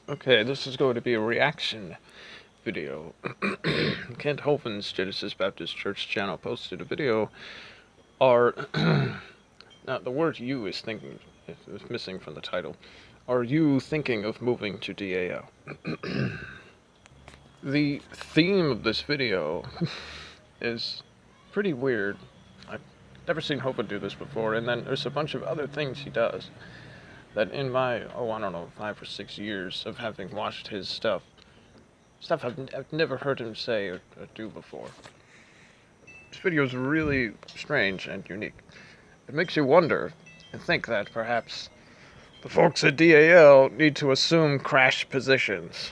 Okay, this is going to be a reaction video. Kent Hovind's Genesis Baptist Church channel posted a video. Now the word "you" is missing from the title. Are you thinking of moving to DAL? The theme of this video is pretty weird. I've never seen Hovind do this before, and then there's a bunch of other things he does that in my, I don't know, 5 or 6 years of having watched his stuff I've never heard him say or do before. This video is really strange and unique. It makes you wonder and think that perhaps the folks at DAL need to assume crash positions.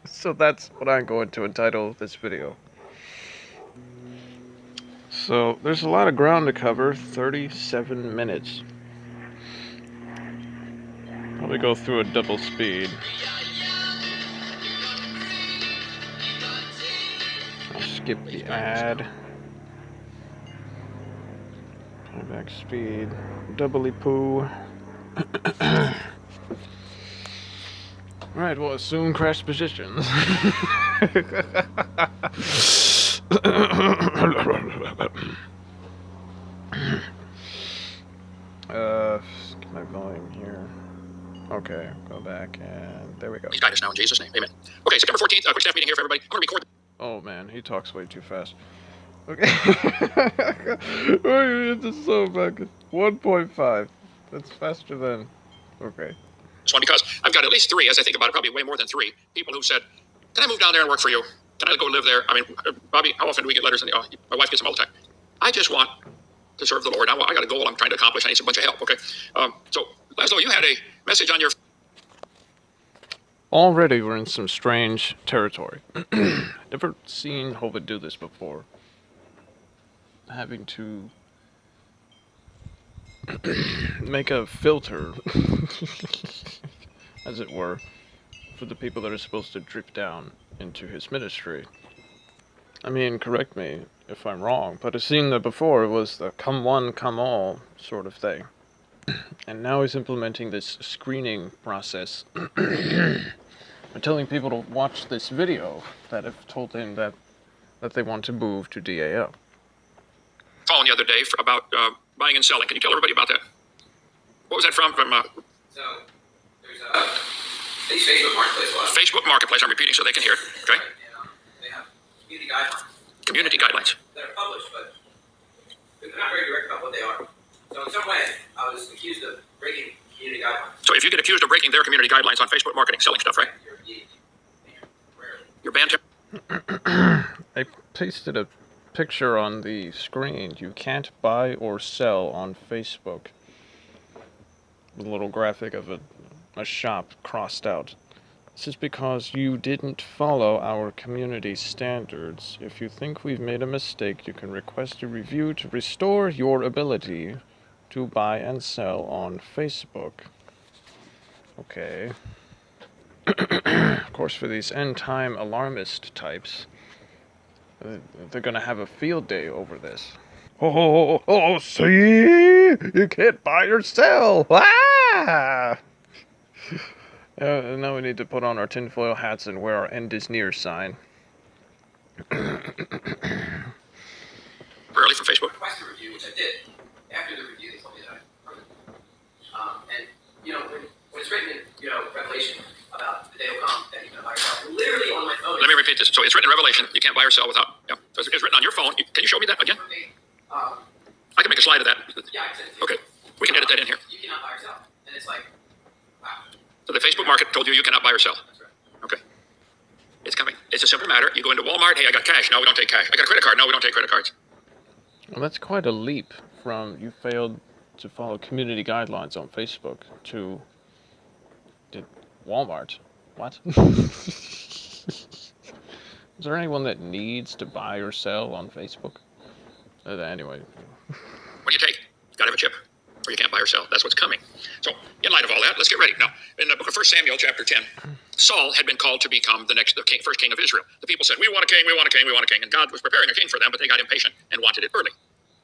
So that's what I'm going to entitle this video. So there's a lot of ground to cover, 37 minutes. Probably go through a double speed. I'll skip the ad. Playback speed. Doubly poo. Alright, we'll assume crash positions. Get my volume here. Okay, go back, and there we go. Please guide us now in Jesus' name. Amen. Okay, September 14th, quick staff meeting here for everybody. I'm going to record. Oh man, he talks way too fast. Okay. It's just so back. 1.5. That's faster than. Okay. This one because I've got at least 3, as I think about it, probably way more than 3 people who said, "Can I move down there and work for you? Can I go live there?" I mean, Bobby, how often do we get letters? And my wife gets them all the time. I just want to serve the Lord. I got a goal I'm trying to accomplish. I need a bunch of help. Okay. So, Laszlo, you had a message on your. Already we're in some strange territory. Never seen Hovind do this before. Having to make a filter, as it were, for the people that are supposed to drip down into his ministry. I mean, correct me if I'm wrong, but I've seen that before. It was the come one, come all sort of thing. And now he's implementing this screening process. By telling people to watch this video that have told him that they want to move to DAL. Phone the other day about buying and selling. Can you tell everybody about that? What was that from? So there's these Facebook Marketplace. Facebook Marketplace. I'm repeating so they can hear. Okay. And, they have community guidelines. Community guidelines. That are published, but they're not very direct about what they are. So in some way, I was accused of breaking community guidelines. So if you get accused of breaking their community guidelines on Facebook marketing, selling stuff, right? You're banned. I pasted a picture on the screen. You can't buy or sell on Facebook. With a little graphic of a shop crossed out. This is because you didn't follow our community standards. If you think we've made a mistake, you can request a review to restore your ability to buy and sell on Facebook. Okay. Of course, for these end-time alarmist types, they're gonna have a field day over this. Oh, see? You can't buy or sell! Ah! Now we need to put on our tinfoil hats and wear our end is near sign. Early from Facebook. Request a review, which I did. After the review, they told me that I heard it. And, when it's written in, Revelation about the day will come that you can buy yourself, literally on my phone. Let me repeat this. So it's written in Revelation. You can't buy or sell without. Yeah. So it's written on your phone. Can you show me that again? I can make a slide of that. Yeah, I can send it to you. Okay. We can edit that in here. You cannot buy or sell. And it's like, wow. So the Facebook market told you cannot buy or sell. That's right. Okay. It's coming. It's a simple matter. You go into Walmart. Hey, I got cash. No, we don't take cash. I got a credit card. No, we don't take credit cards. Well, that's quite a leap from you failed to follow community guidelines on Facebook to Walmart. What? Is there anyone that needs to buy or sell on Facebook? Anyway. What do you take? Got to have a chip, or you can't buy or sell. That's what's coming. So, in light of all that, let's get ready. Now, in the book of 1 Samuel, chapter 10, Saul had been called to become the first king of Israel. The people said, "We want a king, we want a king, we want a king." And God was preparing a king for them, but they got impatient and wanted it early.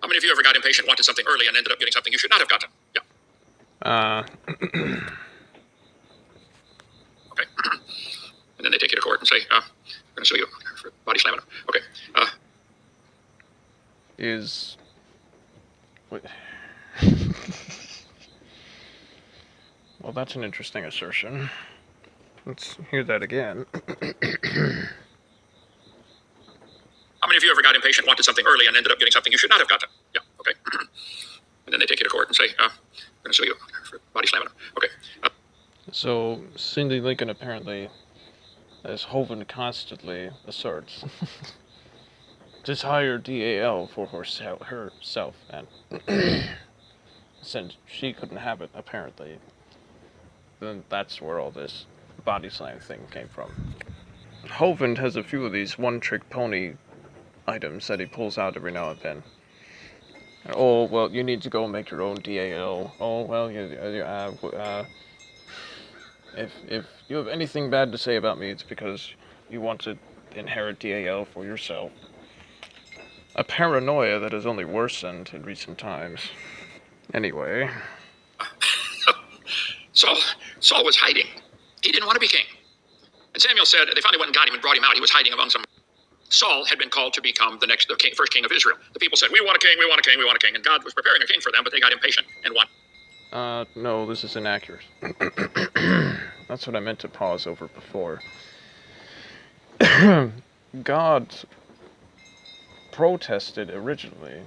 How many of you ever got impatient, wanted something early, and ended up getting something you should not have gotten? Yeah. and say, I'm going to sue you for body slamming. Okay. Is... Wait. Well, that's an interesting assertion. Let's hear that again. How many of you ever got impatient, wanted something early, and ended up getting something you should not have gotten? Yeah, okay. And then they take you to court and say, I'm going to sue you for body slamming. Okay. So, Cindy Lincoln apparently, as Hovind constantly asserts, just hired DAL for herself, and since she couldn't have it, apparently, then that's where all this body slam thing came from. Hovind has a few of these one-trick pony items that he pulls out every now and then. Oh, well, you need to go make your own DAL. Oh, well, if you have anything bad to say about me, it's because you want to inherit DAL for yourself. A paranoia that has only worsened in recent times. Anyway. Saul was hiding. He didn't want to be king. And Samuel said, they finally went and got him and brought him out. He was hiding among some... Saul had been called to become the first king of Israel. The people said, we want a king, we want a king, we want a king. And God was preparing a king for them, but they got impatient and won. No, this is inaccurate. That's what I meant to pause over before. God protested originally.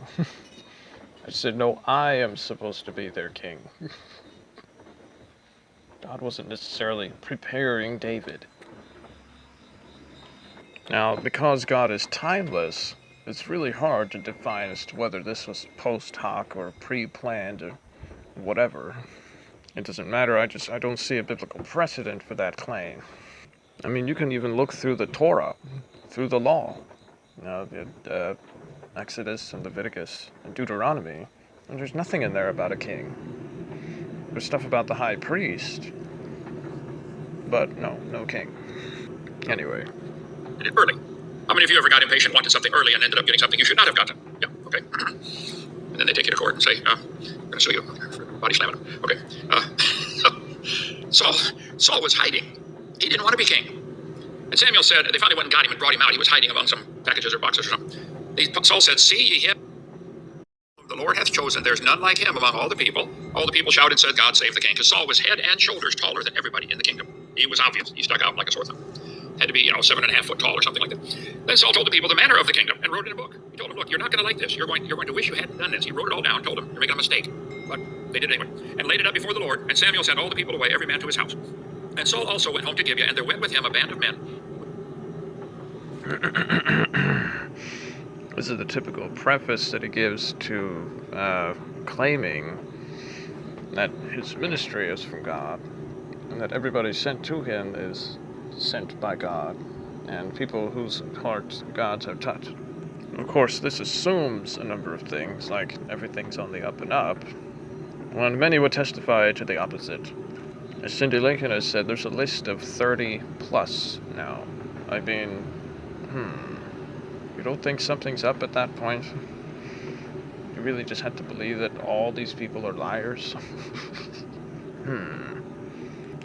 I said, no, I am supposed to be their king. God wasn't necessarily preparing David. Now, because God is timeless, it's really hard to define as to whether this was post hoc or pre-planned or whatever. It doesn't matter, I don't see a biblical precedent for that claim. I mean, you can even look through the Torah, through the law. You know, the Exodus and Leviticus and Deuteronomy, and there's nothing in there about a king. There's stuff about the high priest, but no king. Anyway. Early. How many of you ever got impatient, wanted something early, and ended up getting something you should not have gotten? Yeah, okay. And then they take you to court and say, I'm going to sue you for body slamming. Okay. Saul was hiding. He didn't want to be king. And Samuel said, they finally went and got him and brought him out. He was hiding among some packages or boxes or something. Saul said, see ye him? The Lord hath chosen, there's none like him among all the people. All the people shouted and said, God save the king. Because Saul was head and shoulders taller than everybody in the kingdom. He was obvious. He stuck out like a sore thumb. Had to be, 7.5 foot tall or something like that. Then Saul told the people the manner of the kingdom and wrote it in a book. He told them, look, you're not going to like this. You're going to wish you hadn't done this. He wrote it all down, told them, you're making a mistake. But they did it anyway. And laid it up before the Lord. And Samuel sent all the people away, every man to his house. And Saul also went home to Gibeah, and there went with him a band of men. This is the typical preface that he gives to claiming that his ministry is from God, and that everybody sent to him is sent by God, and people whose hearts gods have touched. Of course, this assumes a number of things, like everything's on the up and up, when many would testify to the opposite. As Cindy Lincoln has said, there's a list of 30 plus now. I mean, you don't think something's up at that point? You really just have to believe that all these people are liars?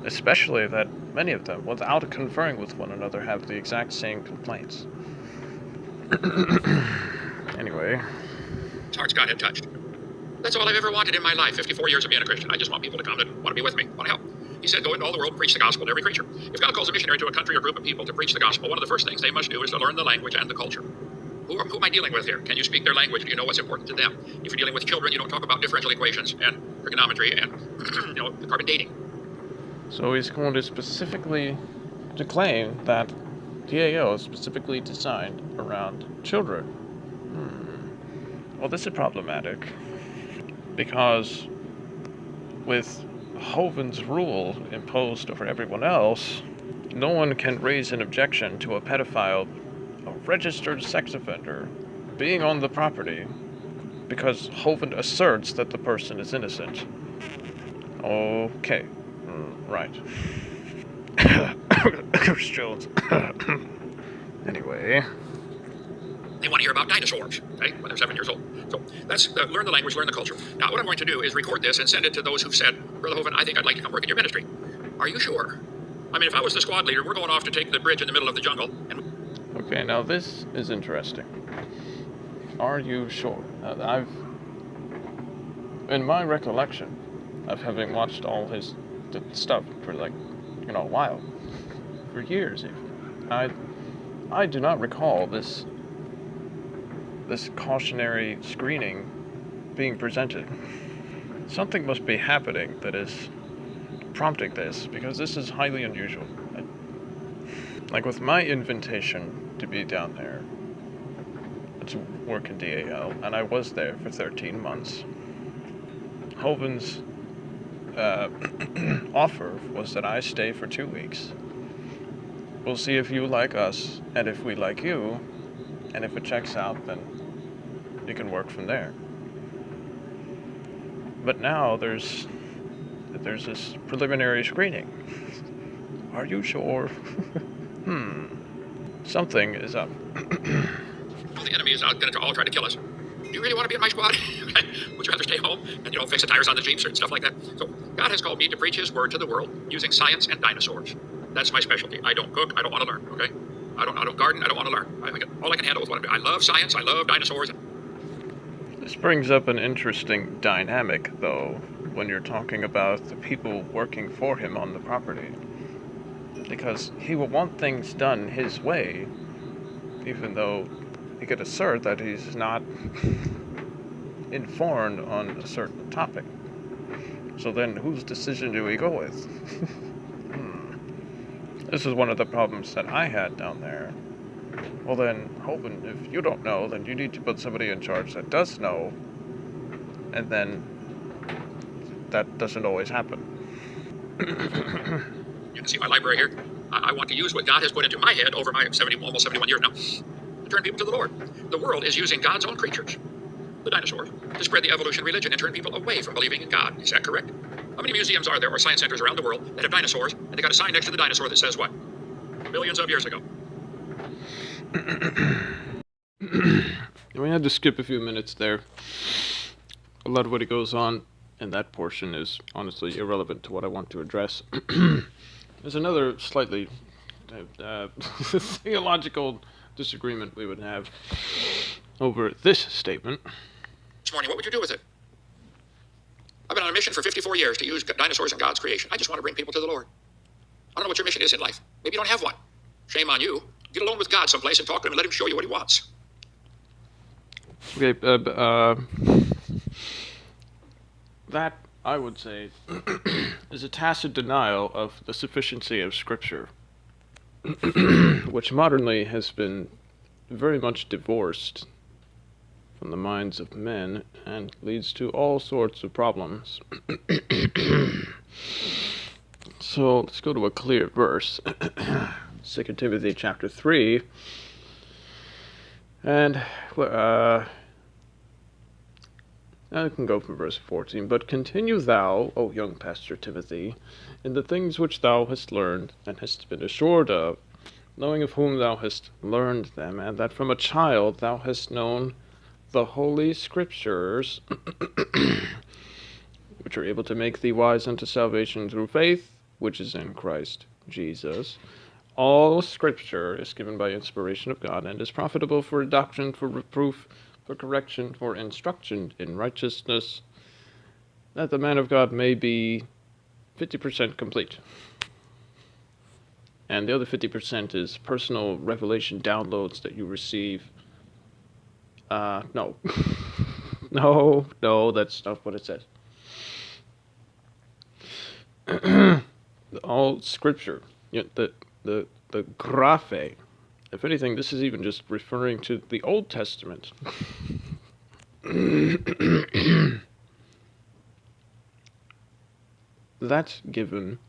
Especially that many of them, without conferring with one another, have the exact same complaints. Anyway. Hearts God had touched. That's all I've ever wanted in my life, 54 years of being a Christian. I just want people to come that want to be with me, want to help. He said, go into all the world and preach the gospel to every creature. If God calls a missionary to a country or group of people to preach the gospel, one of the first things they must do is to learn the language and the culture. Who am I dealing with here? Can you speak their language? Do you know what's important to them? If you're dealing with children, you don't talk about differential equations and trigonometry and carbon dating. So he's going to specifically to claim that DAL is specifically designed around children. Well, this is problematic, because with Hovind's rule imposed over everyone else, no one can raise an objection to a pedophile, a registered sex offender, being on the property, because Hovind asserts that the person is innocent. Okay. Right. Curse Jones. Anyway. They want to hear about dinosaurs, okay, when they're 7 years old. So that's learn the language, learn the culture. Now, what I'm going to do is record this and send it to those who've said, Brother Hovind, I think I'd like to come work in your ministry. Are you sure? I mean, if I was the squad leader, we're going off to take the bridge in the middle of the jungle, and Okay, now this is interesting. Are you sure? In my recollection of having watched all his stuff for like, a while, for years even, I do not recall this cautionary screening being presented. Something must be happening that is prompting this, because this is highly unusual. Like with my invitation to be down there to work in DAL, and I was there for 13 months. Hovind's offer was that I stay for 2 weeks. We'll see if you like us, and if we like you, and if it checks out, then you can work from there. But now there's this preliminary screening. Are you sure? Something is up. the enemy is going to all try to kill us. Do you really want to be in my squad? Would you rather stay home and, fix the tires on the Jeeps and stuff like that? So God has called me to preach his word to the world using science and dinosaurs. That's my specialty. I don't cook. I don't want to learn, okay? I don't garden. I don't want to learn. All I can handle is what I'm doing. I love science. I love dinosaurs. This brings up an interesting dynamic, though, when you're talking about the people working for him on the property. Because he will want things done his way, even though he could assert that he's not informed on a certain topic. So then, whose decision do we go with? This is one of the problems that I had down there. Well then, Hovind, if you don't know, then you need to put somebody in charge that does know, and then that doesn't always happen. You can see my library here. I want to use what God has put into my head over my almost 71 years now to turn people to the Lord. The world is using God's own creatures, the dinosaurs, to spread the evolution religion and turn people away from believing in God. Is that correct? How many museums are there or science centers around the world that have dinosaurs, and they got a sign next to the dinosaur that says what? Millions of years ago. We had to skip a few minutes there. A lot of what goes on in that portion is honestly irrelevant to what I want to address. There's another slightly theological disagreement we would have over this statement. This morning, what would you do with it? I've been on a mission for 54 years to use dinosaurs in God's creation. I just want to bring people to the Lord. I don't know what your mission is in life. Maybe you don't have one. Shame on you. Get alone with God someplace and talk to him and let him show you what he wants. Okay, that, I would say, is a tacit denial of the sufficiency of Scripture, which modernly has been very much divorced from the minds of men and leads to all sorts of problems. So let's go to a clear verse. 2 Timothy chapter 3, and I can go from verse 14. But continue thou, O young pastor Timothy, in the things which thou hast learned and hast been assured of, knowing of whom thou hast learned them, and that from a child thou hast known the holy Scriptures, which are able to make thee wise unto salvation through faith, which is in Christ Jesus. All Scripture is given by inspiration of God, and is profitable for doctrine, for reproof, for correction, for instruction in righteousness, that the man of God may be 50% complete. And the other 50% is personal revelation downloads that you receive. No. No, that's not what it says. All Scripture, the graphe. If anything, this is even just referring to the Old Testament. That's given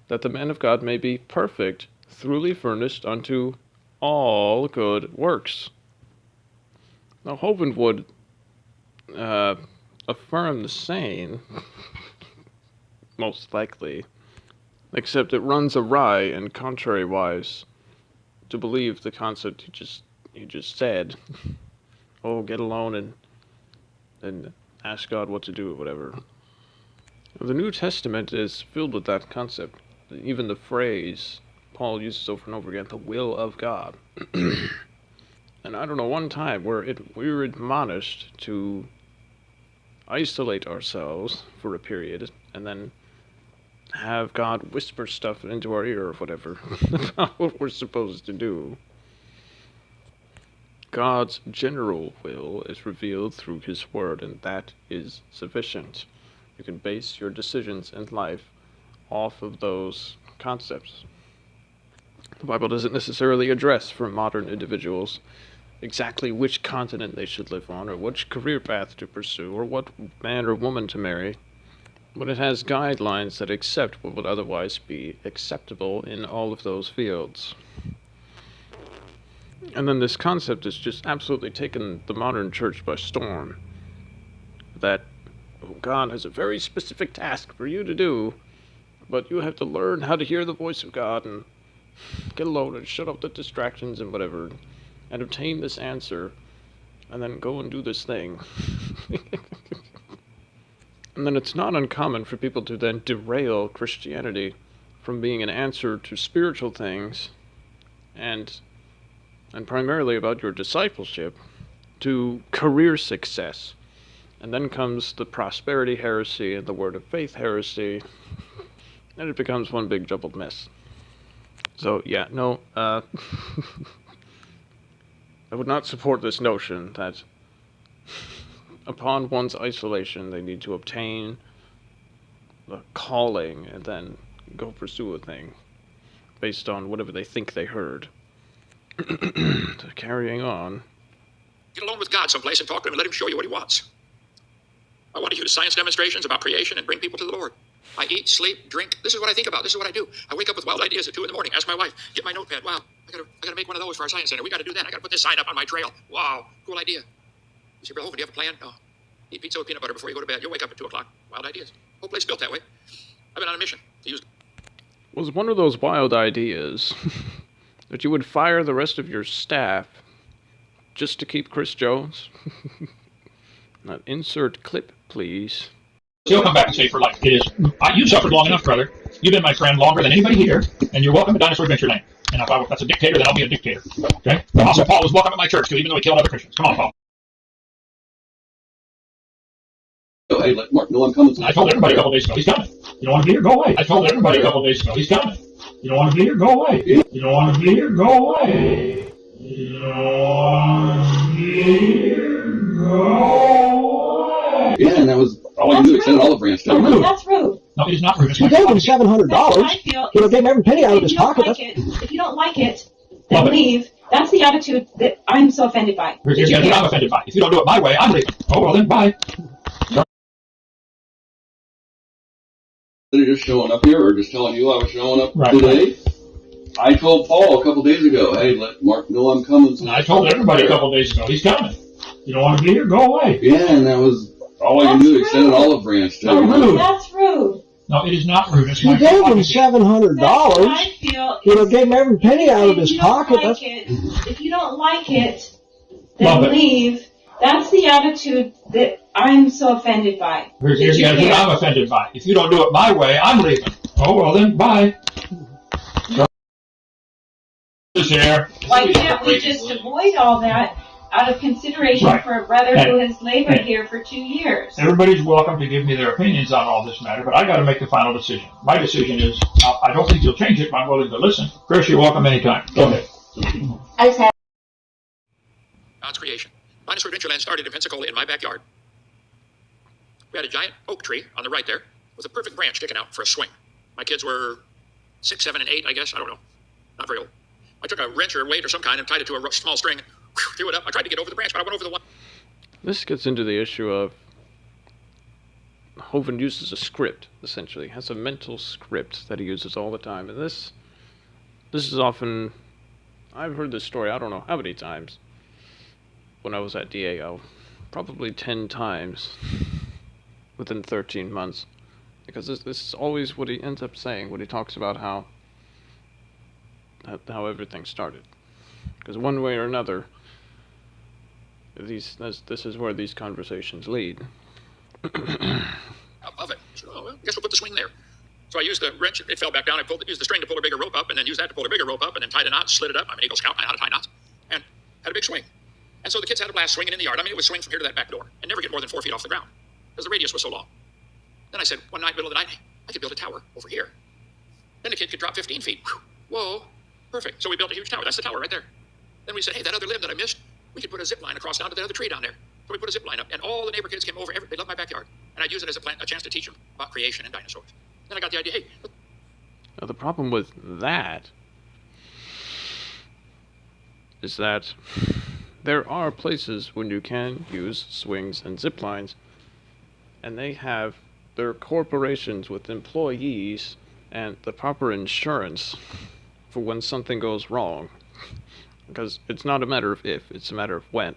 that the man of God may be perfect, thoroughly furnished unto all good works. Now, Hovind would affirm the same, most likely, except it runs awry and contrary-wise to believe the concept he just said. Oh, get alone and ask God what to do or whatever. The New Testament is filled with that concept. even the phrase Paul uses over and over again, the will of God. And I don't know, one time where we were admonished to isolate ourselves for a period and then have God whisper stuff into our ear or whatever about what we're supposed to do. God's general will is revealed through His Word, and that is sufficient. You can base your decisions in life off of those concepts. The Bible doesn't necessarily address for modern individuals exactly which continent they should live on, or which career path to pursue, or what man or woman to marry, but it has guidelines that accept what would otherwise be acceptable in all of those fields. And then this concept has just absolutely taken the modern church by storm. That God has a very specific task for you to do, but you have to learn how to hear the voice of God and get alone and shut off the distractions and whatever, and obtain this answer, and then go and do this thing. And then it's not uncommon for people to then derail Christianity from being an answer to spiritual things and primarily about your discipleship to career success. And then comes the prosperity heresy and the word of faith heresy, and it becomes one big jumbled mess. So yeah, no, I would not support this notion that upon one's isolation they need to obtain the calling and then go pursue a thing based on whatever they think they heard. So carrying on. Get alone with God someplace and talk to him and let him show you what he wants. I want to use science demonstrations about creation and bring people to the Lord. I eat, sleep, drink. This is what I think about. This is what I do. I wake up with wild ideas at 2 a.m. Ask my wife, get my notepad. Wow, I gotta make one of those for our science center. We gotta do that. I gotta put this sign up on my trail. Wow, cool idea. You say, Brother Hovind, do you have a plan? No. Eat pizza with peanut butter before you go to bed. You'll wake up at 2 o'clock. Wild ideas. Whole place built that way. I've been on a mission to use. Was one of those wild ideas that you would fire the rest of your staff just to keep Chris Jones? Now, insert clip, please. He'll come back and say for life. It is. You suffered long enough, brother. You've been my friend longer than anybody here, and you're welcome at Dinosaur Adventureland. And if that's a dictator, then I'll be a dictator. Okay? The Apostle Paul was welcome at my church too, even though he killed other Christians. Come on, Paul. Oh, hey, let Mark know I'm coming. I told everybody a couple days ago, he's coming. You don't want to be here? Go away. I told everybody a couple days ago, he's coming. You don't want to be here? Go away. You don't want to be here? Go away. You don't want to be here? Go away. Yeah, and that was all you do, extend olive branch. That's rude. No, it is not rude. He gave him $700. I feel. He gave him every penny out of his pocket. If you don't like it, then leave. That's the attitude that I'm so offended by. Here's what I'm offended by. If you don't do it my way, I'm leaving. Oh, well then, bye. They're just showing up here, or just telling you I was showing up today. Right. I told Paul a couple days ago, hey, let Mark know I'm coming. And I told everybody a couple days ago, he's coming. You don't want to be here? Go away. Yeah, and that was all you do, extend an olive branch. That's rude. No, it is not rude. He gave him $700. I feel. He gave him every penny out of his pocket. If you don't like it, then leave. That's the attitude that I'm so offended by. Here's the attitude I'm offended by. If you don't do it my way, I'm leaving. Oh, well then, bye. Why can't we just avoid all that out of consideration for a brother who has labored here for 2 years? Everybody's welcome to give me their opinions on all this matter, but I got to make the final decision. My decision is, I don't think you'll change it, but I'm willing to listen. Chris, you're welcome anytime. Go ahead. God's creation. Dinosaur Adventureland started in Pensacola in my backyard. We had a giant oak tree on the right there with a perfect branch sticking out for a swing. My kids were 6, 7, and 8, I guess. I don't know. Not very old. I took a wrench or weight or some kind and tied it to a small string, threw it up. I tried to get over the branch, but I went over the one. This gets into the issue of Hovind uses a script, essentially. He has a mental script that he uses all the time. And this is often, I've heard this story, I don't know how many times, when I was at DAL. Probably 10 times within 13 months. Because this is always what he ends up saying when he talks about how everything started. Because one way or another, this is where these conversations lead. Above it. So, well, I guess we'll put the swing there. So I used the wrench, it fell back down. I used the string to pull a bigger rope up, and then used that to pull a bigger rope up, and then tied a knot, slid it up. I'm an Eagle Scout, I know how to tie knots, and had a big swing. And so the kids had a blast swinging in the yard. I mean, it would swing from here to that back door and never get more than 4 feet off the ground because the radius was so long. Then I said, one night, middle of the night, hey, I could build a tower over here. Then the kid could drop 15 feet. Whoa, perfect. So we built a huge tower. That's the tower right there. Then we said, hey, that other limb that I missed, we could put a zip line across down to the other tree down there. So we put a zip line up, and all the neighbor kids came over. They loved my backyard. And I'd use it as a chance to teach them about creation and dinosaurs. Then I got the idea, hey. Now, the problem with that is that there are places when you can use swings and zip lines, and they have their corporations with employees and the proper insurance for when something goes wrong. Because it's not a matter of if, it's a matter of when.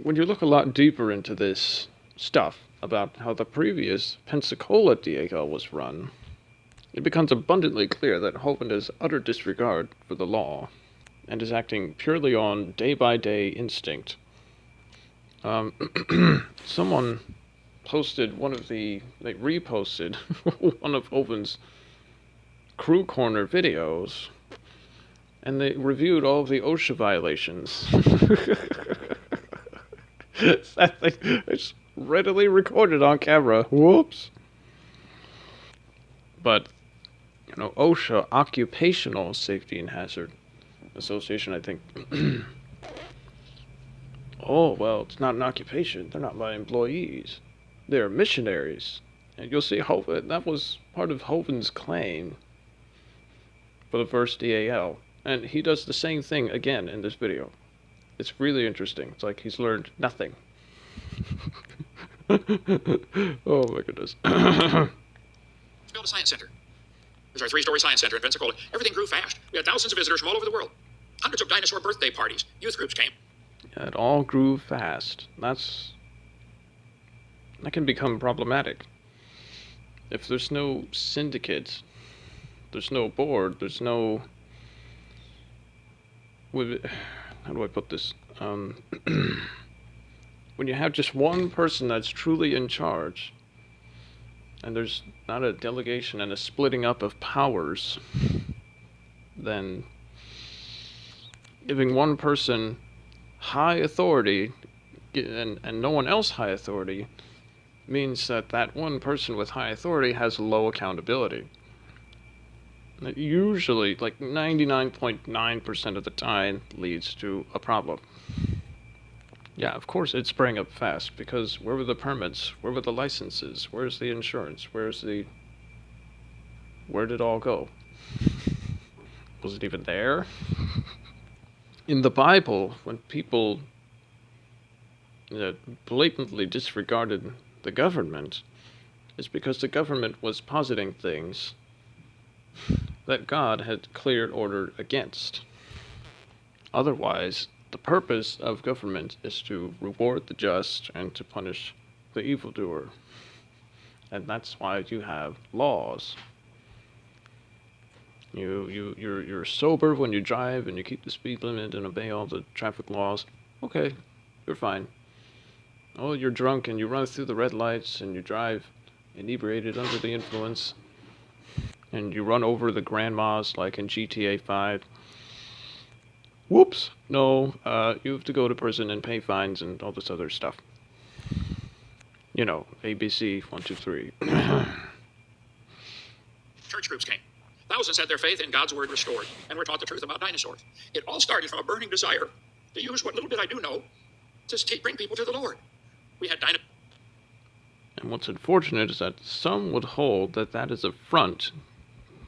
When you look a lot deeper into this stuff about how the previous Pensacola DAL was run, it becomes abundantly clear that Hovind has utter disregard for the law and is acting purely on day-by-day instinct. Someone posted they reposted one of Hovind's Crew Corner videos, and they reviewed all of the OSHA violations. It's readily recorded on camera. Whoops. But, you know, OSHA, Occupational Safety and Hazard Association, I think. Oh, well, it's not an occupation. They're not my employees. They're missionaries. And you'll see Hovind, that was part of Hovind's claim for the first DAL. And he does the same thing again in this video. It's really interesting. It's like he's learned nothing. Oh my goodness. Built a science center. There's our 3-story science center in Pensacola. Everything grew fast. We had thousands of visitors from all over the world. Hundreds of dinosaur birthday parties. Youth groups came. Yeah, it all grew fast. That can become problematic. If there's no syndicate, there's no board, there's no... How do I put this? When you have just one person that's truly in charge, and there's not a delegation and a splitting up of powers, then giving one person high authority and no one else high authority means that that one person with high authority has low accountability. It usually, like 99.9% of the time, leads to a problem. Yeah, of course it sprang up fast, because where were the permits? Where were the licenses? Where's the insurance? Where did it all go? Was it even there? In the Bible, when people blatantly disregarded the government, it's because the government was positing things that God had clear order against. Otherwise, the purpose of government is to reward the just and to punish the evildoer. And that's why you have laws. You're sober when you drive and you keep the speed limit and obey all the traffic laws. Okay, you're fine. Oh, you're drunk and you run through the red lights and you drive inebriated under the influence. And you run over the grandmas like in GTA 5. Whoops! No, you have to go to prison and pay fines and all this other stuff. You know, ABC 1, 2, 3. Church groups came. Thousands had their faith in God's word restored and were taught the truth about dinosaurs. It all started from a burning desire to use what little bit I do know to bring people to the Lord. We had dinosaurs. And what's unfortunate is that some would hold that that is a front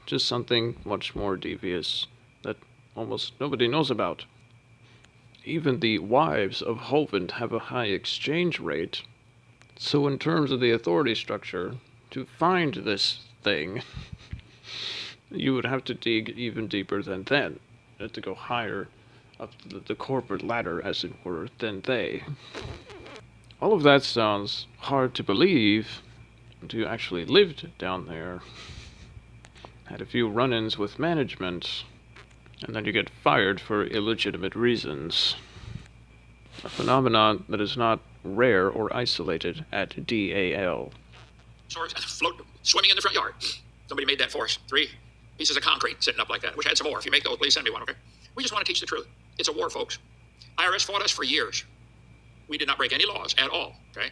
to something much more devious that almost nobody knows about. Even the wives of Hovind have a high exchange rate, so in terms of the authority structure, to find this thing, you would have to dig even deeper than them. You have to go higher up the corporate ladder, as it were, than they. All of that sounds hard to believe until you actually lived down there, had a few run-ins with management, and then you get fired for illegitimate reasons. A phenomenon that is not rare or isolated at DAL. Float swimming in the front yard. Somebody made that for us. 3 pieces of concrete sitting up like that. Wish I had some more. If you make those, please send me one, okay? We just want to teach the truth. It's a war, folks. IRS fought us for years. We did not break any laws at all, okay?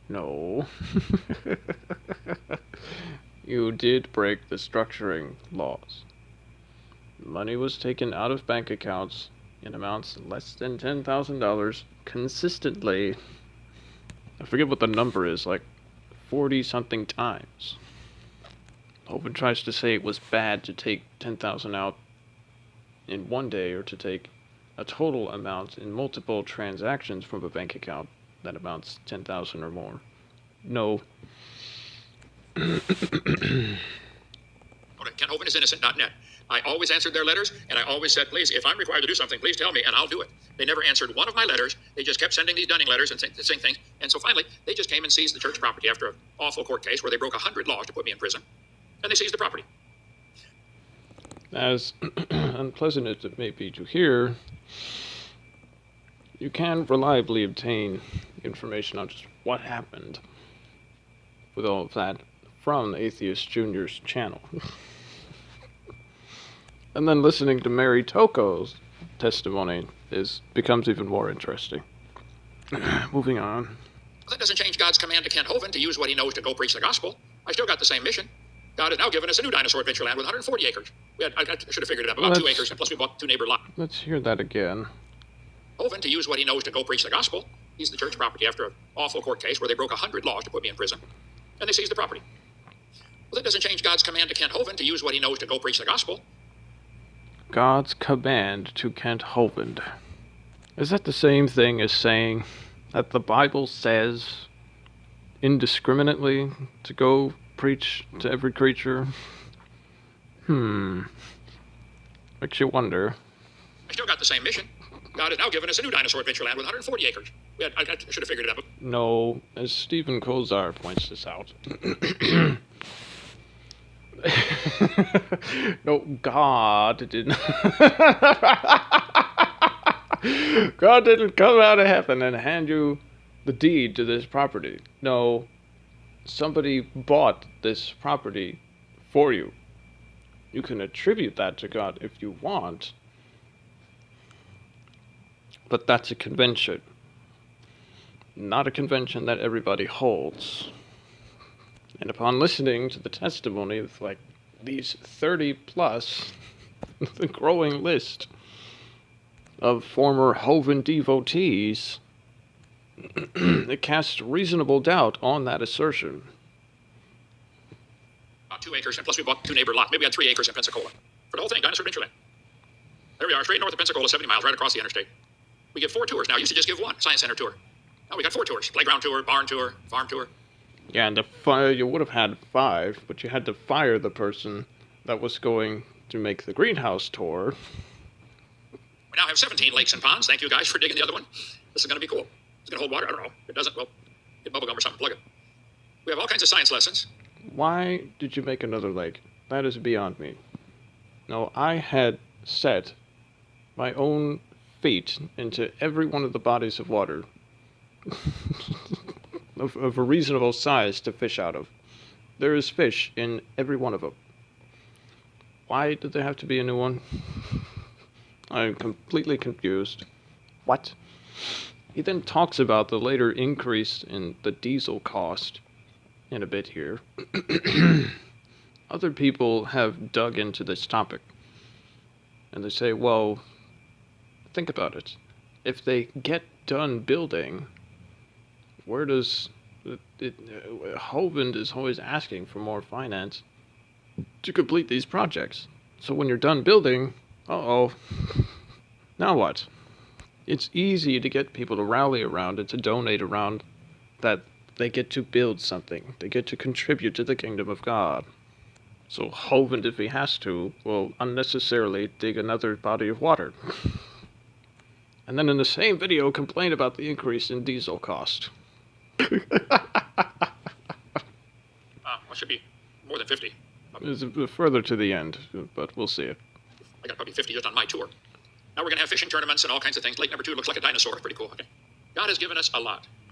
No. You did break the structuring laws. Money was taken out of bank accounts in amounts less than $10,000 consistently. I forget what the number is, like 40-something times. Hovind tries to say it was bad to take 10,000 out in one day, or to take a total amount in multiple transactions from a bank account that amounts 10,000 or more. No. Ken Hovind is innocent.net. I always answered their letters, and I always said, please, if I'm required to do something, please tell me, and I'll do it. They never answered one of my letters. They just kept sending these dunning letters and saying things. And so finally, they just came and seized the church property after an awful court case where they broke 100 laws to put me in prison. And they seized the property. As unpleasant as it may be to hear, you can reliably obtain information on just what happened with all of that from Atheist Junior's channel. And then listening to Mary Toko's testimony becomes even more interesting. Moving on. Well, that doesn't change God's command to Ken Hovind to use what he knows to go preach the gospel. I still got the same mission. God has now given us a new dinosaur adventure land with 140 acres. I should have figured it out, about 2 acres, and plus we bought 2 neighbor lots. Let's hear that again. Hovind to use what he knows to go preach the gospel. He's the church property after an awful court case where they broke 100 laws to put me in prison. And they seized the property. Well, that doesn't change God's command to Ken Hovind to use what he knows to go preach the gospel. God's command to Kent Hovind. Is that the same thing as saying that the Bible says indiscriminately to go preach to every creature? Makes you wonder. I still got the same mission. God has now given us a new dinosaur adventure land with 140 acres. I should have figured it out. No, as Stephen Kozar points this out. No, God didn't. God didn't come out of heaven and hand you the deed to this property. No, somebody bought this property for you. You can attribute that to God if you want, but that's a convention. Not a convention that everybody holds. And upon listening to the testimony of like these 30 plus, the growing list of former Hovind devotees, it casts reasonable doubt on that assertion. About 2 acres, and plus we bought 2 neighbor lots. Maybe we had 3 acres in Pensacola. For the whole thing, dinosaur adventure land. There we are, straight north of Pensacola, 70 miles, right across the interstate. We give 4 tours now. Used to just give 1, Science Center tour. Now we got 4 tours. Playground tour, barn tour, farm tour. Yeah, and you would have had 5, but you had to fire the person that was going to make the greenhouse tour. We now have 17 lakes and ponds. Thank you guys for digging the other one. This is going to be cool. It's going to hold water. I don't know. If it doesn't, well, get bubble gum or something, plug it. We have all kinds of science lessons. Why did you make another lake? That is beyond me. No, I had set my own feet into every one of the bodies of water of a reasonable size to fish out of. There is fish in every one of them. Why did there have to be a new one? I'm completely confused. What? He then talks about the later increase in the diesel cost in a bit here. Other people have dug into this topic, and they say, well, think about it. If they get done building, where does Hovind is always asking for more finance to complete these projects. So when you're done building, now what? It's easy to get people to rally around and to donate around that they get to build something. They get to contribute to the kingdom of God. So Hovind, if he has to, will unnecessarily dig another body of water. And then in the same video complain about the increase in diesel cost. Should be more than 50. It's further to the end, but we'll see it. I got probably 50 just on my tour. Now we're going to have fishing tournaments and all kinds of things. Lake number 2 looks like a dinosaur. Pretty cool. Okay. God has given us a lot.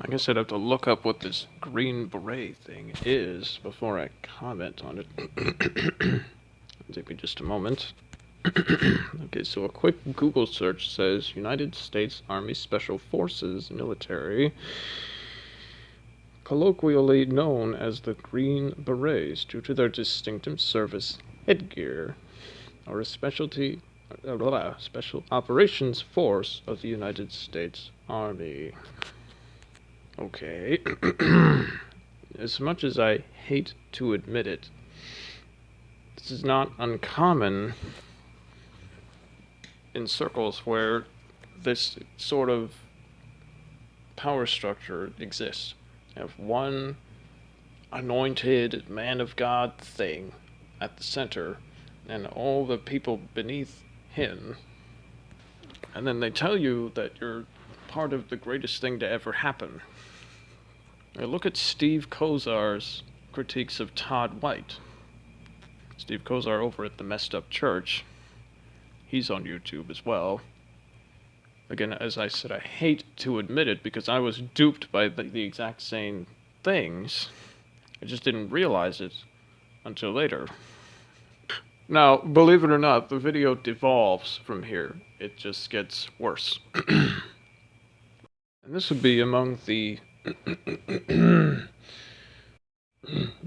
I guess I'd have to look up what this green beret thing is before I comment on it. Take me just a moment. Okay, so a quick Google search says United States Army Special Forces military, colloquially known as the Green Berets due to their distinctive service headgear, are a special operations force of the United States Army. Okay. As much as I hate to admit it, this is not uncommon in circles where this sort of power structure exists. You have one anointed man of God thing at the center, and all the people beneath him. And then they tell you that you're part of the greatest thing to ever happen. Now look at Steve Kozar's critiques of Todd White. Steve Kozar over at the Messed Up Church. He's on YouTube as well. Again, as I said, I hate to admit it because I was duped by the exact same things. I just didn't realize it until later. Now, believe it or not, the video devolves from here. It just gets worse. And this would be among the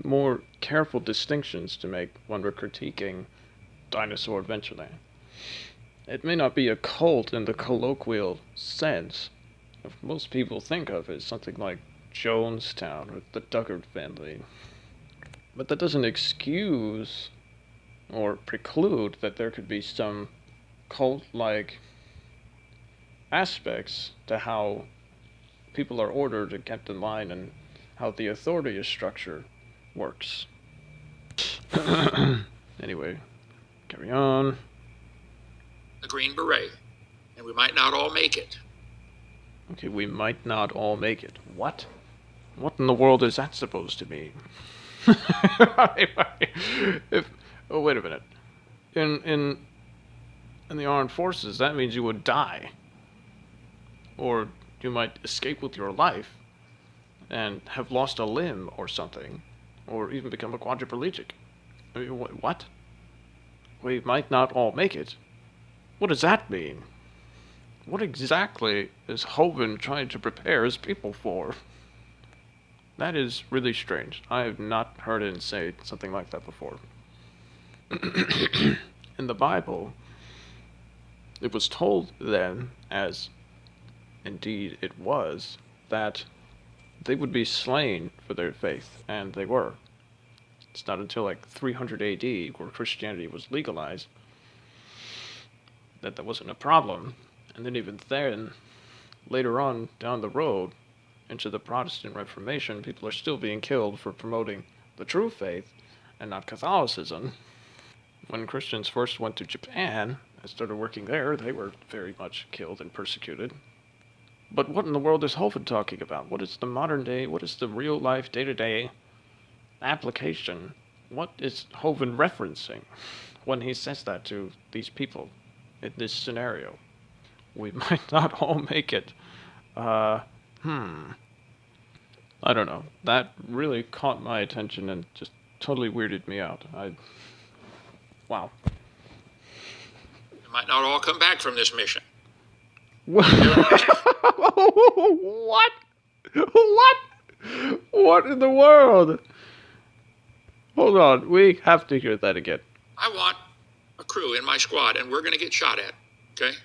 more careful distinctions to make when we're critiquing Dinosaur Adventureland. It may not be a cult in the colloquial sense. Most people think of it as something like Jonestown or the Duggard family. But that doesn't excuse or preclude that there could be some cult-like aspects to how people are ordered and kept in line and how the authority structure works. Anyway, carry on. The Green Beret, and we might not all make it. Okay, we might not all make it. What? What in the world is that supposed to mean? Oh, wait a minute. In the armed forces, that means you would die. Or you might escape with your life and have lost a limb or something. Or even become a quadriplegic. I mean, what? We might not all make it. What does that mean? What exactly is Hovind trying to prepare his people for? That is really strange. I have not heard him say something like that before. In the Bible, it was told then, as indeed it was, that they would be slain for their faith, and they were. It's not until like 300 AD, where Christianity was legalized, that wasn't a problem. And then even then, later on down the road, into the Protestant Reformation, people are still being killed for promoting the true faith and not Catholicism. When Christians first went to Japan and started working there, they were very much killed and persecuted. But what in the world is Hovind talking about? What is the modern day, what is the real life, day-to-day application? What is Hovind referencing when he says that to these people in this scenario? We might not all make it. I don't know. That really caught my attention and just totally weirded me out. Wow. We might not all come back from this mission. What? What? What in the world? Hold on, we have to hear that again. I want a crew in my squad, and we're going to get shot at. Okay?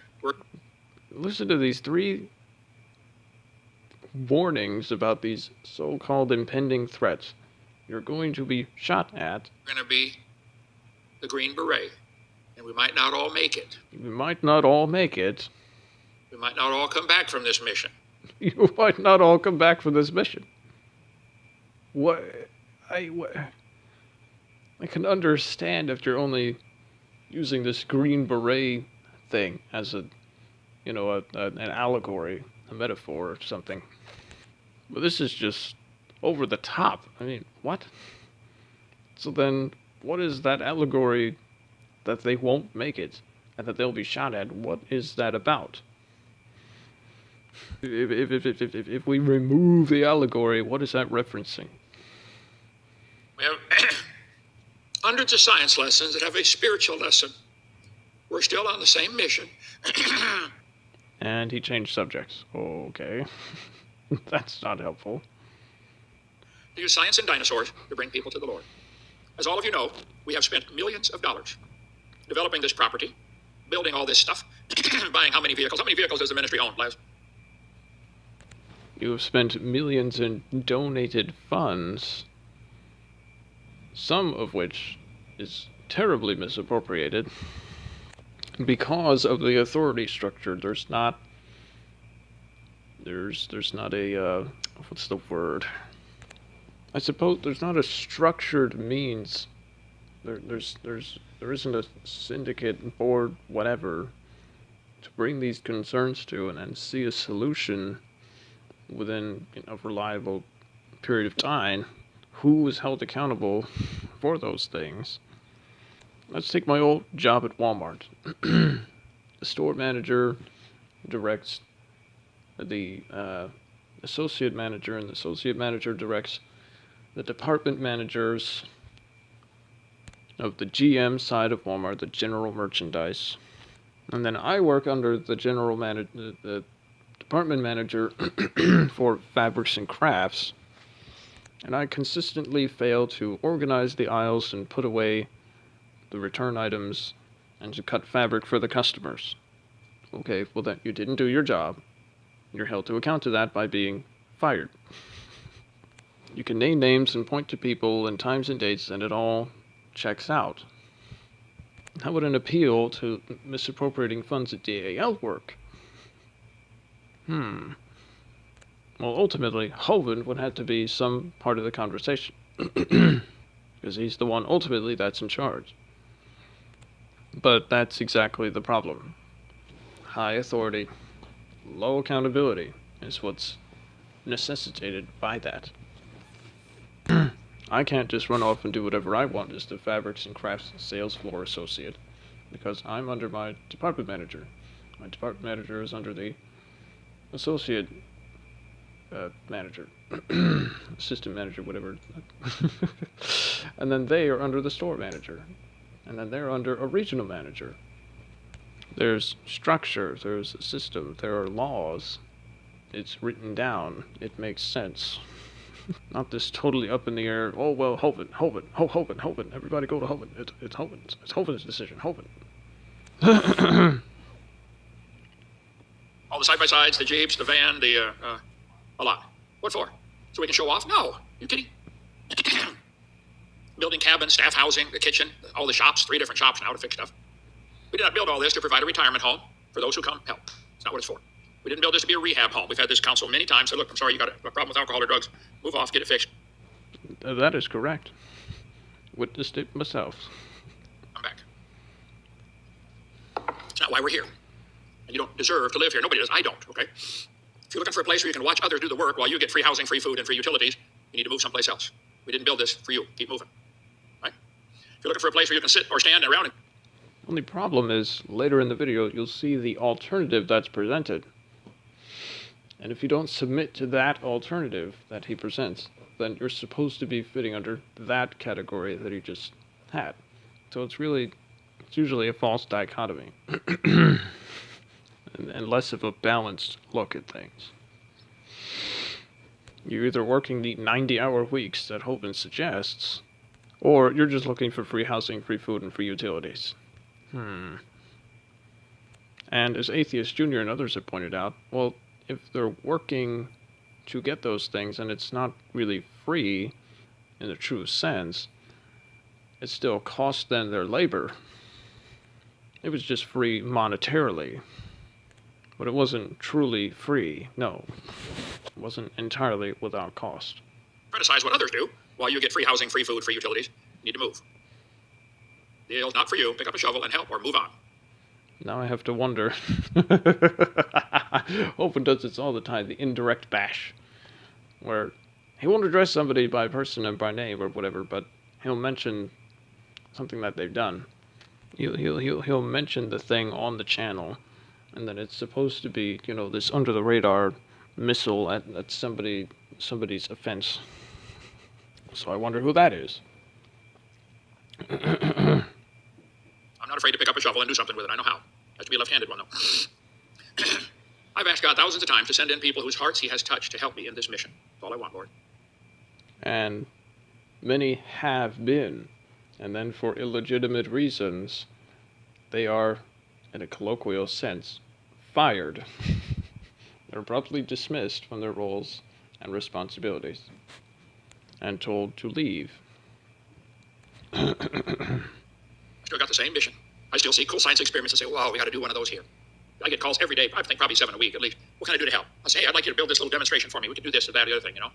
Listen to these 3 warnings about these so-called impending threats. You're going to be shot at. We're going to be the Green Beret, and we might not all make it. We might not all make it. We might not all come back from this mission. You might not all come back from this mission. What? I can understand if you're only using this Green Beret thing as an allegory, a metaphor or something. But this is just over the top. I mean, what? So then, what is that allegory that they won't make it and that they'll be shot at? What is that about? If we remove the allegory, what is that referencing? We have hundreds of science lessons that have a spiritual lesson. We're still on the same mission. And he changed subjects. Okay. That's not helpful. To use science and dinosaurs to bring people to the Lord. As all of you know, we have spent millions of dollars developing this property, building all this stuff, buying how many vehicles? How many vehicles does the ministry own, Les? You have spent millions in donated funds, some of which is terribly misappropriated because of the authority structure. There's not a what's the word? I suppose there's not a structured means. There isn't a syndicate, board, whatever, to bring these concerns to and then see a solution within a reliable period of time. Who is held accountable for those things? Let's take my old job at Walmart. The store manager directs the associate manager, and the associate manager directs the department managers of the GM side of Walmart, the general merchandise. And then I work under the the department manager for fabrics and crafts. And I consistently fail to organize the aisles and put away the return items and to cut fabric for the customers. Okay, well then you didn't do your job. You're held to account to that by being fired. You can name names and point to people and times and dates, and it all checks out. How would an appeal to misappropriating funds at DAL work? Well, ultimately, Hovind would have to be some part of the conversation. Because he's the one ultimately that's in charge. But that's exactly the problem. High authority, low accountability is what's necessitated by that. I can't just run off and do whatever I want as the fabrics and crafts sales floor associate, because I'm under my department manager. My department manager is under the associate manager, assistant manager, whatever. And then they are under the store manager. And then they're under a regional manager. There's structure, there's a system, there are laws. It's written down, it makes sense. Not this totally up in the air, oh well, Hovind, everybody go to Hovind. It's Hovind's decision, Hovind. All the side-by-sides, the Jeeps, the van, a lot. What for? So we can show off? No. You kidding? Building cabins, staff housing, the kitchen, all the shops, 3 different shops now to fix stuff. We did not build all this to provide a retirement home for those who come help. It's not what it's for. We didn't build this to be a rehab home. We've had this council many times say, look, I'm sorry, you got a problem with alcohol or drugs. Move off, get it fixed. That is correct. Witnessed it myself. I'm back. It's not why we're here. And you don't deserve to live here. Nobody does. I don't, okay? If you're looking for a place where you can watch others do the work while you get free housing, free food, and free utilities, you need to move someplace else. We didn't build this for you. Keep moving. Right? If you're looking for a place where you can sit or stand around and... Only problem is, later in the video, you'll see the alternative that's presented. And if you don't submit to that alternative that he presents, then you're supposed to be fitting under that category that he just had. So it's usually a false dichotomy. and less of a balanced look at things. You're either working the 90-hour weeks that Hovind suggests, or you're just looking for free housing, free food, and free utilities. And as Atheist Jr. and others have pointed out, well, if they're working to get those things, and it's not really free in the true sense, it still costs them their labor. It was just free monetarily, but it wasn't truly free. No, it wasn't entirely without cost. Criticize what others do while you get free housing, free food, free utilities. You need to move. The deal's not for you. Pick up a shovel and help or move on. Now I have to wonder. Hovind does this all the time, the indirect bash, where he won't address somebody by person and by name or whatever, but he'll mention something that they've done. He'll mention the thing on the channel, and then it's supposed to be, you know, this under-the-radar missile at somebody's offense. So I wonder who that is. I'm not afraid to pick up a shovel and do something with it. I know how. Has to be a left-handed one, though. I've asked God thousands of times to send in people whose hearts he has touched to help me in this mission. That's all I want, Lord. And many have been, and then for illegitimate reasons, they are, in a colloquial sense, fired. They're abruptly dismissed from their roles and responsibilities, and told to leave. I still got the same mission. I still see cool science experiments and say, wow, we got to do one of those here. I get calls every day, I think probably 7 a week at least. What can I do to help? I say, hey, I'd like you to build this little demonstration for me. We could do this or that or the other thing, you know.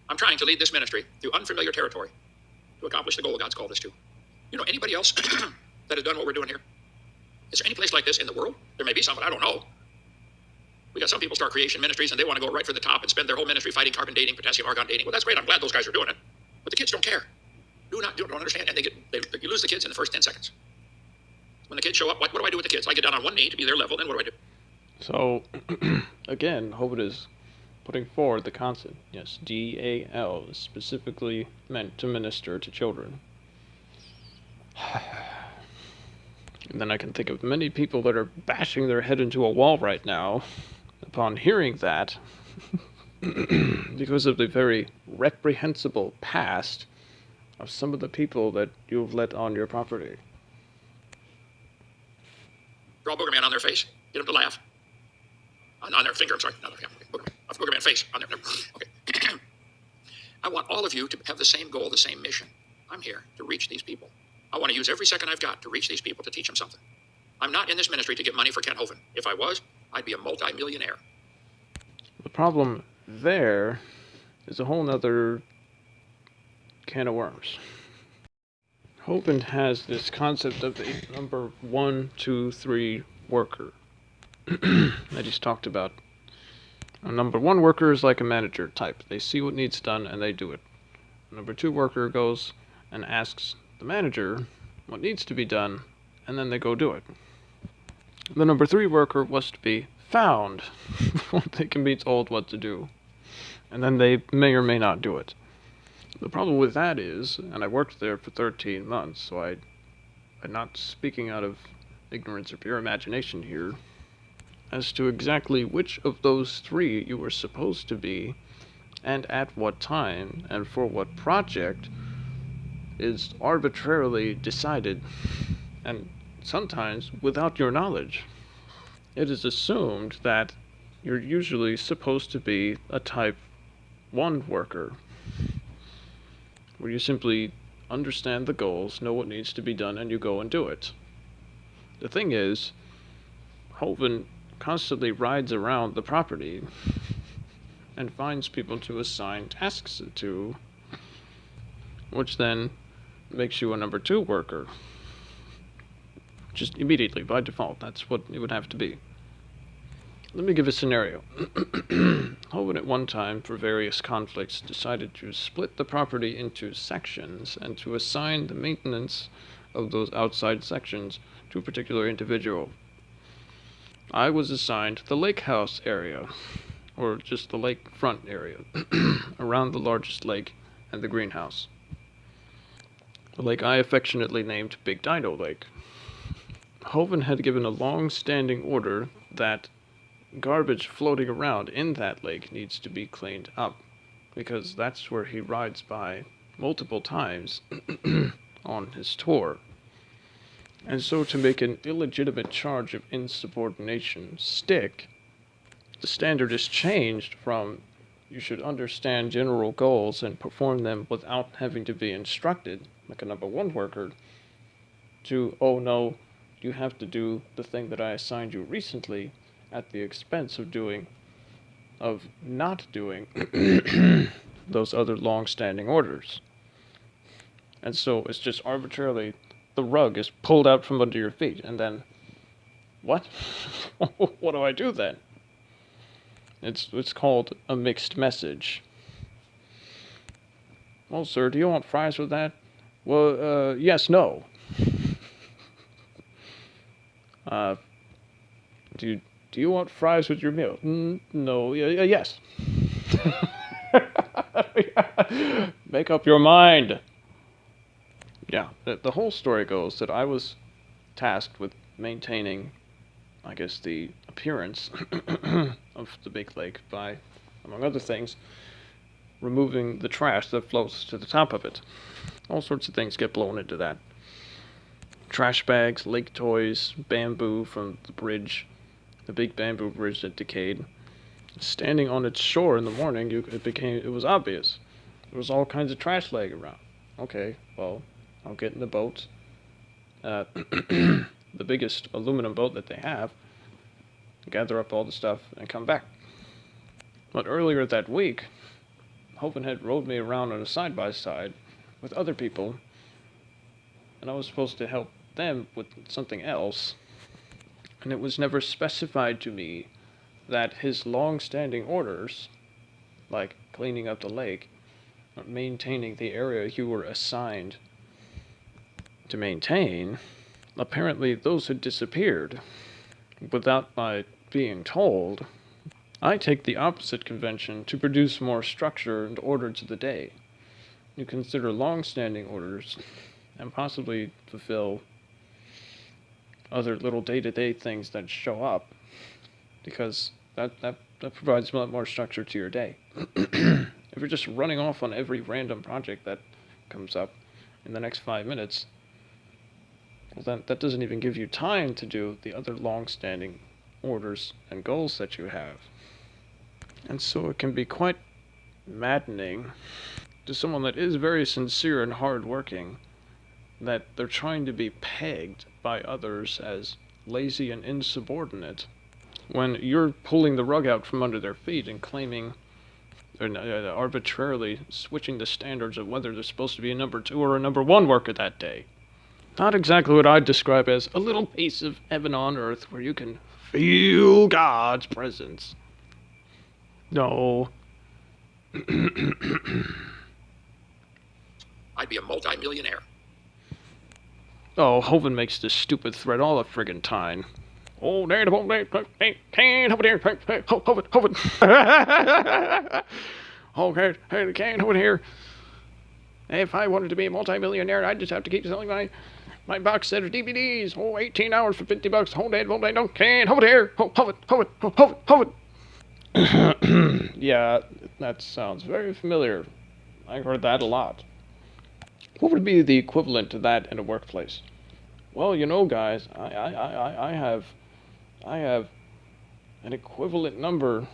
I'm trying to lead this ministry through unfamiliar territory to accomplish the goal God's called us to. You know, anybody else that has done what we're doing here? Is there any place like this in the world? There may be some, but I don't know. We got some people start creation ministries and they want to go right for the top and spend their whole ministry fighting carbon dating, potassium argon dating. Well, that's great. I'm glad those guys are doing it. But the kids don't care. Don't understand. And you lose the kids in the first 10 seconds. When the kids show up, what do I do with the kids? I get down on one knee to be their level, then what do I do? So, again, Hovind is putting forward the concept. Yes, DAL is specifically meant to minister to children. And then I can think of many people that are bashing their head into a wall right now upon hearing that because of the very reprehensible past of some of the people that you've let on your property. Draw a booger man on their face. Get them to laugh. On their finger, I'm sorry. Not their booger man face. On their okay. I want all of you to have the same goal, the same mission. I'm here to reach these people. I want to use every second I've got to reach these people, to teach them something. I'm not in this ministry to get money for Kent Hovind. If I was, I'd be a multi-millionaire. The problem there is a whole nother can of worms. Hovind has this concept of a number 1, 2, 3 worker that he's talked about. A number 1 worker is like a manager type. They see what needs done and they do it. A number 2 worker goes and asks the manager what needs to be done, and then they go do it. The number 3 worker was to be found when they can be told what to do, and then they may or may not do it. The problem with that is, and I worked there for 13 months, so I'm not speaking out of ignorance or pure imagination here, as to exactly which of those 3 you were supposed to be, and at what time, and for what project, is arbitrarily decided, and sometimes without your knowledge. It is assumed that you're usually supposed to be a type 1 worker, where you simply understand the goals, know what needs to be done, and you go and do it. The thing is, Hovind constantly rides around the property and finds people to assign tasks to, which then makes you a number 2 worker. Just immediately, by default, that's what it would have to be. Let me give a scenario. Hovind at one time, for various conflicts, decided to split the property into sections and to assign the maintenance of those outside sections to a particular individual. I was assigned the lake house area, or just the lakefront area, around the largest lake and the greenhouse. The lake I affectionately named Big Dino Lake. Hovind had given a long-standing order that garbage floating around in that lake needs to be cleaned up, because that's where he rides by multiple times on his tour. And so to make an illegitimate charge of insubordination stick, the standard is changed from you should understand general goals and perform them without having to be instructed, like a number 1 worker, to, oh no, you have to do the thing that I assigned you recently at the expense of not doing those other long-standing orders. And so it's just arbitrarily, the rug is pulled out from under your feet, and then, what? What do I do then? It's called a mixed message. Well, sir, do you want fries with that? Well, yes, no. Do Do you want fries with your meal? No. Yes. Make up your mind. Yeah, the whole story goes that I was tasked with maintaining, I guess, the appearance of the big lake by, among other things, removing the trash that floats to the top of it. All sorts of things get blown into that. Trash bags, lake toys, bamboo from the bridge, the big bamboo bridge that decayed. Standing on its shore in the morning, it was obvious. There was all kinds of trash laying around. Okay, well, I'll get in the boat. The biggest aluminum boat that they have, gather up all the stuff, and come back. But earlier that week, Hovind had rowed me around on a side-by-side with other people, and I was supposed to help them with something else, and it was never specified to me that his long-standing orders, like cleaning up the lake, or maintaining the area you were assigned to maintain, apparently those had disappeared. Without my being told, I take the opposite convention to produce more structure and order to the day. You consider long-standing orders and possibly fulfill other little day-to-day things that show up, because that provides a lot more structure to your day. If you're just running off on every random project that comes up in the next 5 minutes, well, that doesn't even give you time to do the other long-standing orders and goals that you have. And so it can be quite maddening to someone that is very sincere and hard-working that they're trying to be pegged by others as lazy and insubordinate when you're pulling the rug out from under their feet and claiming, or arbitrarily switching the standards of whether they're supposed to be a number 2 or a number 1 worker that day. Not exactly what I'd describe as a little piece of heaven on earth where you can feel God's presence. No. I'd be a multi-millionaire. Oh, Hovind makes this stupid threat all the friggin' time. Oh, there, can't over there, Hovind. Okay, hey, can't over here. If I wanted to be a multi-millionaire, I'd just have to keep selling my box set of DVDs. Oh, 18 hours for $50. Hold it, don't, can't, over here. Hovind. Yeah, that sounds very familiar. I heard that a lot. What would be the equivalent to that in a workplace? Well, you know, guys, I have an equivalent number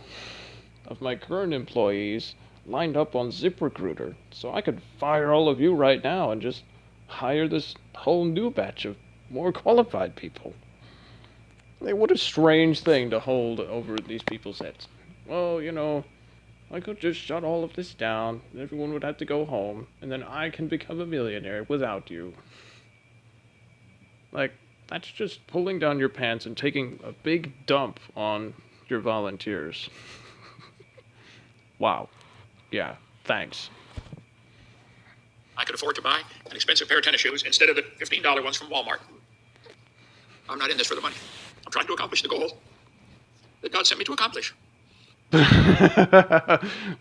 of my current employees lined up on ZipRecruiter, so I could fire all of you right now and just hire this whole new batch of more qualified people. Hey, what a strange thing to hold over these people's heads. Well, you know, I could just shut all of this down, and everyone would have to go home, and then I can become a millionaire without you. Like, that's just pulling down your pants and taking a big dump on your volunteers. Wow. Yeah, thanks. I could afford to buy an expensive pair of tennis shoes instead of the $15 ones from Walmart. I'm not in this for the money. I'm trying to accomplish the goal that God sent me to accomplish.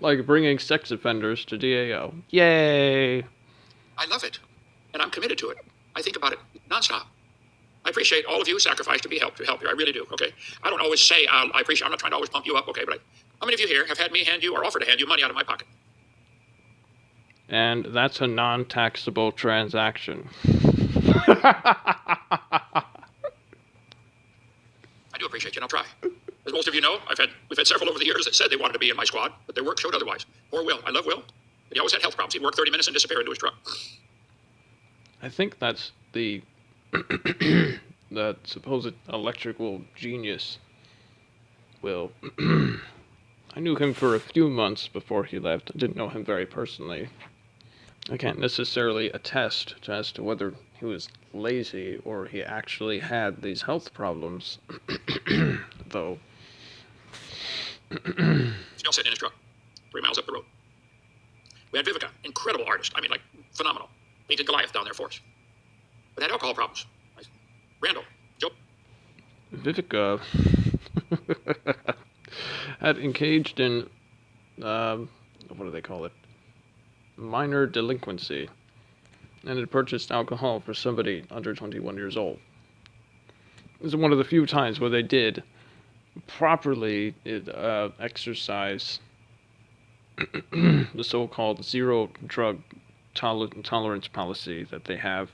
Like bringing sex offenders to DAL. Yay! I love it, and I'm committed to it. I think about it nonstop. I appreciate all of you who sacrifice to help here. I really do, okay? I don't always say I appreciate, I'm not trying to always pump you up, okay? But how many of you here have had me hand you or offer to hand you money out of my pocket? And that's a non-taxable transaction. I do appreciate you, and I'll try. As most of you know, we've had several over the years that said they wanted to be in my squad, but their work showed otherwise. Poor Will. I love Will, but he always had health problems. He'd work 30 minutes and disappear into his truck. I think that's the that supposed electrical genius, Will. I knew him for a few months before he left. I didn't know him very personally. I can't necessarily attest as to whether he was lazy or he actually had these health problems, though. Still sitting in his truck, 3 miles up the road. We had Vivica, incredible artist. I mean, like, phenomenal. Painted Goliath down there for us. But had alcohol problems. Randall, Joe. Vivica. had engaged in, what do they call it? Minor delinquency, and had purchased alcohol for somebody under 21 years old. This is one of the few times where they did properly exercise the so-called zero drug tolerance policy that they have.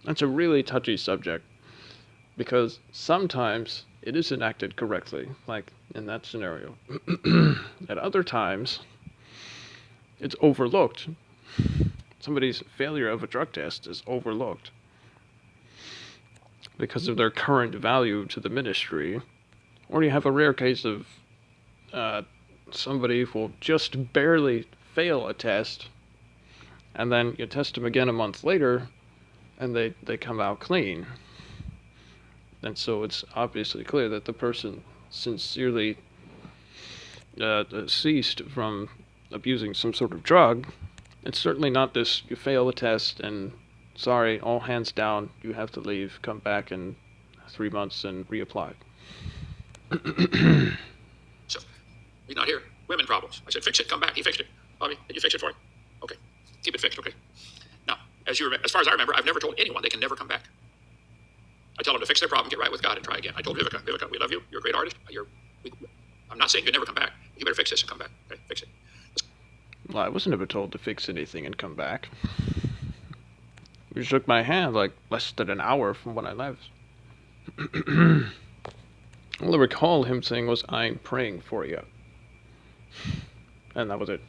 That's a really touchy subject, because sometimes it is enacted correctly, like in that scenario. At other times, it's overlooked. Somebody's failure of a drug test is overlooked because of their current value to the ministry. Or you have a rare case of somebody who will just barely fail a test, and then you test them again a month later, and they come out clean. And so it's obviously clear that the person sincerely ceased from abusing some sort of drug. It's certainly not this, you fail a test and sorry, all hands down, you have to leave, come back in 3 months and reapply. So, he's not here. Women problems. I said, fix it, come back. He fixed it. Bobby, did you fix it for him? Okay. Keep it fixed, okay. Now, as far as I remember, I've never told anyone they can never come back. I tell them to fix their problem, get right with God, and try again. I told Vivica, we love you. You're a great artist. I'm not saying you never come back. You better fix this and come back. Okay, fix it. Well, I wasn't ever told to fix anything and come back. You shook my hand like less than an hour from when I left. All I recall him saying was, I'm praying for you. And that was it.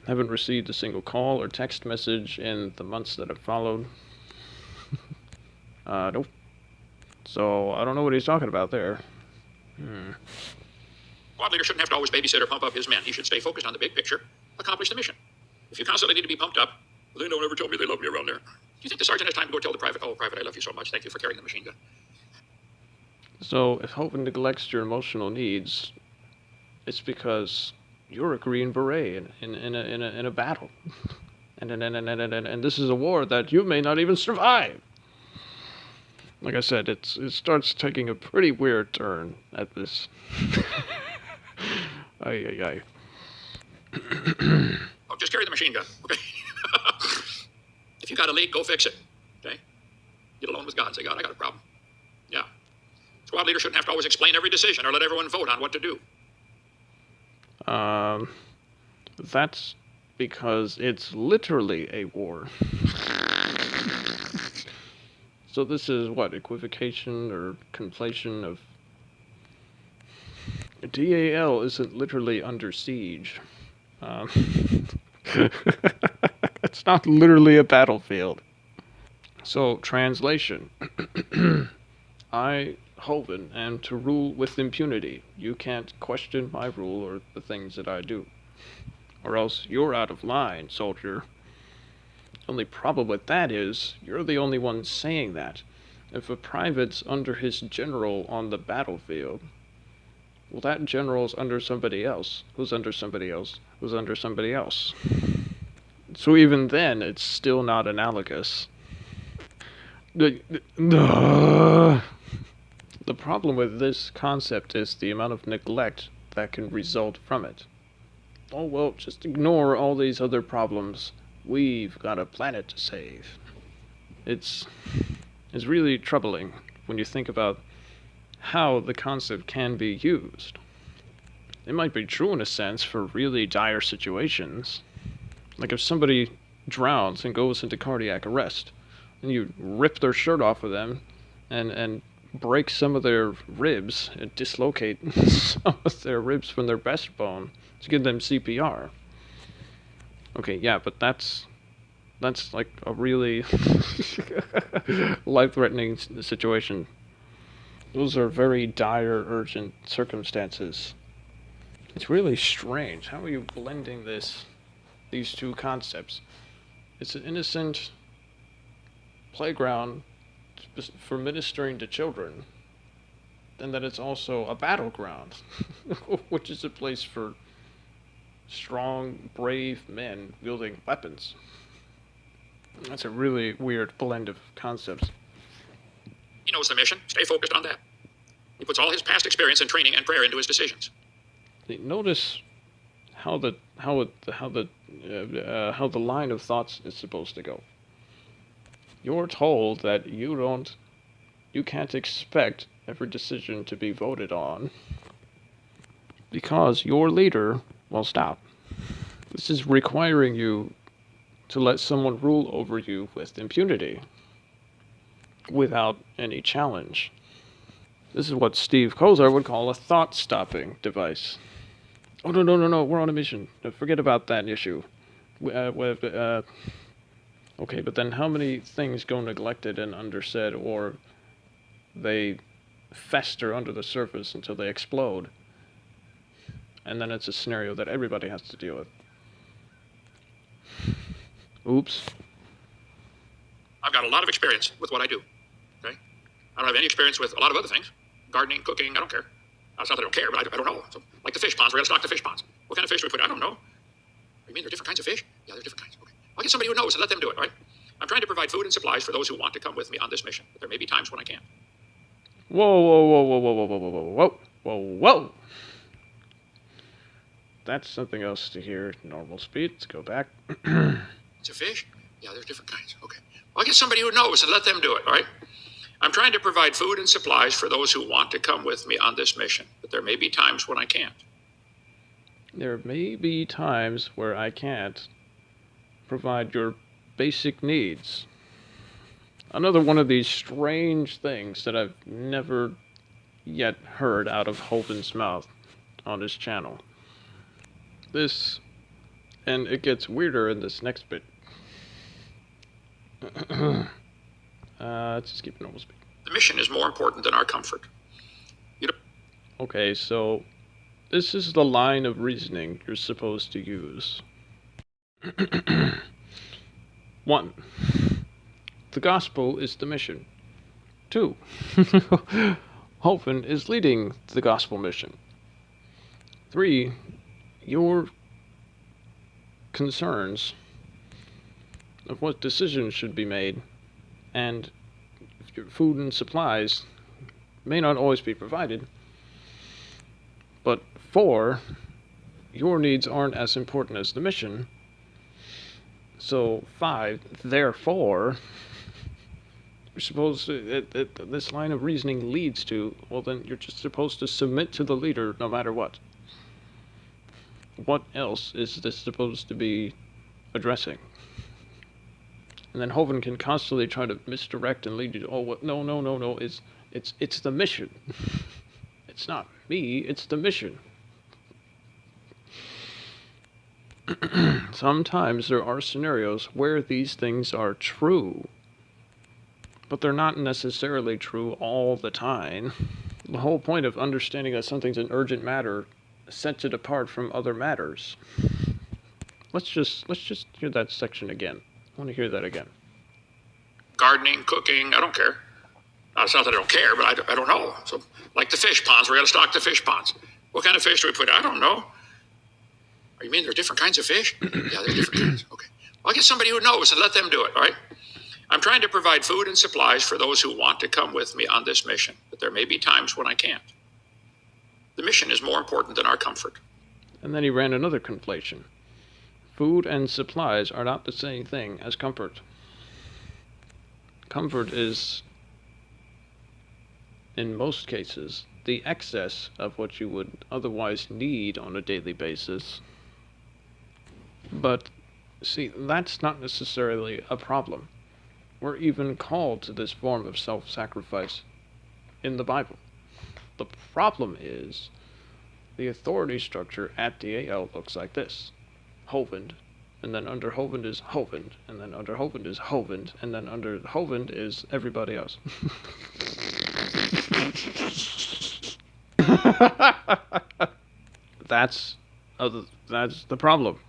Haven't received a single call or text message in the months that have followed. Nope. So, I don't know what he's talking about there. Squad leader shouldn't have to always babysit or pump up his men. He should stay focused on the big picture, accomplish the mission. If you constantly need to be pumped up, well, they don't ever tell me they love me around there. Do you think the sergeant has time to go tell the private, oh, private, I love you so much. Thank you for carrying the machine gun. So, if Hovind neglects your emotional needs, it's because you're a Green Beret in a battle. And this is a war that you may not even survive. Like I said, it starts taking a pretty weird turn at this. Ay. Oh, just carry the machine gun, okay? If you got a leak, go fix it, okay? Get alone with God. Say, God, I got a problem. Yeah. Squad leader shouldn't have to always explain every decision or let everyone vote on what to do. That's because it's literally a war. So this is what, equivocation or conflation of... DAL isn't literally under siege. It's not literally a battlefield. So, translation. I, Hovind, am to rule with impunity. You can't question my rule or the things that I do. Or else you're out of line, soldier. Only problem with that is, you're the only one saying that. If a private's under his general on the battlefield, well, that general's under somebody else, who's under somebody else, who's under somebody else. So even then, it's still not analogous. The problem with this concept is the amount of neglect that can result from it. Oh, well, just ignore all these other problems. We've got a planet to save. It's really troubling when you think about how the concept can be used. It might be true in a sense for really dire situations. Like if somebody drowns and goes into cardiac arrest, and you rip their shirt off of them and break some of their ribs and dislocate some of their ribs from their breastbone to give them CPR. Okay, yeah, but that's like a really life-threatening situation. Those are very dire, urgent circumstances. It's really strange. How are you blending these two concepts? It's an innocent playground for ministering to children, and that it's also a battleground, which is a place for strong, brave men wielding weapons. That's a really weird blend of concepts. He knows the mission. Stay focused on that. He puts all his past experience and training and prayer into his decisions. Notice how the line of thoughts is supposed to go. You're told that you can't expect every decision to be voted on because your leader will stop. This is requiring you to let someone rule over you with impunity, without any challenge. This is what Steve Kozar would call a thought-stopping device. Oh, no, we're on a mission. Forget about that issue. Okay, but then how many things go neglected and undersaid, or they fester under the surface until they explode? And then it's a scenario that everybody has to deal with. Oops. I've got a lot of experience with what I do. Okay? I don't have any experience with a lot of other things. Gardening, cooking, I don't care. It's not that I don't care, but I don't know. So, like the fish ponds, we're going to stock the fish ponds. What kind of fish do we put? I don't know. You mean there are different kinds of fish? Yeah, there are different kinds. Okay. I'll get somebody who knows and let them do it, all right? I'm trying to provide food and supplies for those who want to come with me on this mission, but there may be times when I can't. Whoa. That's something else to hear. Normal speed. Let's go back. It's a fish? Yeah, there's different kinds. Okay. I'll get somebody who knows and let them do it, all right? I'm trying to provide food and supplies for those who want to come with me on this mission, but there may be times when I can't. There may be times where I can't provide your basic needs. Another one of these strange things that I've never yet heard out of Hovind's mouth on his channel. And it gets weirder in this next bit. Let's just keep it normal speed. The mission is more important than our comfort. Okay, so this is the line of reasoning you're supposed to use. 1. The gospel is the mission. 2. Hovind is leading the gospel mission. 3. Your concerns of what decisions should be made and your food and supplies may not always be provided. But 4, your needs aren't as important as the mission. So 5, therefore, you're supposed to, this line of reasoning leads to, well then you're just supposed to submit to the leader no matter what. What else is this supposed to be addressing? And then Hovind can constantly try to misdirect and lead you to, oh, what? No, it's the mission. It's not me, it's the mission. Sometimes there are scenarios where these things are true, but they're not necessarily true all the time. The whole point of understanding that something's an urgent matter sets it apart from other matters. Let's just hear that section again. I want to hear that again. Gardening, cooking, I don't care. It's not that I don't care, but I don't know. So, like the fish ponds, we're going to stock the fish ponds. What kind of fish do we put? I don't know. Oh, you mean there are different kinds of fish? Yeah, there are different kinds. Okay. I'll get somebody who knows and let them do it, all right? I'm trying to provide food and supplies for those who want to come with me on this mission, but there may be times when I can't. The mission is more important than our comfort. And then he ran another conflation. Food and supplies are not the same thing as comfort. Comfort is, in most cases, the excess of what you would otherwise need on a daily basis. But, see, that's not necessarily a problem. We're even called to this form of self-sacrifice in the Bible. The problem is, the authority structure at DAL looks like this. Hovind, and then under Hovind is Hovind, and then under Hovind is Hovind, and then under Hovind is everybody else. That's the problem.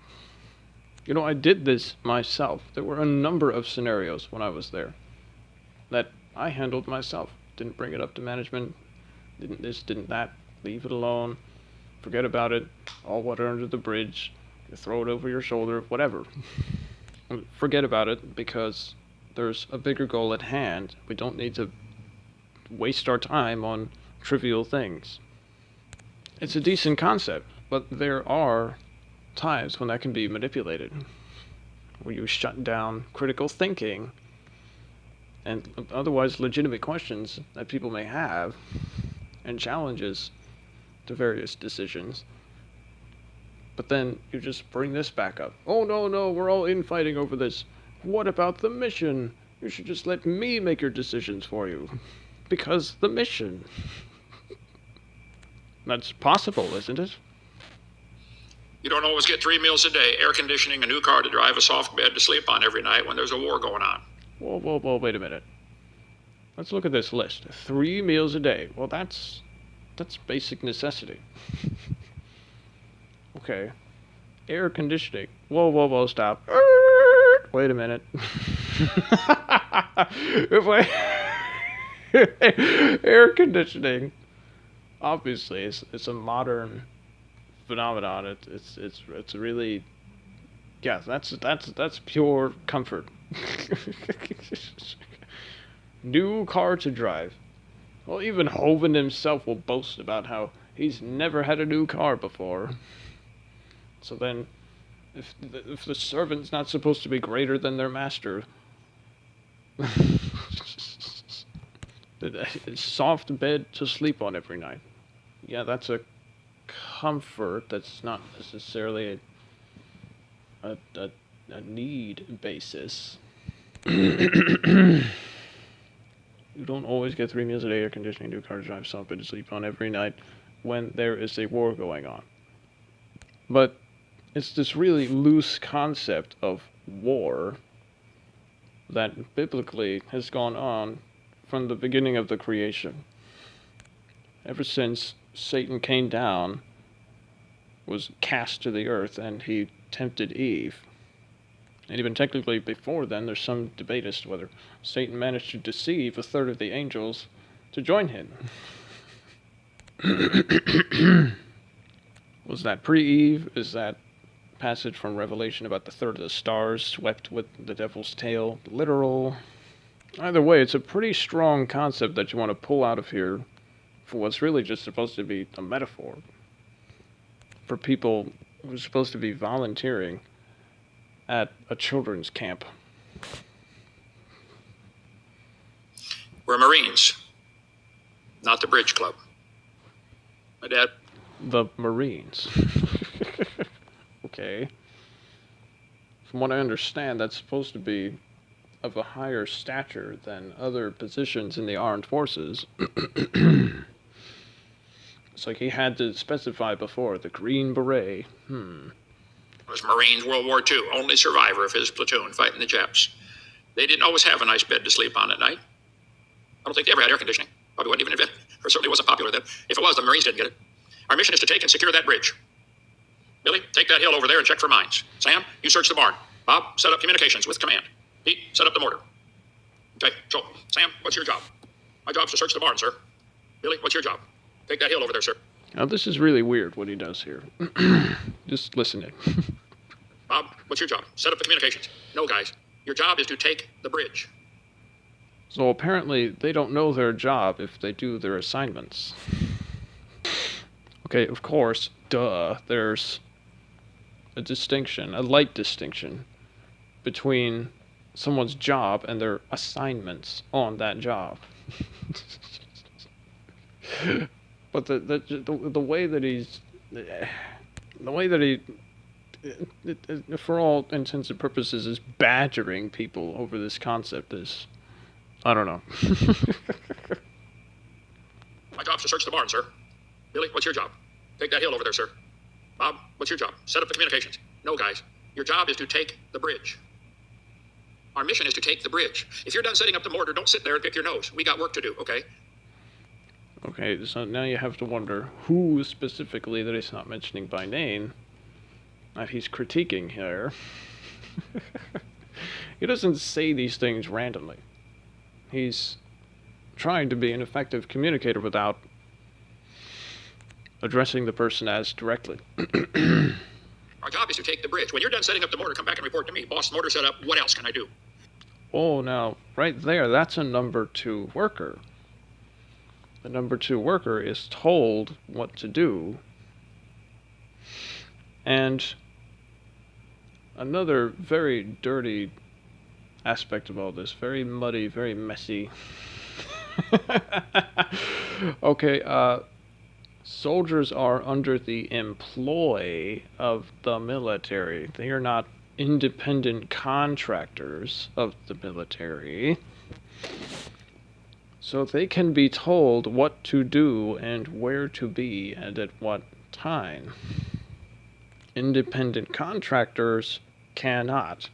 You know, I did this myself. There were a number of scenarios when I was there that I handled myself. Didn't bring it up to management, didn't this, didn't that, leave it alone, forget about it, all water under the bridge, you throw it over your shoulder, whatever. Forget about it, because there's a bigger goal at hand. We don't need to waste our time on trivial things. It's a decent concept, but there are times when that can be manipulated, where you shut down critical thinking and otherwise legitimate questions that people may have and challenges to various decisions. But then you just bring this back up. Oh no, we're all infighting over this. What about the mission? You should just let me make your decisions for you. Because the mission. That's possible, isn't it? You don't always get 3 meals a day, air conditioning, a new car to drive, a soft bed to sleep on every night when there's a war going on. Whoa, wait a minute. Let's look at this list. 3 meals a day. Well, that's basic necessity. Okay. Air conditioning. Whoa, stop. Wait a minute. Air conditioning, obviously, it's a modern phenomenon. It's really, yeah, that's pure comfort. New car to drive. Well, even Hovind himself will boast about how he's never had a new car before. So then, if the servant's not supposed to be greater than their master, a soft bed to sleep on every night. Yeah, that's a comfort. That's not necessarily a need basis. You don't always get 3 meals a day, air conditioning, new car to drive, soft bed to sleep on every night when there is a war going on. But it's this really loose concept of war that biblically has gone on from the beginning of the creation. Ever since Satan came down, was cast to the earth, and he tempted Eve. And even technically before then, there's some debate as to whether Satan managed to deceive a third of the angels to join him. Was that pre-Eve? Is that passage from Revelation about the third of the stars swept with the devil's tail literal? Either way, it's a pretty strong concept that you want to pull out of here for what's really just supposed to be a metaphor for people who are supposed to be volunteering at a children's camp. We're Marines, not the Bridge Club. My dad. The Marines. Okay. From what I understand, that's supposed to be of a higher stature than other positions in the armed forces. It's like he had to specify before, the Green Beret. Was Marines, World War II, only survivor of his platoon fighting the Japs. They didn't always have a nice bed to sleep on at night. I don't think they ever had air conditioning. Probably wasn't even invented, or certainly wasn't popular then. If it was, the Marines didn't get it. Our mission is to take and secure that bridge. Billy, take that hill over there and check for mines. Sam, you search the barn. Bob, set up communications with command. Pete, set up the mortar. Okay, so, Sam, what's your job? My job's to search the barn, sir. Billy, what's your job? Take that hill over there, sir. Now, this is really weird what he does here. Just listen in. Bob, what's your job? Set up the communications. No, guys. Your job is to take the bridge. So apparently they don't know their job if they do their assignments. Okay, of course, duh, there's a distinction, a light distinction, between someone's job and their assignments on that job. But the way that he, for all intents and purposes, is badgering people over this concept is, I don't know. My job's to search the barn, sir. Billy, what's your job? Take that hill over there, sir. Bob, what's your job? Set up the communications. No, guys. Your job is to take the bridge. Our mission is to take the bridge. If you're done setting up the mortar, don't sit there and pick your nose. We got work to do, okay? Okay, so now you have to wonder who specifically that he's not mentioning by name that he's critiquing here. He doesn't say these things randomly. He's trying to be an effective communicator without addressing the person as directly. Our job is to take the bridge. When you're done setting up the mortar, come back and report to me. Boss, the mortar set up. What else can I do? Oh, now, right there, that's a number 2 worker. The number 2 worker is told what to do. And another very dirty aspect of all this, very muddy, very messy. Okay, soldiers are under the employ of the military. They are not independent contractors of the military. So they can be told what to do and where to be and at what time. Independent contractors cannot.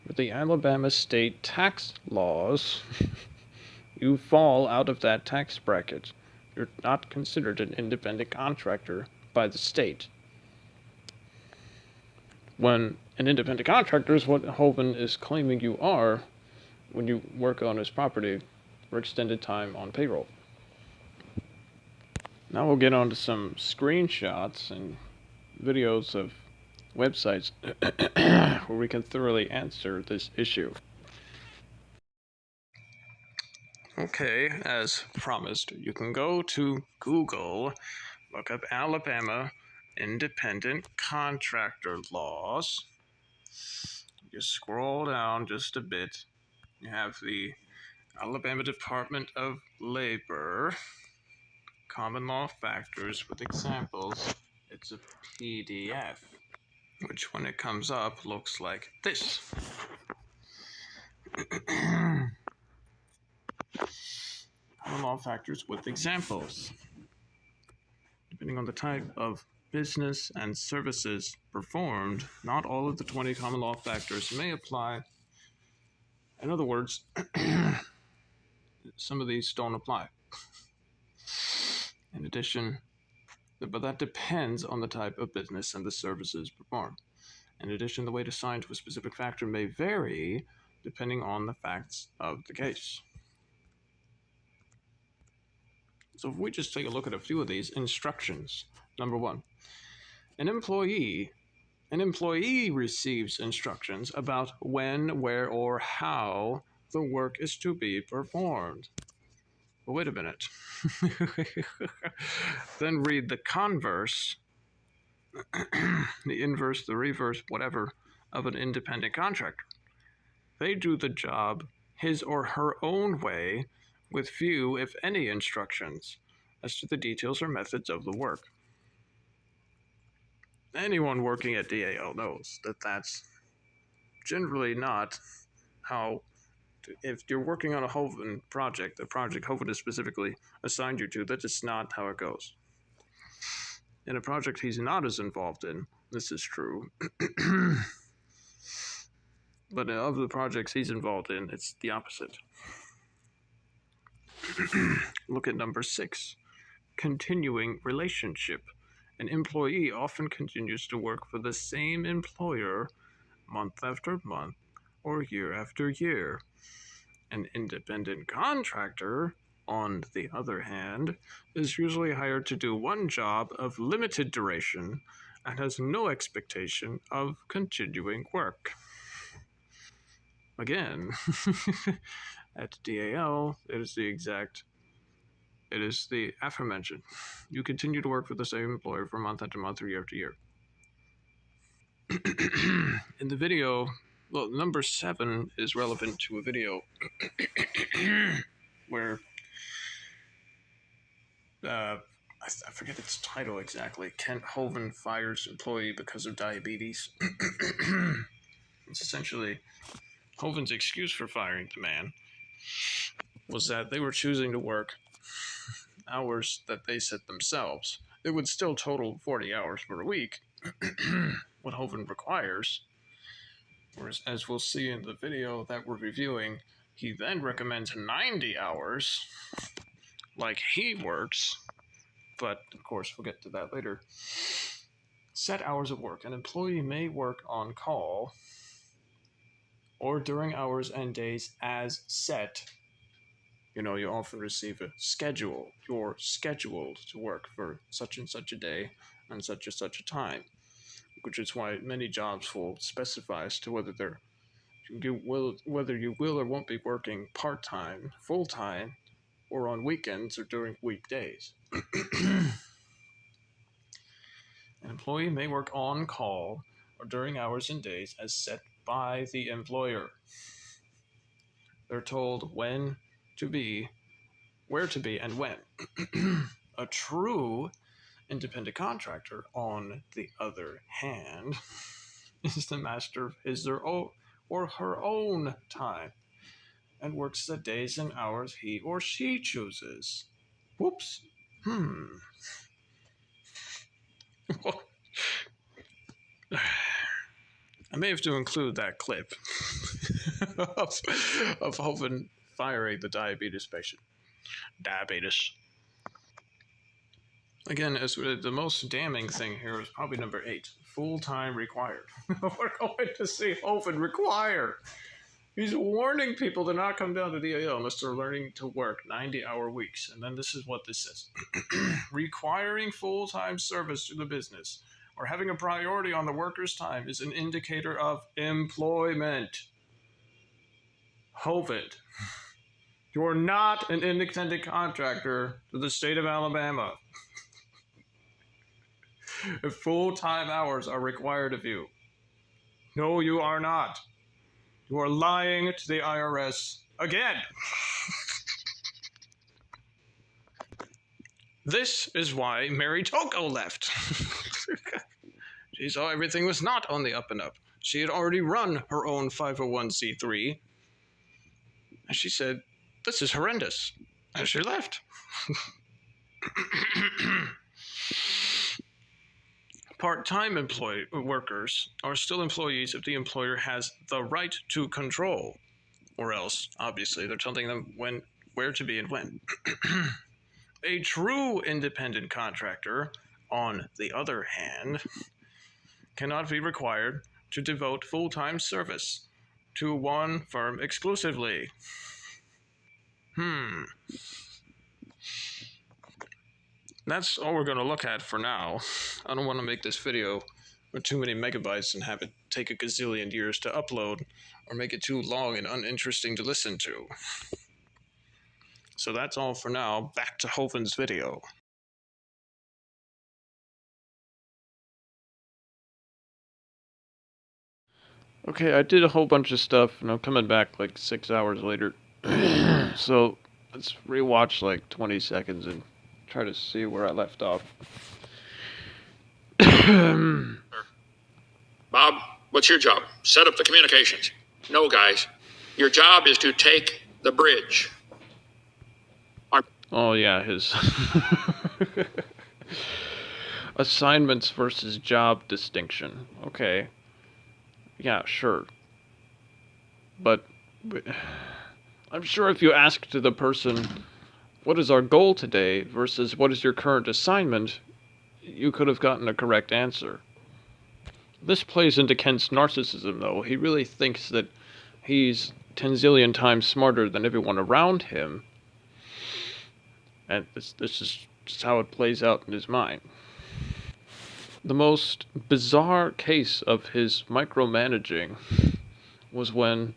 With the Alabama state tax laws, you fall out of that tax bracket. You're not considered an independent contractor by the state. When an independent contractor is what Hovind is claiming you are when you work on his property for extended time on payroll. Now we'll get on to some screenshots and videos of websites where we can thoroughly answer this issue. Okay, as promised, you can go to Google, look up Alabama independent contractor laws. You scroll down just a bit. You have the Alabama Department of Labor common law factors with examples. It's a PDF, which when it comes up looks like this. Common law factors with examples. Depending on the type of business and services performed, not all of the 20 common law factors may apply. In other words, some of these don't apply. In addition, but that depends on the type of business and the services performed. In addition, the weight assigned to a specific factor may vary depending on the facts of the case. So if we just take a look at a few of these instructions. Number 1, an employee receives instructions about when, where, or how the work is to be performed. But wait a minute. Then read the converse, the inverse, the reverse, whatever, of an independent contractor. They do the job his or her own way, with few, if any, instructions as to the details or methods of the work. Anyone working at DAL knows that that's generally not how, if you're working on a Hovind project, the project Hovind has specifically assigned you to, that is not how it goes. In a project he's not as involved in, this is true. But of the projects he's involved in, it's the opposite. Look at number 6, continuing relationship. An employee often continues to work for the same employer month after month or year after year. An independent contractor, on the other hand, is usually hired to do one job of limited duration and has no expectation of continuing work. Again, at DAL, it is the aforementioned. You continue to work for the same employer for month after month or year after year. In the video, well, number 7 is relevant to a video where I forget its title exactly. Kent Hovind fires employee because of diabetes. It's essentially Hovind's excuse for firing the man was that they were choosing to work hours that they set themselves. It would still total 40 hours for a week, what Hovind requires. Whereas, as we'll see in the video that we're reviewing, he then recommends 90 hours, like he works. But, of course, we'll get to that later. Set hours of work. An employee may work on call or during hours and days as set. You know, you often receive a schedule. You're scheduled to work for such and such a day and such a time, which is why many jobs will specify as to whether you will or won't be working part-time, full-time, or on weekends or during weekdays. An employee may work on call or during hours and days as set by the employer. They're told when to be, where to be, and when. A true independent contractor, on the other hand, is the master of his or her own time and works the days and hours he or she chooses. Whoops. I may have to include that clip of Hovind firing the diabetes patient. Diabetes. Again, the most damning thing here is probably number 8. Full-time required. We're going to see Hovind required. He's warning people to not come down to DAL unless they're learning to work 90-hour weeks. And then this is what this says. Requiring full-time service to the business or having a priority on the worker's time is an indicator of employment. Hovind, you're not an independent contractor to the state of Alabama. If full-time hours are required of you. No, you are not. You are lying to the IRS again. This is why Mary Toko left. She saw everything was not on the up and up. She had already run her own 501c3. And she said, this is horrendous. And she left. Part-time workers are still employees if the employer has the right to control, or else, obviously, they're telling them where to be and when. A true independent contractor, on the other hand, cannot be required to devote full-time service to one firm exclusively. That's all we're going to look at for now. I don't want to make this video with too many megabytes and have it take a gazillion years to upload, or make it too long and uninteresting to listen to. So that's all for now. Back to Hovind's video. Okay, I did a whole bunch of stuff, and I'm coming back like 6 hours later. So let's rewatch like 20 seconds and try to see where I left off. Bob, what's your job? Set up the communications. No, guys. Your job is to take the bridge. Oh, yeah, his assignments versus job distinction. Okay. Yeah, sure. But I'm sure if you asked the person, what is our goal today versus what is your current assignment, you could have gotten a correct answer. This plays into Kent's narcissism, though. He really thinks that he's 10 zillion times smarter than everyone around him. And this is just how it plays out in his mind. The most bizarre case of his micromanaging was when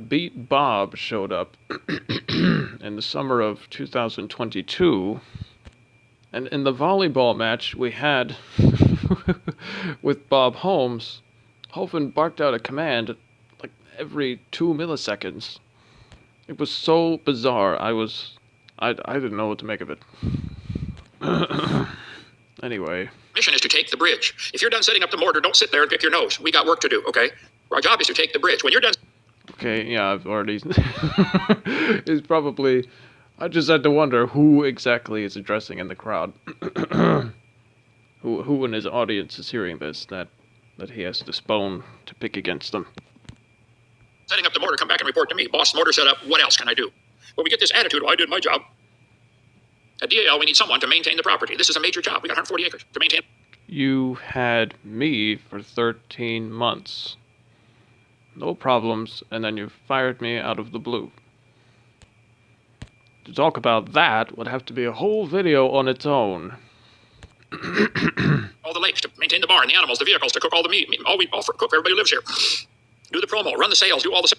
Beat Bob showed up in the summer of 2022, and in the volleyball match we had with Bob Holmes, Hovind barked out a command like every 2 milliseconds. It was so bizarre. I didn't know what to make of it. Anyway. Mission is to take the bridge. If you're done setting up the mortar, don't sit there and pick your nose. We got work to do, okay? Our job is to take the bridge. When you're done... Okay, yeah, I've already... It's probably... I just had to wonder who exactly is addressing in the crowd. who in his audience is hearing this, that he has this bone to pick against them. Setting up the mortar, come back and report to me. Boss, mortar set up, what else can I do? But we get this attitude, well, I did my job. At DAL, we need someone to maintain the property. This is a major job. We got 140 acres to maintain. You had me for 13 months. No problems, and then you fired me out of the blue. To talk about that would have to be a whole video on its own. All the lakes to maintain the barn, the animals, the vehicles, to cook all the meat, all cook for everybody who lives here. Do the promo, run the sales, do all the...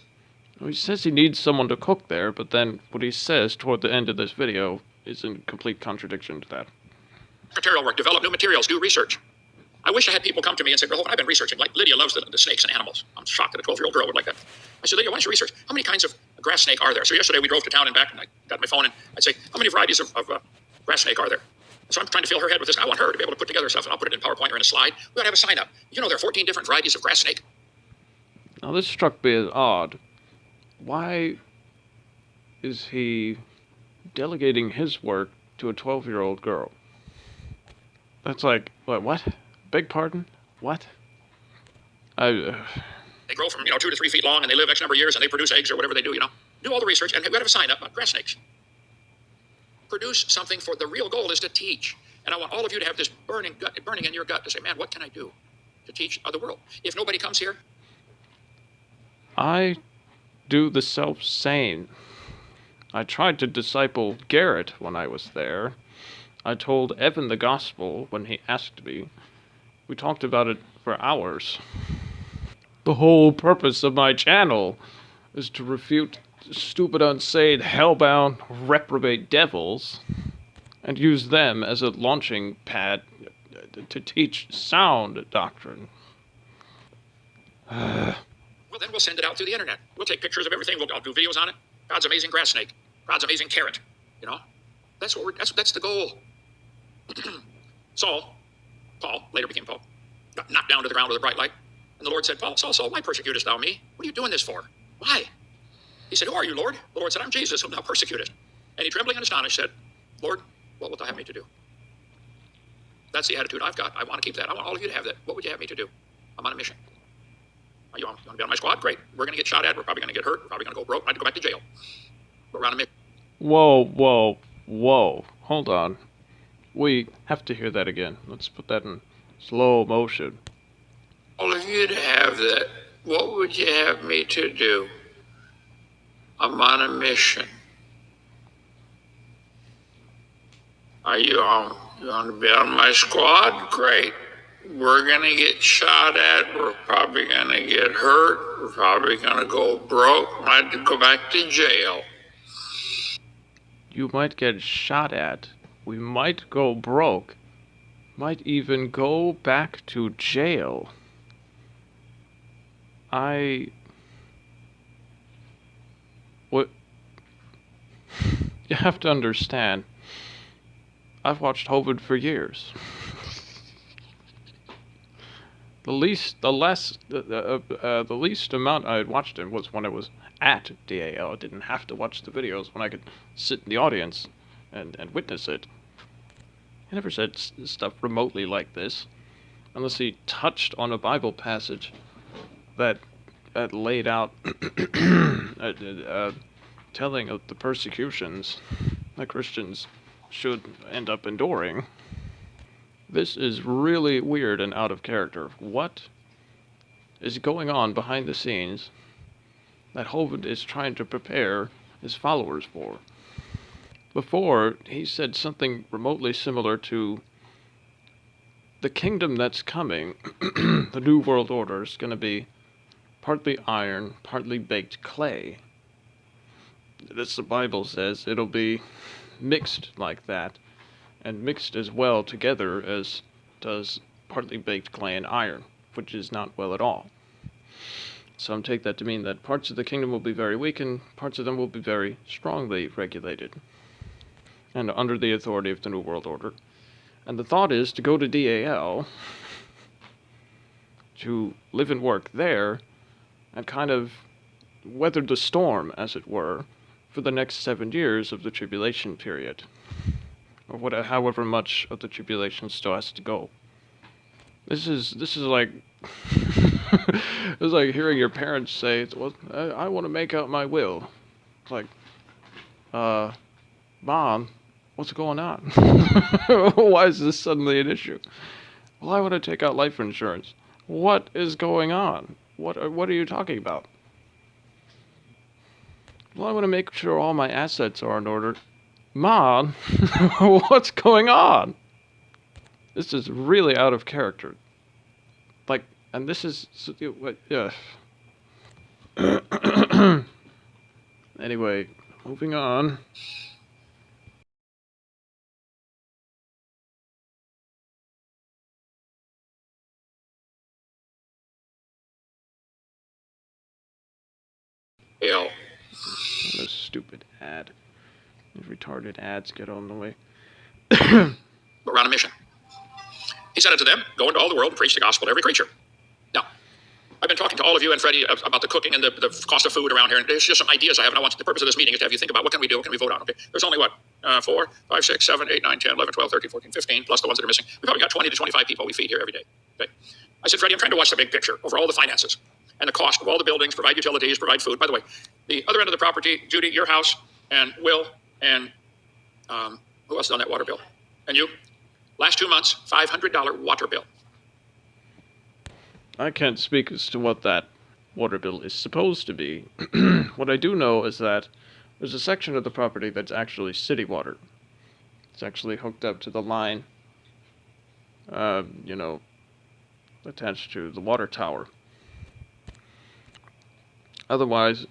Well, he says he needs someone to cook there, but then what he says toward the end of this video is in complete contradiction to that. Secretarial work, develop new materials, do research. I wish I had people come to me and say, "Well, I've been researching." Like Lydia loves the snakes and animals. I'm shocked that a 12-year-old girl would like that. I said, "Lydia, why don't you research? How many kinds of grass snake are there?" So yesterday we drove to town and back, and I got my phone, and I'd say, "How many varieties of grass snake are there?" So I'm trying to fill her head with this. I want her to be able to put together stuff, and I'll put it in PowerPoint or in a slide. We ought to have a sign up. You know, there are 14 different varieties of grass snake. Now this struck me as odd. Why is he delegating his work to a 12-year-old girl? That's like, what? Beg pardon? What? They grow from 2 to 3 feet long, and they live X number of years, and they produce eggs or whatever they do. Do all the research, and we got to have a sign up on grass snakes. Produce something for the real goal is to teach, and I want all of you to have this burning in your gut to say, "Man, what can I do to teach the world?" If nobody comes here, I do the self-same. I tried to disciple Garrett when I was there. I told Evan the gospel when he asked me. We talked about it for hours. The whole purpose of my channel is to refute stupid, unsane, hellbound, reprobate devils and use them as a launching pad to teach sound doctrine. well, then we'll send it out through the internet. We'll take pictures of everything. I'll do videos on it. God's amazing grass snake. God's amazing carrot. That's the goal. Paul, later became Paul, got knocked down to the ground with a bright light. And the Lord said, "Paul, Saul, why persecutest thou me? What are you doing this for? Why?" He said, "Who are you, Lord?" The Lord said, "I'm Jesus, whom thou persecutest." And he, trembling and astonished, said, "Lord, what wilt thou have me to do?" That's the attitude I've got. I want to keep that. I want all of you to have that. What would you have me to do? I'm on a mission. You want to be on my squad? Great. We're going to get shot at. We're probably going to get hurt. We're probably going to go broke. I have to go back to jail. But we're on a mission. Whoa. Hold on. We have to hear that again. Let's put that in slow motion. All of you to have that. What would you have me to do? I'm on a mission. You want to be on my squad? Great. We're going to get shot at. We're probably going to get hurt. We're probably going to go broke. Might go back to jail. You might get shot at. We might go broke. Might even go back to jail. What? You have to understand. I've watched Hovind for years. The least amount I had watched him was when I was at DAL. I didn't have to watch the videos when I could sit in the audience and witness it. He never said stuff remotely like this, unless he touched on a Bible passage that laid out telling of the persecutions that Christians should end up enduring. This is really weird and out of character. What is going on behind the scenes that Hovind is trying to prepare his followers for? Before, he said something remotely similar to the kingdom that's coming, the New World Order, is going to be partly iron, partly baked clay. As the Bible says, it'll be mixed like that, and mixed as well together as does partly baked clay and iron, which is not well at all. Some take that to mean that parts of the kingdom will be very weak and parts of them will be very strongly regulated and under the authority of the New World Order. And the thought is to go to DAL, to live and work there, and kind of weather the storm, as it were, for the next 7 years of the tribulation period. Or however much of the tribulation still has to go. This is like it's like hearing your parents say, "Well, I want to make out my will." It's like, Mom, what's going on? Why is this suddenly an issue? Well, I want to take out life insurance. What is going on? What are you talking about? Well, I want to make sure all my assets are in order. Mom, what's going on? This is really out of character. Like, and this is, yeah. Anyway, moving on. DAL. What a stupid ad. These retarded ads get on the way. We're on a mission. He said unto them, go into all the world and preach the gospel to every creature. Now, I've been talking to all of you and Freddie about the cooking and the cost of food around here, and there's just some ideas I have, and I want the purpose of this meeting is to have you think about what can we do, what can we vote on, okay? There's only, 4, 5, 6, 7, 8, 9, 10, 11, 12, 13, 14, 15, plus the ones that are missing. We probably got 20 to 25 people we feed here every day, okay? I said, Freddie, I'm trying to watch the big picture over all the finances and the cost of all the buildings, provide utilities, provide food. By the way, the other end of the property, Judy, your house, and Will, and who else is on that water bill? And you? Last 2 months, $500 water bill. I can't speak as to what that water bill is supposed to be. What I do know is that there's a section of the property that's actually city water. It's actually hooked up to the line, attached to the water tower. Otherwise,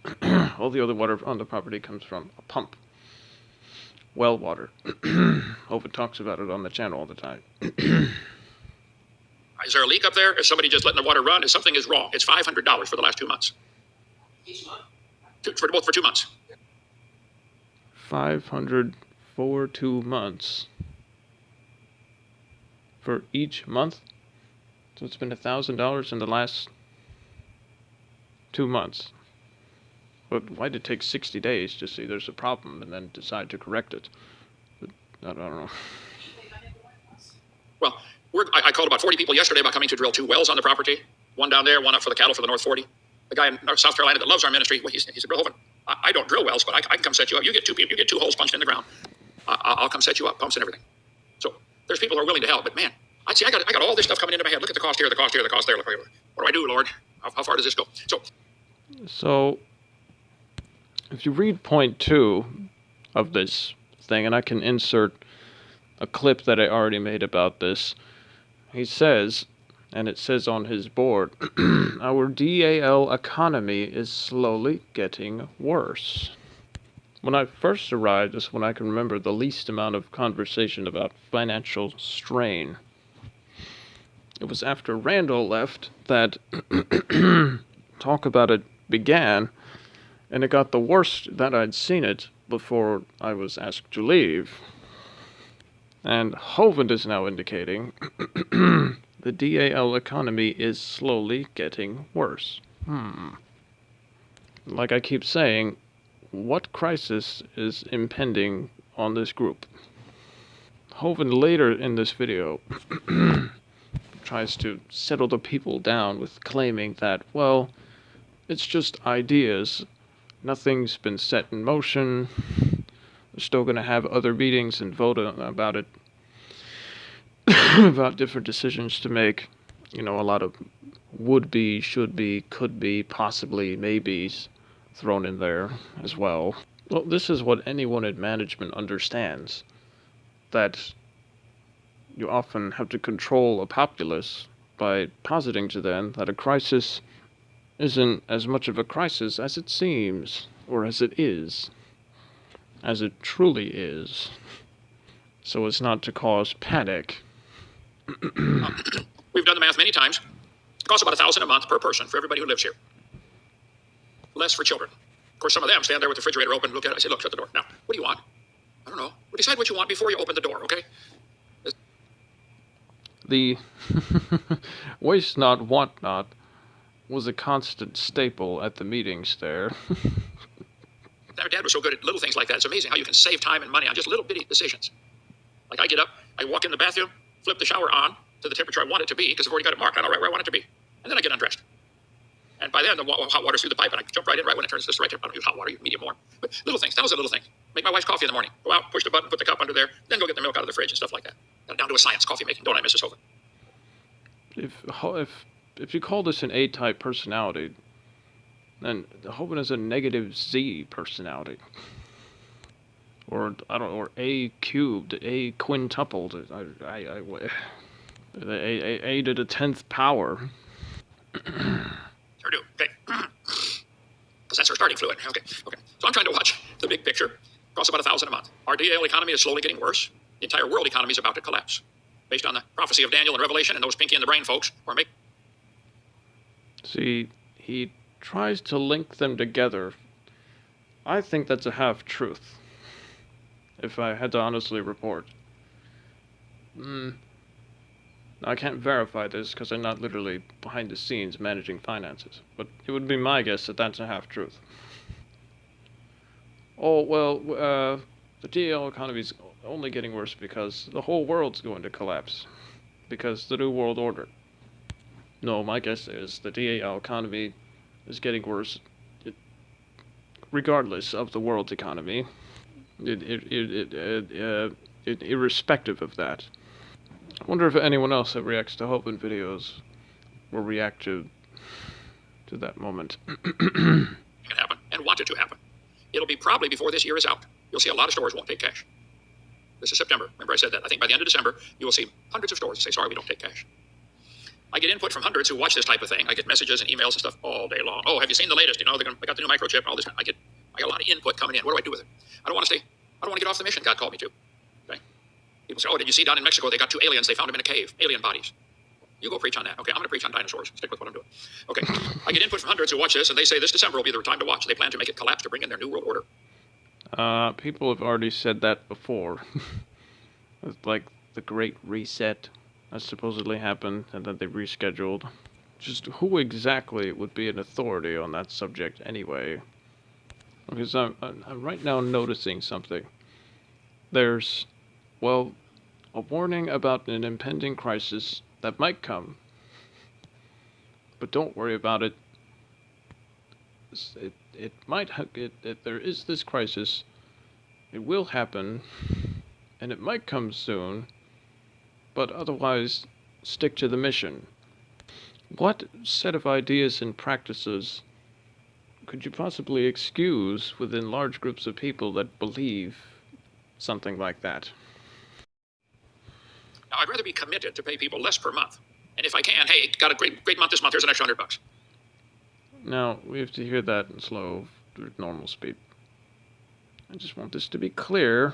all the other water on the property comes from a pump. Well water. Hovind talks about it on the channel all the time. Is there a leak up there? Is somebody just letting the water run? If something is wrong, it's $500 for the last 2 months. Each month? For 2 months. 500 for 2 months. For each month? So it's been $1,000 in the last 2 months. But why did it take 60 days to see there's a problem and then decide to correct it? But I don't know. Well, I called about 40 people yesterday about coming to drill 2 wells on the property. One down there, one up for the cattle for the North 40. The guy in South Carolina that loves our ministry, well, he said, Brother Hovind, I don't drill wells, but I can come set you up. You get 2 people, you get 2 holes punched in the ground. I'll come set you up, pumps and everything. So there's people who are willing to help, but man, I got all this stuff coming into my head. Look at the cost here, the cost here, the cost there. What do I do, Lord? How far does this go? So, if you read point 2 of this thing, and I can insert a clip that I already made about this, he says, and it says on his board, our DAL economy is slowly getting worse. When I first arrived is when I can remember the least amount of conversation about financial strain. It was after Randall left that talk about it began, and it got the worst that I'd seen it before I was asked to leave. And Hovind is now indicating the DAL economy is slowly getting worse. Like I keep saying, what crisis is impending on this group? Hovind later in this video tries to settle the people down with claiming that, well, it's just ideas. Nothing's been set in motion. We're still going to have other meetings and vote about it, about different decisions to make. A lot of would be, should be, could be, possibly, maybes thrown in there as well. Well, this is what anyone in management understands, that you often have to control a populace by positing to them that a crisis isn't as much of a crisis as it seems, or as it is, as it truly is, so as not to cause panic. We've done the math many times. It costs about $1,000 a month per person for everybody who lives here. Less for children. Of course, some of them stand there with the refrigerator open, look at it, I say, look, shut the door. Now, what do you want? I don't know. Well, decide what you want before you open the door, okay? The waste not, want not was a constant staple at the meetings there. Our dad was so good at little things like that. It's amazing how you can save time and money on just little bitty decisions. Like I get up, I walk in the bathroom, flip the shower on to the temperature I want it to be, because I've already got it marked. I know right where I want it to be. And then I get undressed. And by then, the hot water's through the pipe, and I jump right in right when it turns this right there. I don't use hot water, I use medium warm. But little things, thousands of little things. Make my wife's coffee in the morning. Go out, push the button, put the cup under there, then go get the milk out of the fridge and stuff like that. Down to a science, coffee making. Don't I, Mrs. Hovind? If you call this an A-type personality, then Hovind is a negative Z personality. Or, I don't know, or A cubed, A quintupled, A to the 10th power. Sure do, okay. Because that's our starting fluid. Okay. So I'm trying to watch the big picture. Costs about $1,000 a month. Our DAL economy is slowly getting worse. The entire world economy is about to collapse. Based on the prophecy of Daniel and Revelation and those pinky in the brain folks who are making... See, he tries to link them together. I think that's a half-truth, if I had to honestly report. I can't verify this because I'm not literally behind the scenes managing finances, but it would be my guess that that's a half-truth. Oh, well, the DAL economy is only getting worse because the whole world's going to collapse. Because the New World Order. No, my guess is the DAL economy is getting worse regardless of the world's economy. Irrespective of that. I wonder if anyone else that reacts to Hovind videos will react to that moment. Happen and want it to happen. It'll be probably before this year is out. You'll see a lot of stores won't take cash. This is September. Remember I said that. I think by the end of December, you will see hundreds of stores that say, sorry, we don't take cash. I get input from hundreds who watch this type of thing. I get messages and emails and stuff all day long. Oh, have you seen the latest? You know, I got the new microchip and all this. I get a lot of input coming in. What do I do with it? I don't want to get off the mission God called me to. Okay? People say, oh, did you see down in Mexico, they got 2 aliens. They found them in a cave. Alien bodies. You go preach on that. Okay, I'm going to preach on dinosaurs. Stick with what I'm doing. Okay, I get input from hundreds who watch this, and they say this December will be the time to watch. They plan to make it collapse to bring in their new world order. People have already said that before. It's like the Great Reset that supposedly happened, and then they rescheduled. Just who exactly would be an authority on that subject anyway? Because I'm right now noticing something. There's, well, a warning about an impending crisis that might come. But don't worry about it. There is this crisis. It will happen, and it might come soon. But otherwise, stick to the mission. What set of ideas and practices could you possibly excuse within large groups of people that believe something like that? Now, I'd rather be committed to pay people less per month. And if I can, hey, got a great month this month, here's an extra $100. Now, we have to hear that in slow, normal speed. I just want this to be clear.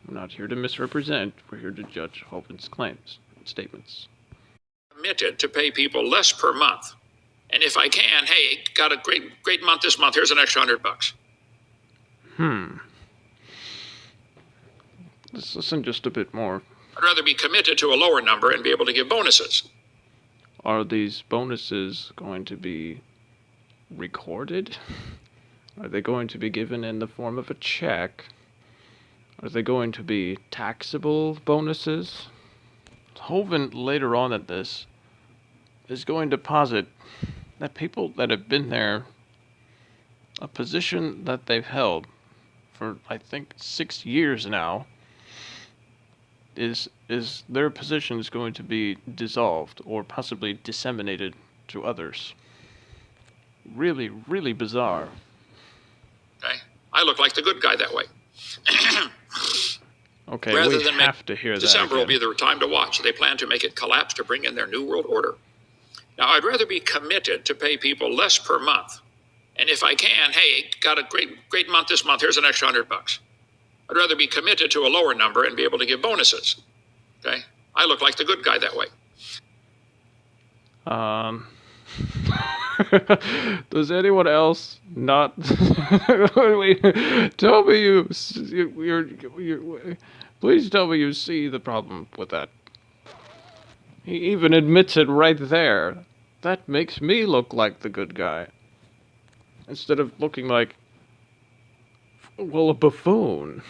I'm not here to misrepresent. We're here to judge Hovind's claims and statements. Committed to pay people less per month. And if I can, hey, got a great month this month, here's an extra $100. Let's listen just a bit more. I'd rather be committed to a lower number and be able to give bonuses. Are these bonuses going to be recorded? Are they going to be given in the form of a check? Are they going to be taxable bonuses? Hovind later on in this is going to posit that people that have been there, a position that they've held for I think 6 years now, is their position is going to be dissolved or possibly disseminated to others. Really, really bizarre. Okay, I look like the good guy that way. Okay, Rather we than have to hear that December will again. be the time to watch. They plan to make it collapse to bring in their new world order. Now, I'd rather be committed to pay people less per month. And if I can, hey, got a great month this month, here's an extra $100. I'd rather be committed to a lower number and be able to give bonuses. Okay? I look like the good guy that way. Does anyone else not? Wait, tell me you're. Please tell me you see the problem with that. He even admits it right there. That makes me look like the good guy. Instead of looking like, well, a buffoon.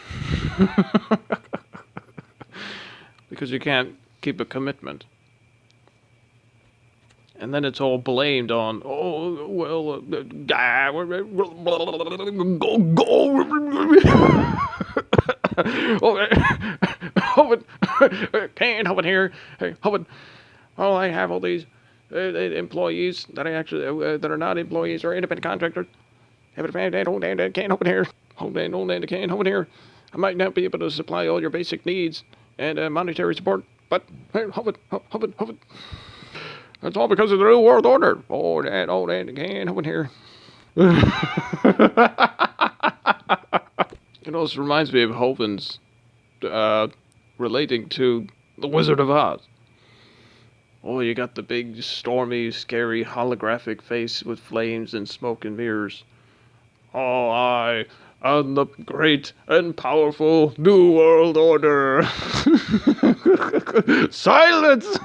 Because you can't keep a commitment. And then it's all blamed on, oh, well, Hovind, can't Hovind here. Hey, Hovind, oh, I have all these employees that I actually that are not employees or independent contractors. Can't Hovind here. Can't Hovind here. I might not be able to supply all your basic needs and monetary support, but hey, Hovind. That's all because of the New World Order. Oh, Dad, can't Hovind here. It also reminds me of Hovind's relating to The Wizard of Oz. Oh, you got the big, stormy, scary, holographic face with flames and smoke and mirrors. Oh, I am the great and powerful New World Order. Silence!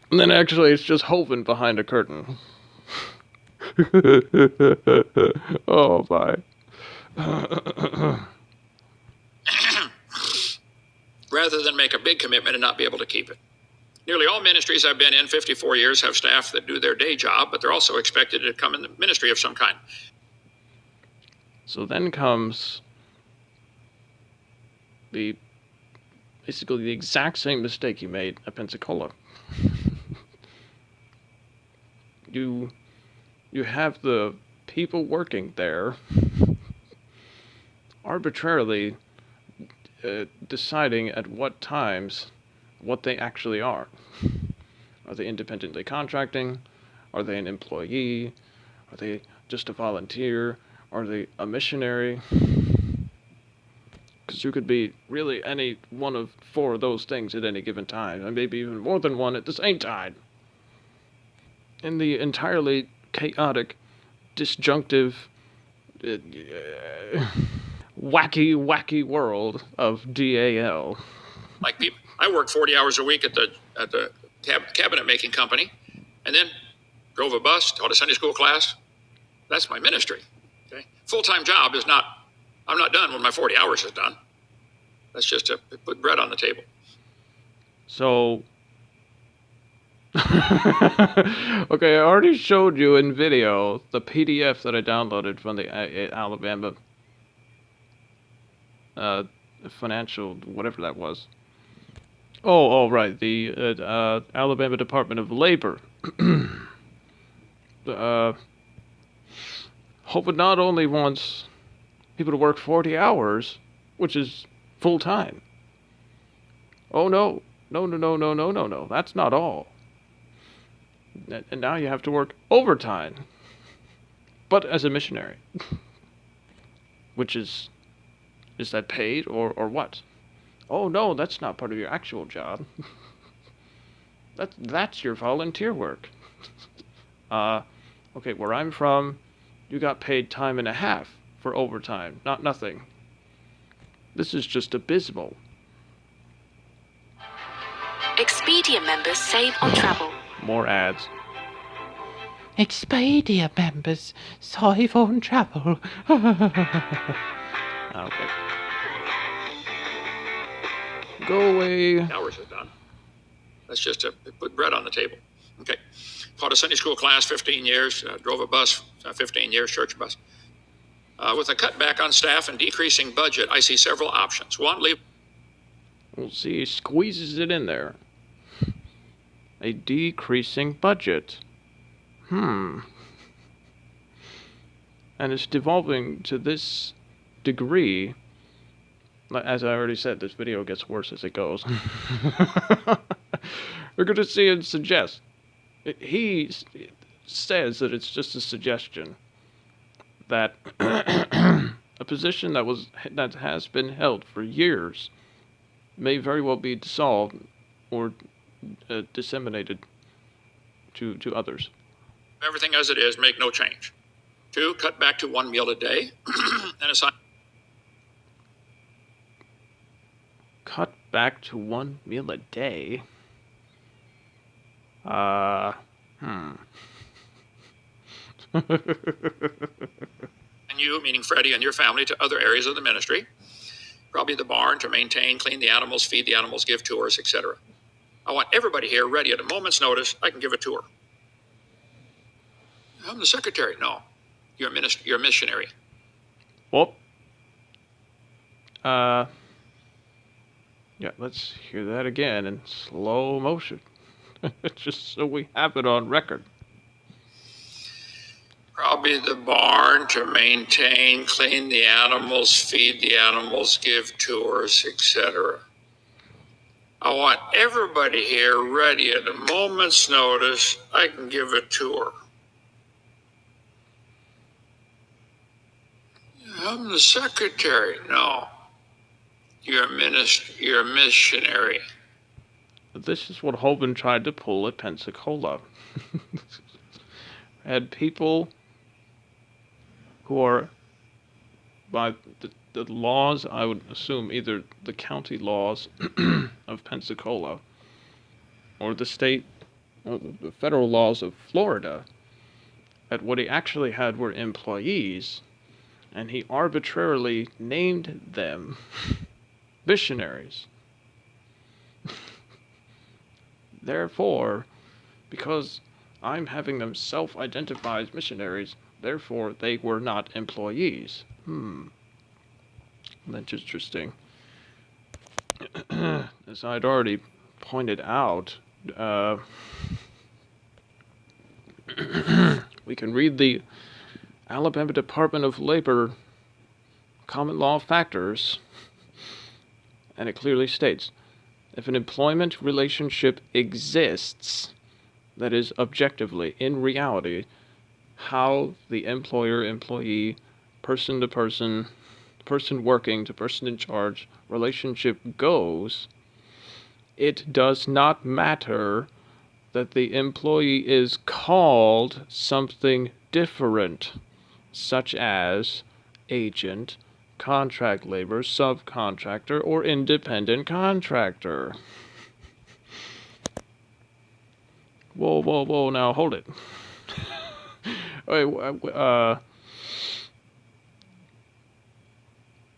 And then actually it's just Hovind behind a curtain. Oh, my. Rather than make a big commitment and not be able to keep it. Nearly all ministries I've been in, 54 years, have staff that do their day job, but they're also expected to come in the ministry of some kind. So then comes basically the exact same mistake you made at Pensacola. You have the people working there arbitrarily deciding at what times what they actually are. Are they independently contracting? Are they an employee? Are they just a volunteer? Are they a missionary? Because you could be really any one of 4 of those things at any given time, and maybe even more than one at the same time. In the entirely chaotic, disjunctive, wacky world of DAL. Like people, I worked 40 hours a week at the cabinet making company, and then drove a bus, taught a Sunday school class. That's my ministry. Okay, full-time job is not. I'm not done when my 40 hours is done. That's just to put bread on the table. So, okay, I already showed you in video the PDF that I downloaded from the Alabama financial, whatever that was. Oh, right, the Alabama Department of Labor. Hope it not only wants people to work 40 hours, which is full time. Oh, no, that's not all. And now you have to work overtime, but as a missionary. Which is that paid or what? Oh, no, that's not part of your actual job. That's your volunteer work. Okay, where I'm from, you got paid time and a half for overtime, not nothing. This is just abysmal. Expedia members save on travel. More ads. Expedia members save on travel. Okay. Go away. Hours is done. That's just to put bread on the table. Okay. Taught a Sunday school class 15 years, drove a bus 15 years, church bus. With a cutback on staff and decreasing budget, I see several options. One, leave. We'll see, squeezes it in there. A decreasing budget. And it's devolving to this degree. As I already said, this video gets worse as it goes. We're going to see him suggest. He says that it's just a suggestion that a position that has been held for years may very well be dissolved or disseminated to others. Everything as it is, make no change. 2, cut back to 1 meal a day and assign. Cut back to 1 meal a day? And you, meaning Freddie, and your family to other areas of the ministry. Probably the barn to maintain, clean the animals, feed the animals, give tours, etc. I want everybody here ready at a moment's notice. I can give a tour. I'm the secretary. No, you're a missionary. Well, yeah, let's hear that again in slow motion. Just so we have it on record. Probably the barn to maintain, clean the animals, feed the animals, give tours, etc. I want everybody here ready at a moment's notice. I can give a tour. I'm the secretary. No. You're a minister. You're a missionary. This is what Hovind tried to pull at Pensacola. Had people who are, by the laws, I would assume either the county laws of Pensacola or the state, or the federal laws of Florida, that what he actually had were employees, and he arbitrarily named them missionaries. Therefore, because I'm having them self-identify as missionaries, therefore they were not employees. That's interesting. As I'd already pointed out, we can read the Alabama Department of Labor common law factors, and it clearly states, if an employment relationship exists, that is objectively, in reality, how the employer-employee, person-to-person, person working to person in charge relationship goes, it does not matter that the employee is called something different, such as agent, contract labor, subcontractor, or independent contractor. Whoa, whoa, whoa, now hold it.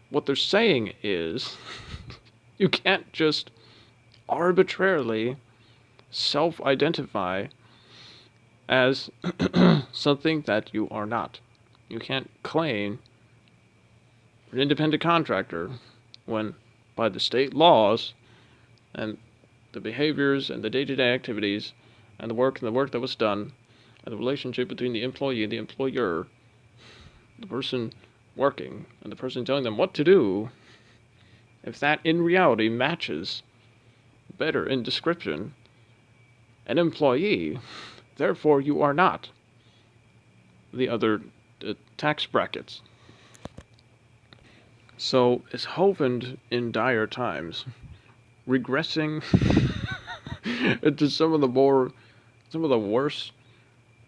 What they're saying is, you can't just arbitrarily self-identify as something that you are not. You can't claim an independent contractor when, by the state laws and the behaviors and the day-to-day activities and the work that was done and the relationship between the employee and the employer, the person working and the person telling them what to do, if that in reality matches better in description an employee, therefore you are not the other tax brackets. So is Hovind in dire times regressing into some of the worst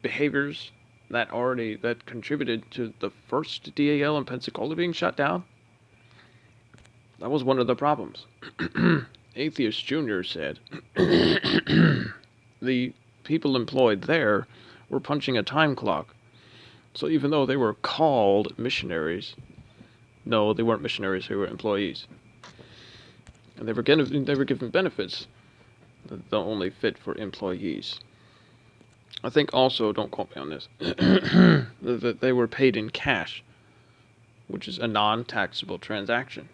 behaviors that contributed to the first DAL in Pensacola being shut down? That was one of the problems. Atheist Jr. said the people employed there were punching a time clock. So even though they were called missionaries, no, they weren't missionaries, they were employees. And they were given benefits that only fit for employees. I think also, don't quote me on this, that they were paid in cash, which is a non-taxable transaction.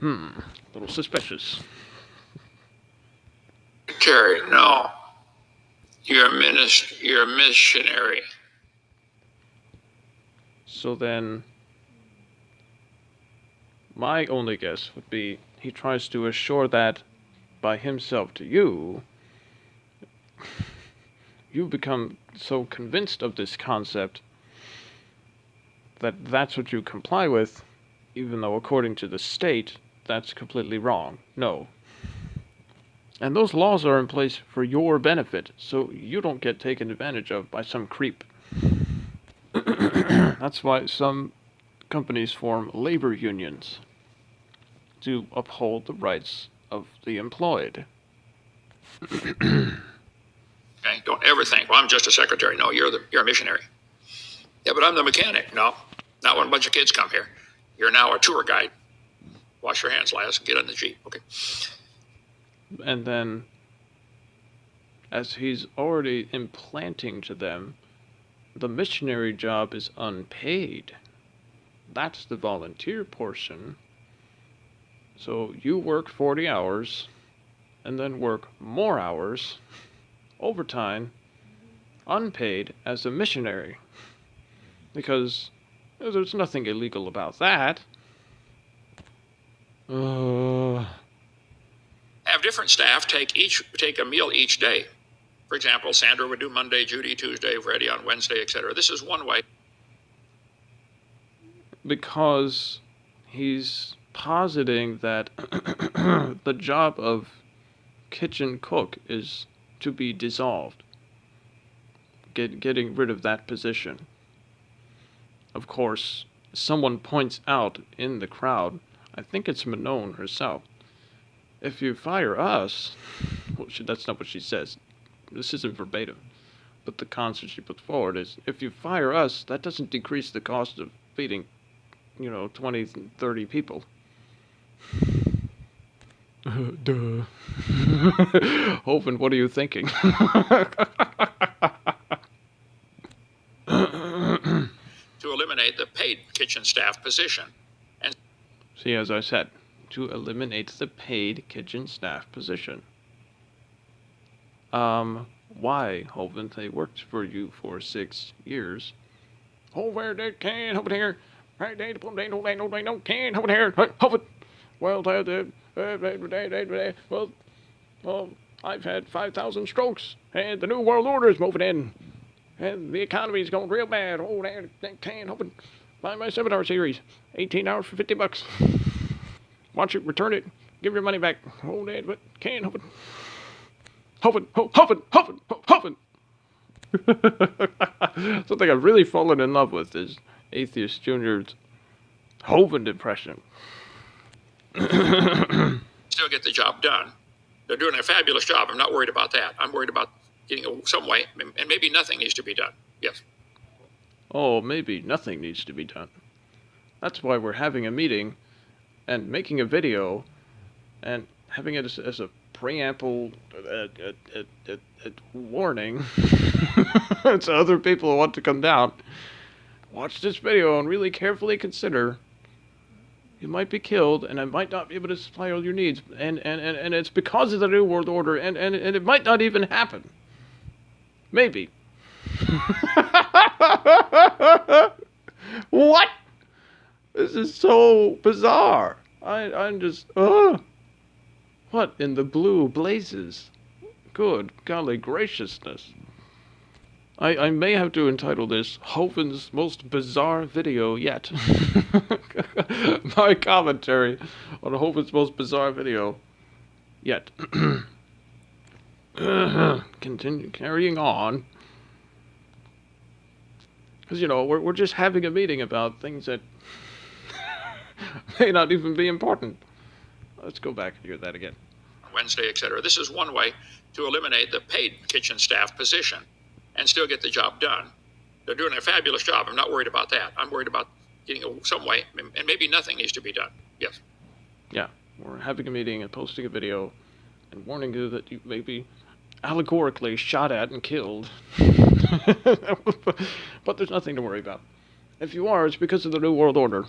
A little suspicious. Terry, no. You're a minister. You're a missionary. So then, my only guess would be he tries to assure that by himself to you, you've become so convinced of this concept that that's what you comply with, even though according to the state, that's completely wrong. No. And those laws are in place for your benefit, so you don't get taken advantage of by some creep. That's why some companies form labor unions, to uphold the rights of the employed. Okay? Don't ever think, well, I'm just a secretary. No, you're a missionary. Yeah, but I'm the mechanic. No, not when a bunch of kids come here. You're now a tour guide. Wash your hands, lads, and get in the Jeep. Okay. And then, as he's already implanting to them, the missionary job is unpaid. That's the volunteer portion. So you work 40 hours, and then work more hours, overtime, unpaid, as a missionary. Because there's nothing illegal about that. Have different staff take a meal each day. For example, Sandra would do Monday, Judy Tuesday, Freddie on Wednesday, etc. This is one way. because he's positing that the job of kitchen cook is to be dissolved. Getting rid of that position. Of course, someone points out in the crowd, I think it's Manon herself, if you fire us, well, that's not what she says. This isn't verbatim. But the concept she puts forward is, if you fire us, that doesn't decrease the cost of feeding, 20, 30 people. Duh. Hovind, what are you thinking? To eliminate the paid kitchen staff position. And see, as I said, to eliminate the paid kitchen staff position. Why, Hovind? They worked for you for 6 years. Over there, can over here. Right there, no can over here. Hovind. Well, well, I've had 5,000 strokes, and the New World Order is moving in, and the economy's going real bad. Oh, there, can Hovind. Buy my seminar series, 18 hours for $50. Watch it, return it, give your money back. Oh, Dad, but can Hovind. Hovind. Something I've really fallen in love with is Atheist Junior's Hovind impression. Still get the job done. They're doing a fabulous job. I'm not worried about that. I'm worried about getting some way, and maybe nothing needs to be done. Yes. Oh, maybe nothing needs to be done. That's why we're having a meeting and making a video and having it as a preamble warning to other people who want to come down. Watch this video and really carefully consider. You might be killed, and I might not be able to supply all your needs, and it's because of the New World Order, and it might not even happen. Maybe. What? This is so bizarre. I'm just, what in the blue blazes? Good golly graciousness. I may have to entitle this Hovind's most bizarre video yet. My commentary on Hovind's most bizarre video yet. Continue carrying on. Because, we're just having a meeting about things that may not even be important. Let's go back and hear that again. Wednesday, etc. This is one way to eliminate the paid kitchen staff position and still get the job done. They're doing a fabulous job. I'm not worried about that. I'm worried about getting some way, and maybe nothing needs to be done. Yes. Yeah, we're having a meeting and posting a video and warning you that you may be allegorically shot at and killed. But there's nothing to worry about. If you are, it's because of the New World Order.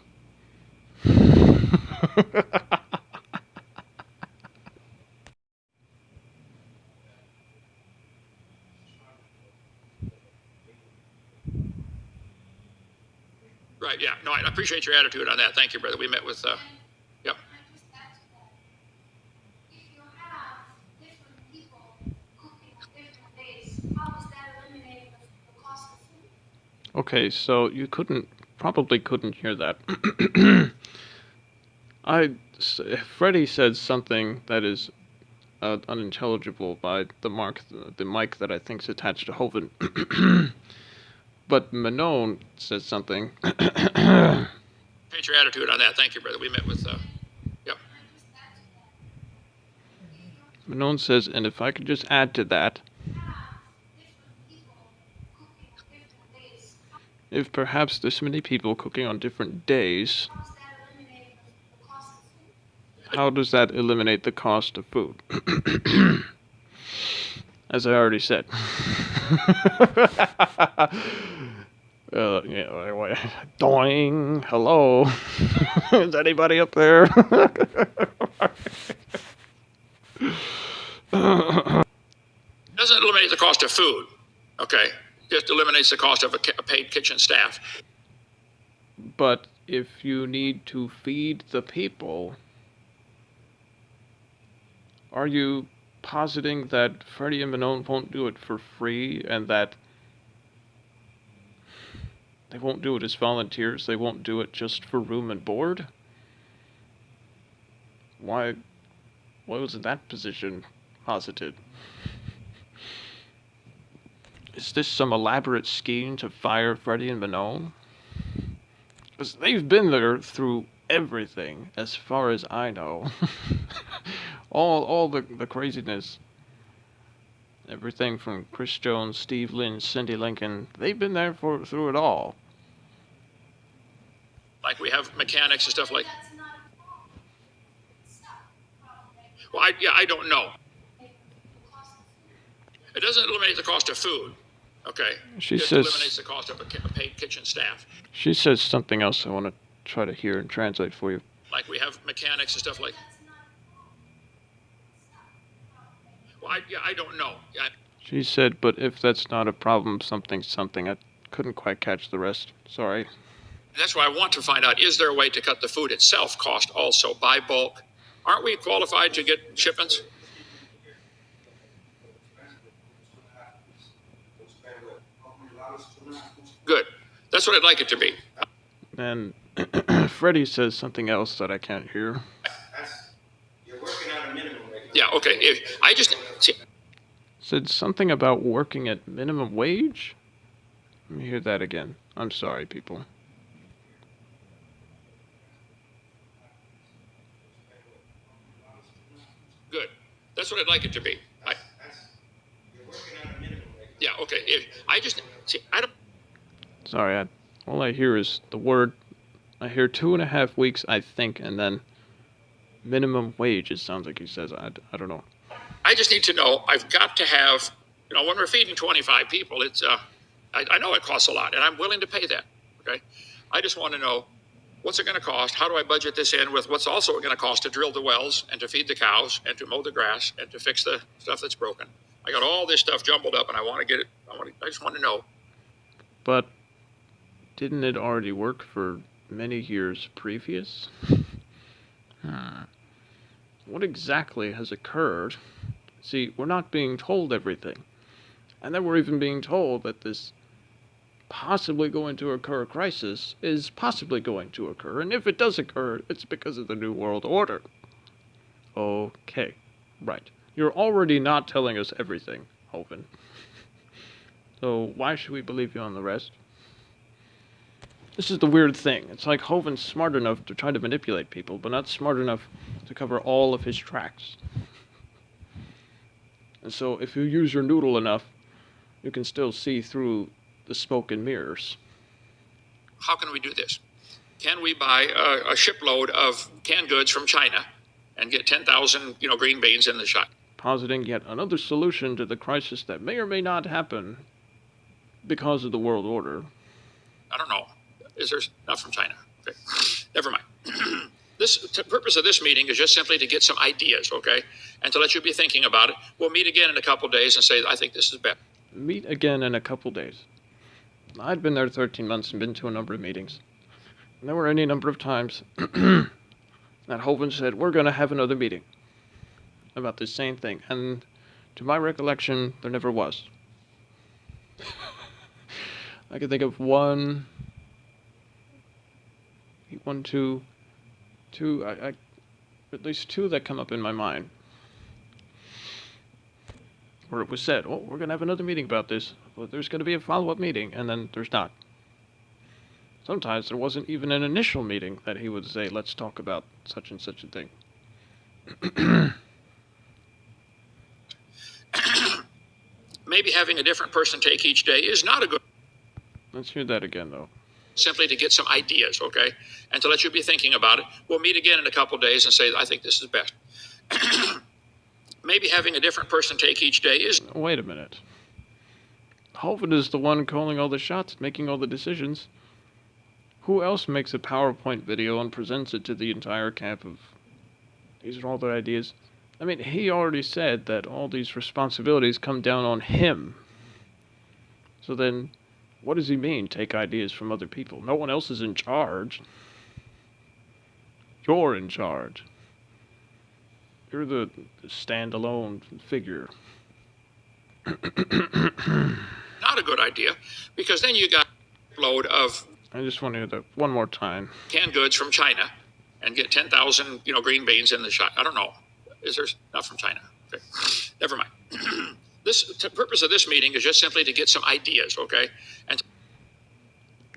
Right, yeah. No, I appreciate your attitude on that. Thank you, brother. We met with, yep. Okay, so you probably couldn't hear that. Freddie said something that is unintelligible by the mic that I think is attached to Hovind. But Manon says something. Appreciate your attitude on that. Thank you, brother. We met with, yep. Manon says, and if I could just add to that, if perhaps there's many people cooking on different days, how does that eliminate the cost of food? As I already said. Doing. Hello. Is anybody up there? Doesn't eliminate the cost of food, okay? Just eliminates the cost of a paid kitchen staff. But if you need to feed the people, are you positing that Freddie and Manon won't do it for free, and that They won't do it as volunteers. They won't do it just for room and board. Why was that position posited? Is this some elaborate scheme to fire Freddie and Minone? Because they've been there through everything, as far as I know. all the craziness. Everything from Chris Jones, Steve Lynch, Cindy Lincoln. They've been there through it all. Like we have mechanics and stuff like. Well, I don't know. It doesn't eliminate the cost of food. Okay. She it just says. Eliminates the cost of a paid kitchen staff. She says something else I want to try to hear and translate for you. Like we have mechanics and stuff like. Well, I don't know. She said, but if that's not a problem, something. I couldn't quite catch the rest. Sorry. That's why I want to find out, is there a way to cut the food itself cost also by bulk? Aren't we qualified to get shipments? Good. That's what I'd like it to be. And Freddie says something else that I can't hear. You're working at a minimum rate. Yeah, okay. I just... See, said something about working at minimum wage? Let me hear that again. I'm sorry, people. good. That's what I'd like it to be. You're working at a minimum rate. Yeah, okay. I don't... Sorry, all I hear is the word. I hear 2.5 weeks, I think, and then minimum wage, it sounds like he says. I don't know. I just need to know, I've got to have, when we're feeding 25 people, it's, I know it costs a lot, and I'm willing to pay that, okay? I just want to know, what's it going to cost? How do I budget this in with what's also going to cost to drill the wells and to feed the cows and to mow the grass and to fix the stuff that's broken? I got all this stuff jumbled up, and I want to get it, I just want to know. But didn't it already work for many years previous? What exactly has occurred? See, we're not being told everything. And then we're even being told that this possibly going to occur crisis is possibly going to occur. And if it does occur, it's because of the New World Order. Okay, right. You're already not telling us everything, Hovind. So why should we believe you on the rest? This is the weird thing. It's like Hovind's smart enough to try to manipulate people, but not smart enough to cover all of his tracks. And so if you use your noodle enough, you can still see through the smoke and mirrors. How can we do this? Can we buy a shipload of canned goods from China and get 10,000, green beans in the shop? Positing yet another solution to the crisis that may or may not happen because of the world order. I don't know. Is there not from China? Okay, never mind. The purpose of this meeting is just simply to get some ideas, okay, and to let you be thinking about it. We'll meet again in a couple of days and say, I think this is better. Meet again in a couple days. I'd been there 13 months and been to a number of meetings. And there were any number of times that Hovind said, we're going to have another meeting about this same thing. And to my recollection, there never was. I can think of at least two that come up in my mind. Where it was said, oh, we're going to have another meeting about this, but there's going to be a follow-up meeting, and then there's not. Sometimes there wasn't even an initial meeting that he would say, let's talk about such and such a thing. Maybe having a different person take each day is not a good... Let's hear that again, though. Simply to get some ideas, okay, and to let you be thinking about it. We'll meet again in a couple of days and say, I think this is best. Maybe having a different person take each day is... Wait a minute. Hovind is the one calling all the shots, making all the decisions. Who else makes a PowerPoint video and presents it to the entire camp of... These are all their ideas. I mean, he already said that all these responsibilities come down on him. So then, what does he mean, take ideas from other people? No one else is in charge. You're in charge. You're the standalone figure. Not a good idea, because then you got load of I just wanted to one more time. canned goods from China and get 10,000, green beans in the shop. I don't know. Is there not from China? Okay. Never mind. The purpose of this meeting is just simply to get some ideas, okay? And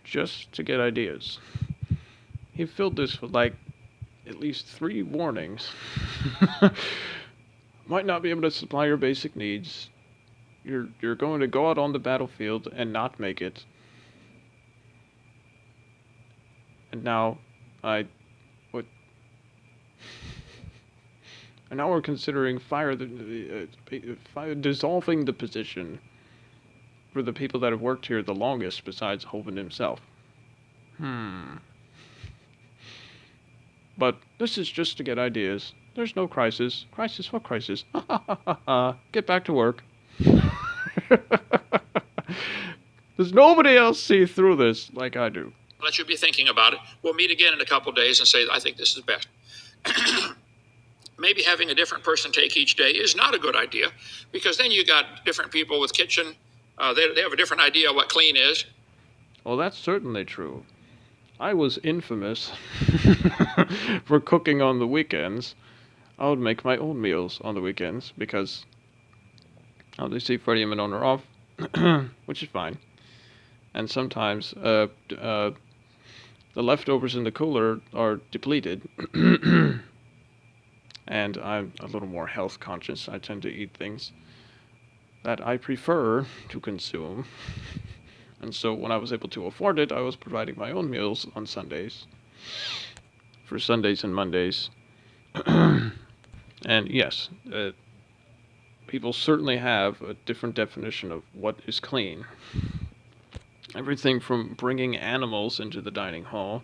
Just to get ideas. He filled this with like at least 3 warnings. Might not be able to supply your basic needs. You're going to go out on the battlefield and not make it. And now and now we're considering dissolving the position for the people that have worked here the longest besides Hovind himself. But this is just to get ideas. There's no crisis. Crisis? What crisis? Get back to work. Does nobody else see through this like I do? let you be thinking about it. We'll meet again in a couple of days and say, I think this is best. Maybe having a different person take each day is not a good idea, because then you got different people with kitchen. They have a different idea what clean is. Well, that's certainly true. I was infamous for cooking on the weekends. I would make my own meals on the weekends because obviously Freddie and Manon are off, which is fine. And sometimes the leftovers in the cooler are depleted. And I'm a little more health conscious. I tend to eat things that I prefer to consume. And so when I was able to afford it, I was providing my own meals on Sundays. For Sundays and Mondays. And yes, people certainly have a different definition of what is clean. Everything from bringing animals into the dining hall,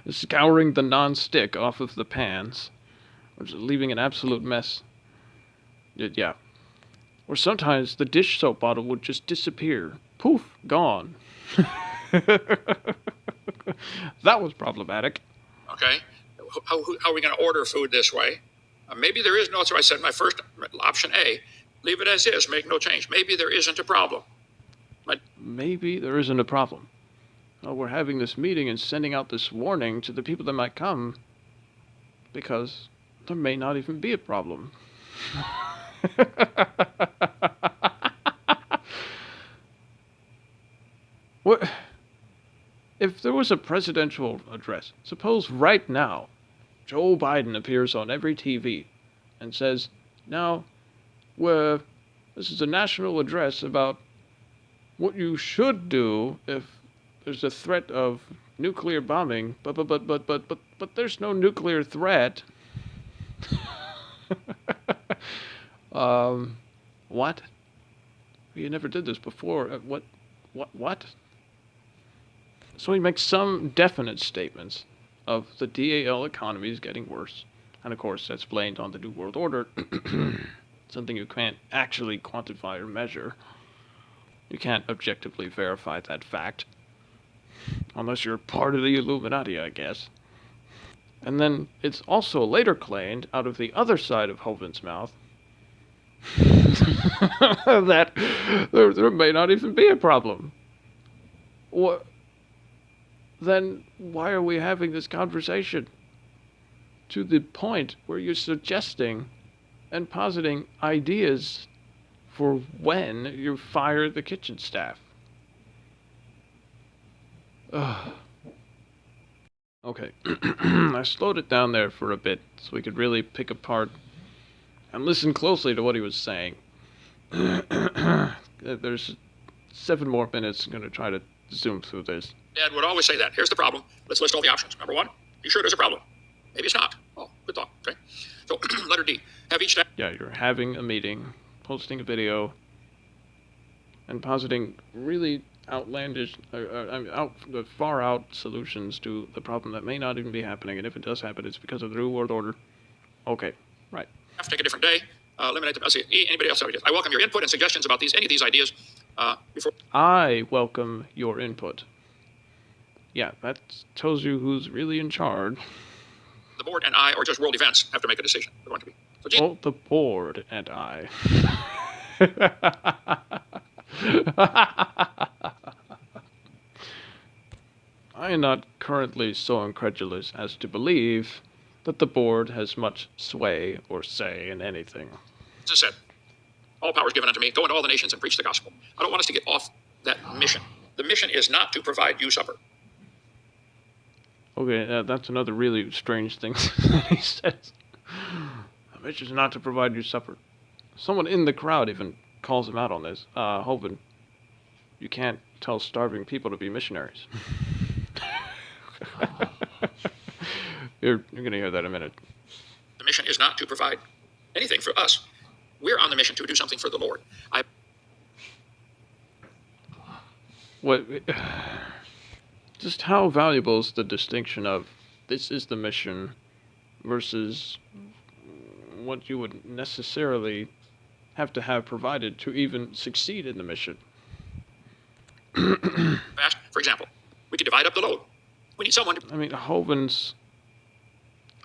scouring the non-stick off of the pans, or just leaving an absolute mess. Yeah. Or sometimes the dish soap bottle would just disappear. Poof, gone. That was problematic. Okay? How are we going to order food this way? Maybe there is no, so I said my first option A, leave it as is, make no change. Maybe there isn't a problem. Maybe there isn't a problem. Well, we're having this meeting and sending out this warning to the people that might come because there may not even be a problem. What if there was a presidential address? Suppose right now Joe Biden appears on every TV and says, now, this is a national address about what you should do if there's a threat of nuclear bombing, but there's no nuclear threat. What? You never did this before. What? So he makes some definite statements of the DAL economy is getting worse. And of course, that's blamed on the New World Order. Something you can't actually quantify or measure. You can't objectively verify that fact. Unless you're part of the Illuminati, I guess. And then it's also later claimed, out of the other side of Hovind's mouth, that there may not even be a problem. Then why are we having this conversation? To the point where you're suggesting and positing ideas for when you fire the kitchen staff. Okay, I slowed it down there for a bit so we could really pick apart and listen closely to what he was saying. There's 7 more minutes. I'm going to try to zoom through this. Dad would always say that. Here's the problem. Let's list all the options. Number 1, you sure there's a problem? Maybe it's not. Oh, good thought. Okay. So, letter D. Have each staff. Yeah, you're having a meeting, posting a video, and positing really outlandish, far out solutions to the problem that may not even be happening. And if it does happen, it's because of the New World Order. Okay, right. Have to take a different day. Eliminate the. See, anybody else have ideas? I welcome your input and suggestions about any of these ideas. Before. I welcome your input. Yeah, that tells you who's really in charge. The board and I, or just world events, have to make a decision. We're going to be. So, the board and I. I am not currently so incredulous as to believe that the board has much sway or say in anything. Jesus said, all power is given unto me. Go into all the nations and preach the gospel. I don't want us to get off that mission. The mission is not to provide you supper. Okay, that's another really strange thing that he says. The mission is not to provide you supper. Someone in the crowd even calls him out on this. Hovind, you can't tell starving people to be missionaries. You're going to hear that in a minute. The mission is not to provide anything for us. We're on the mission to do something for the Lord. What? Just how valuable is the distinction of this is the mission versus what you would necessarily have to have provided to even succeed in the mission? Fast, for example, we could divide up the load. We need someone to... I mean, Hovind's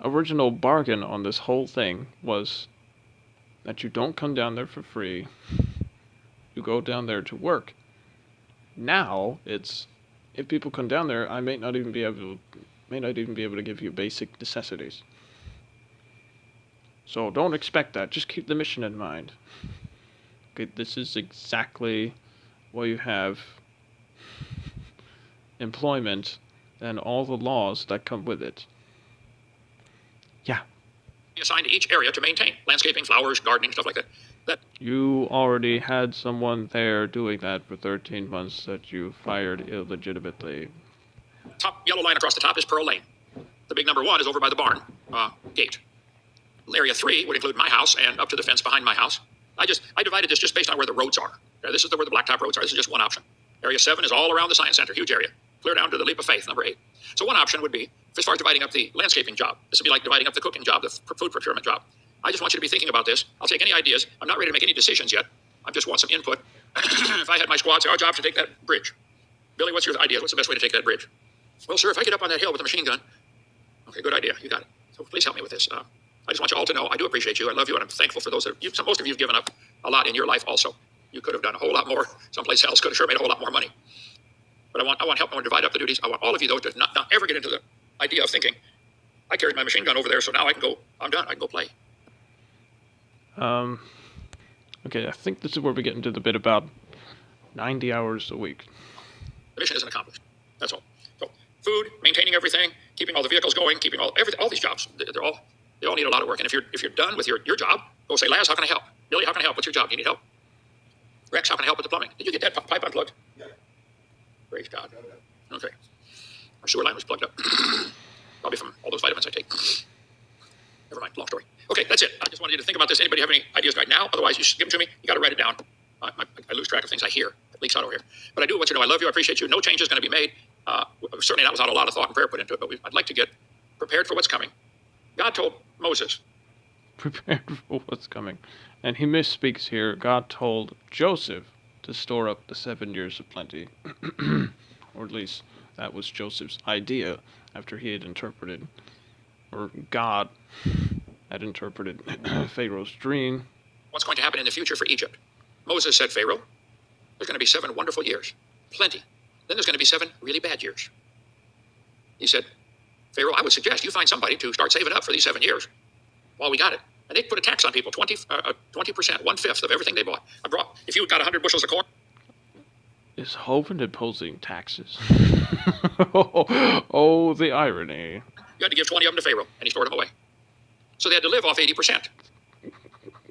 original bargain on this whole thing was that you don't come down there for free. You go down there to work. Now it's, if people come down there, I may not even be able to give you basic necessities. So don't expect that. Just keep the mission in mind. Okay, this is exactly where you have employment and all the laws that come with it. Yeah. Be assigned to each area to maintain landscaping, flowers, gardening, stuff like that. You already had someone there doing that for 13 months that you fired illegitimately. Top yellow line across the top is Pearl Lane. The big number 1 is over by the barn gate. Area 3 would include my house and up to the fence behind my house. I divided this just based on where the roads are. This is where the blacktop roads are. This is just one option. Area 7 is all around the science center, huge area, clear down to the Leap of Faith, number 8. So one option would be, as far as dividing up the landscaping job, this would be like dividing up the cooking job, the food procurement job. I just want you to be thinking about this. I'll take any ideas. I'm not ready to make any decisions yet. I just want some input. If I had my squad say, our job is to take that bridge. Billy, what's your idea? What's the best way to take that bridge? Well, sir, if I get up on that hill with a machine gun. Okay, good idea. You got it. So please help me with this. I just want you all to know I do appreciate you. I love you, and I'm thankful for those that most of you have given up a lot in your life also. You could have done a whole lot more. Someplace else could have sure made a whole lot more money. But I want help. I want to divide up the duties. I want all of you, though, to not ever get into the idea of thinking, I carried my machine gun over there, so now I can go, I'm done. I can go play. Okay, I think this is where we get into the bit about 90 hours a week. The mission isn't accomplished. That's all. So, food, maintaining everything, keeping all the vehicles going, keeping all these jobs. They all need a lot of work. And if you're done with your job, go say, Laz, how can I help? Billy, how can I help? What's your job? Do you need help? Rex, how can I help with the plumbing? Did you get that pipe unplugged? Yeah. Praise God. Okay. Our sewer line was plugged up. Probably from all those vitamins I take. Never mind. Long story. Okay, that's it. I just wanted you to think about this. Anybody have any ideas right now? Otherwise, you should give them to me. You got to write it down. I lose track of things I hear. It leaks out over here. But I do want you to know I love you. I appreciate you. No change is going to be made. Certainly not without a lot of thought and prayer put into it. But I'd like to get prepared for what's coming. God told Moses. Prepared for what's coming. And he misspeaks here. God told Joseph to store up the 7 years of plenty. Or at least that was Joseph's idea after he had interpreted, or God had interpreted Pharaoh's dream. What's going to happen in the future for Egypt? Moses said, Pharaoh, there's going to be 7 wonderful years. Plenty. Then there's going to be 7 really bad years. He said, Pharaoh, I would suggest you find somebody to start saving up for these 7 years while we got it. And they put a tax on people, 20%, 1/5 of everything they bought. If you got 100 bushels of corn. Is Hovind imposing taxes? Oh, the irony. You had to give 20 of them to Pharaoh, and he stored them away. So they had to live off 80%.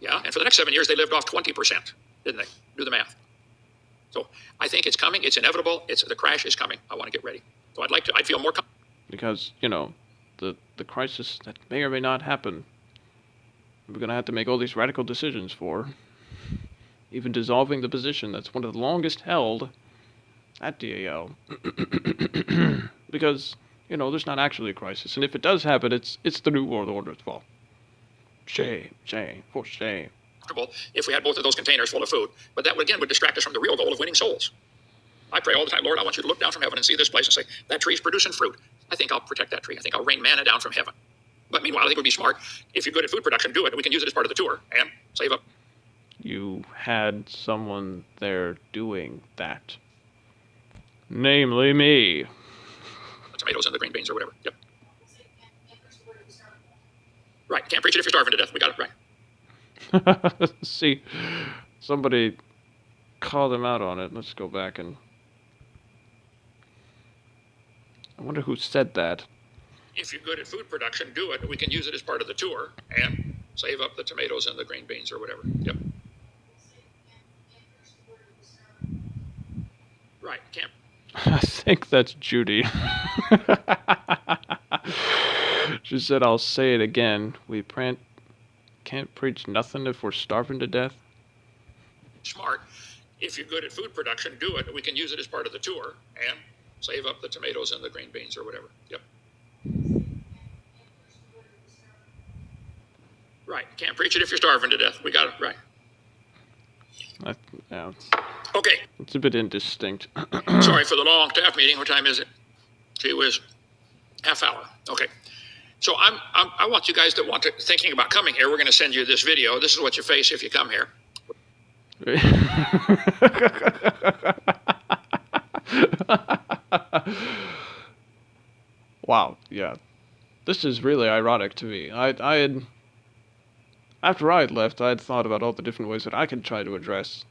Yeah, and for the next 7 years, they lived off 20%, didn't they? Do the math. So I think it's coming. It's inevitable. The crash is coming. I want to get ready. So I'd feel more comfortable. Because, the crisis that may or may not happen, we're going to have to make all these radical decisions for. Even dissolving the position that's one of the longest held at DAL. Because, there's not actually a crisis. And if it does happen, it's the New World Order's fault. Shame, for shame. If we had both of those containers full of food. But that, would distract us from the real goal of winning souls. I pray all the time, Lord, I want you to look down from heaven and see this place and say, that tree's producing fruit. I think I'll protect that tree. I think I'll rain manna down from heaven. But meanwhile, I think it would be smart, if you're good at food production, do it. And we can use it as part of the tour and save up. you had someone there doing that. Namely me. The tomatoes and the green beans or whatever. Yep. Right. Can't preach it if you're starving to death. We got it right. See, somebody called him out on it. Let's go back and... I wonder who said that. If you're good at food production, do it. We can use it as part of the tour and save up the tomatoes and the green beans or whatever. Yep. Right. Can't. I think that's Judy. She said, I'll say it again. We can't preach nothing if we're starving to death. Smart. If you're good at food production, do it. We can use it as part of the tour and save up the tomatoes and the green beans or whatever. Yep. Right. Can't preach it if you're starving to death. We got it right. Yeah, Okay. it's a bit indistinct. Sorry for the long staff meeting. What time is it? Gee whiz. Half hour. Okay. So I want you guys that want to thinking about coming here. We're going to send you this video. This is what you face if you come here. Wow, yeah. This is really ironic to me. I had... After I had left, I had thought about all the different ways that I could try to address...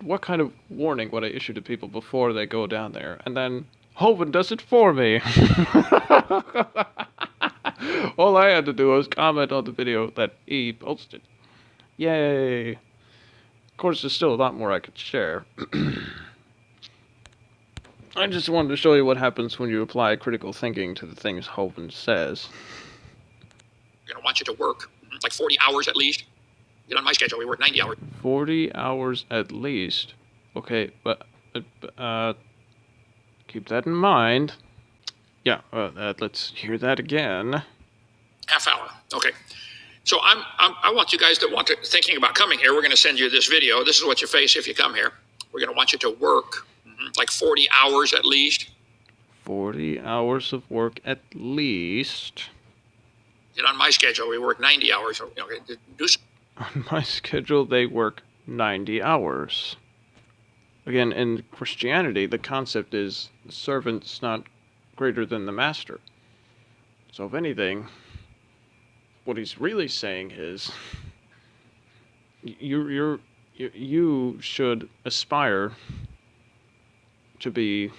What kind of warning would I issue to people before they go down there? And then Hovind does it for me. All I had to do was comment on the video that he posted. Yay! Of course, there's still a lot more I could share. I just wanted to show you what happens when you apply critical thinking to the things Hovind says. We're going to want you to work like 40 hours at least. Get on my schedule. We work 90 hours. 40 hours at least. Okay, but keep that in mind. Yeah, let's hear that again. Half hour. Okay. So I want you guys that want to thinking about coming here. We're going to send you this video. This is what you face if you come here. We're going to want you to work like 40 hours at least. 40 hours of work at least. Get on my schedule. We work 90 hours. Okay, do some. On my schedule, they work 90 hours. Again, in Christianity, the concept is the servant's not greater than the master. So if anything, what he's really saying is you should aspire to be...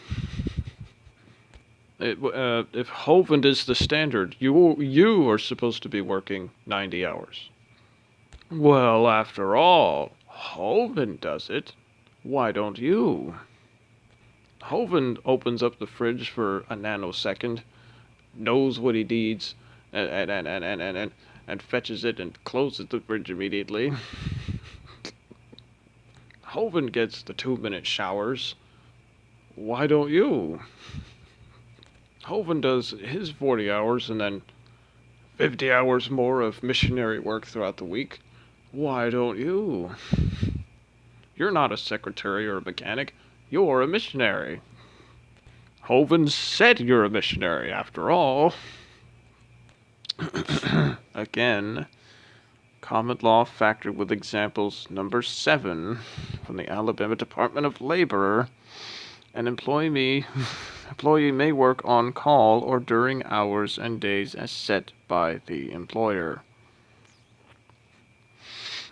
if Hovind is the standard, you are supposed to be working 90 hours. Well, after all, Hovind does it. Why don't you? Hovind opens up the fridge for a nanosecond, knows what he needs, and fetches it and closes the fridge immediately. Hovind gets the 2-minute showers. Why don't you? Hovind does his 40 hours and then 50 hours more of missionary work throughout the week. Why don't you? You're not a secretary or a mechanic. You're a missionary. Hovind said you're a missionary, after all. Again, common law factored with examples number 7 from the Alabama Department of Labor. An employee may work on call or during hours and days as set by the employer.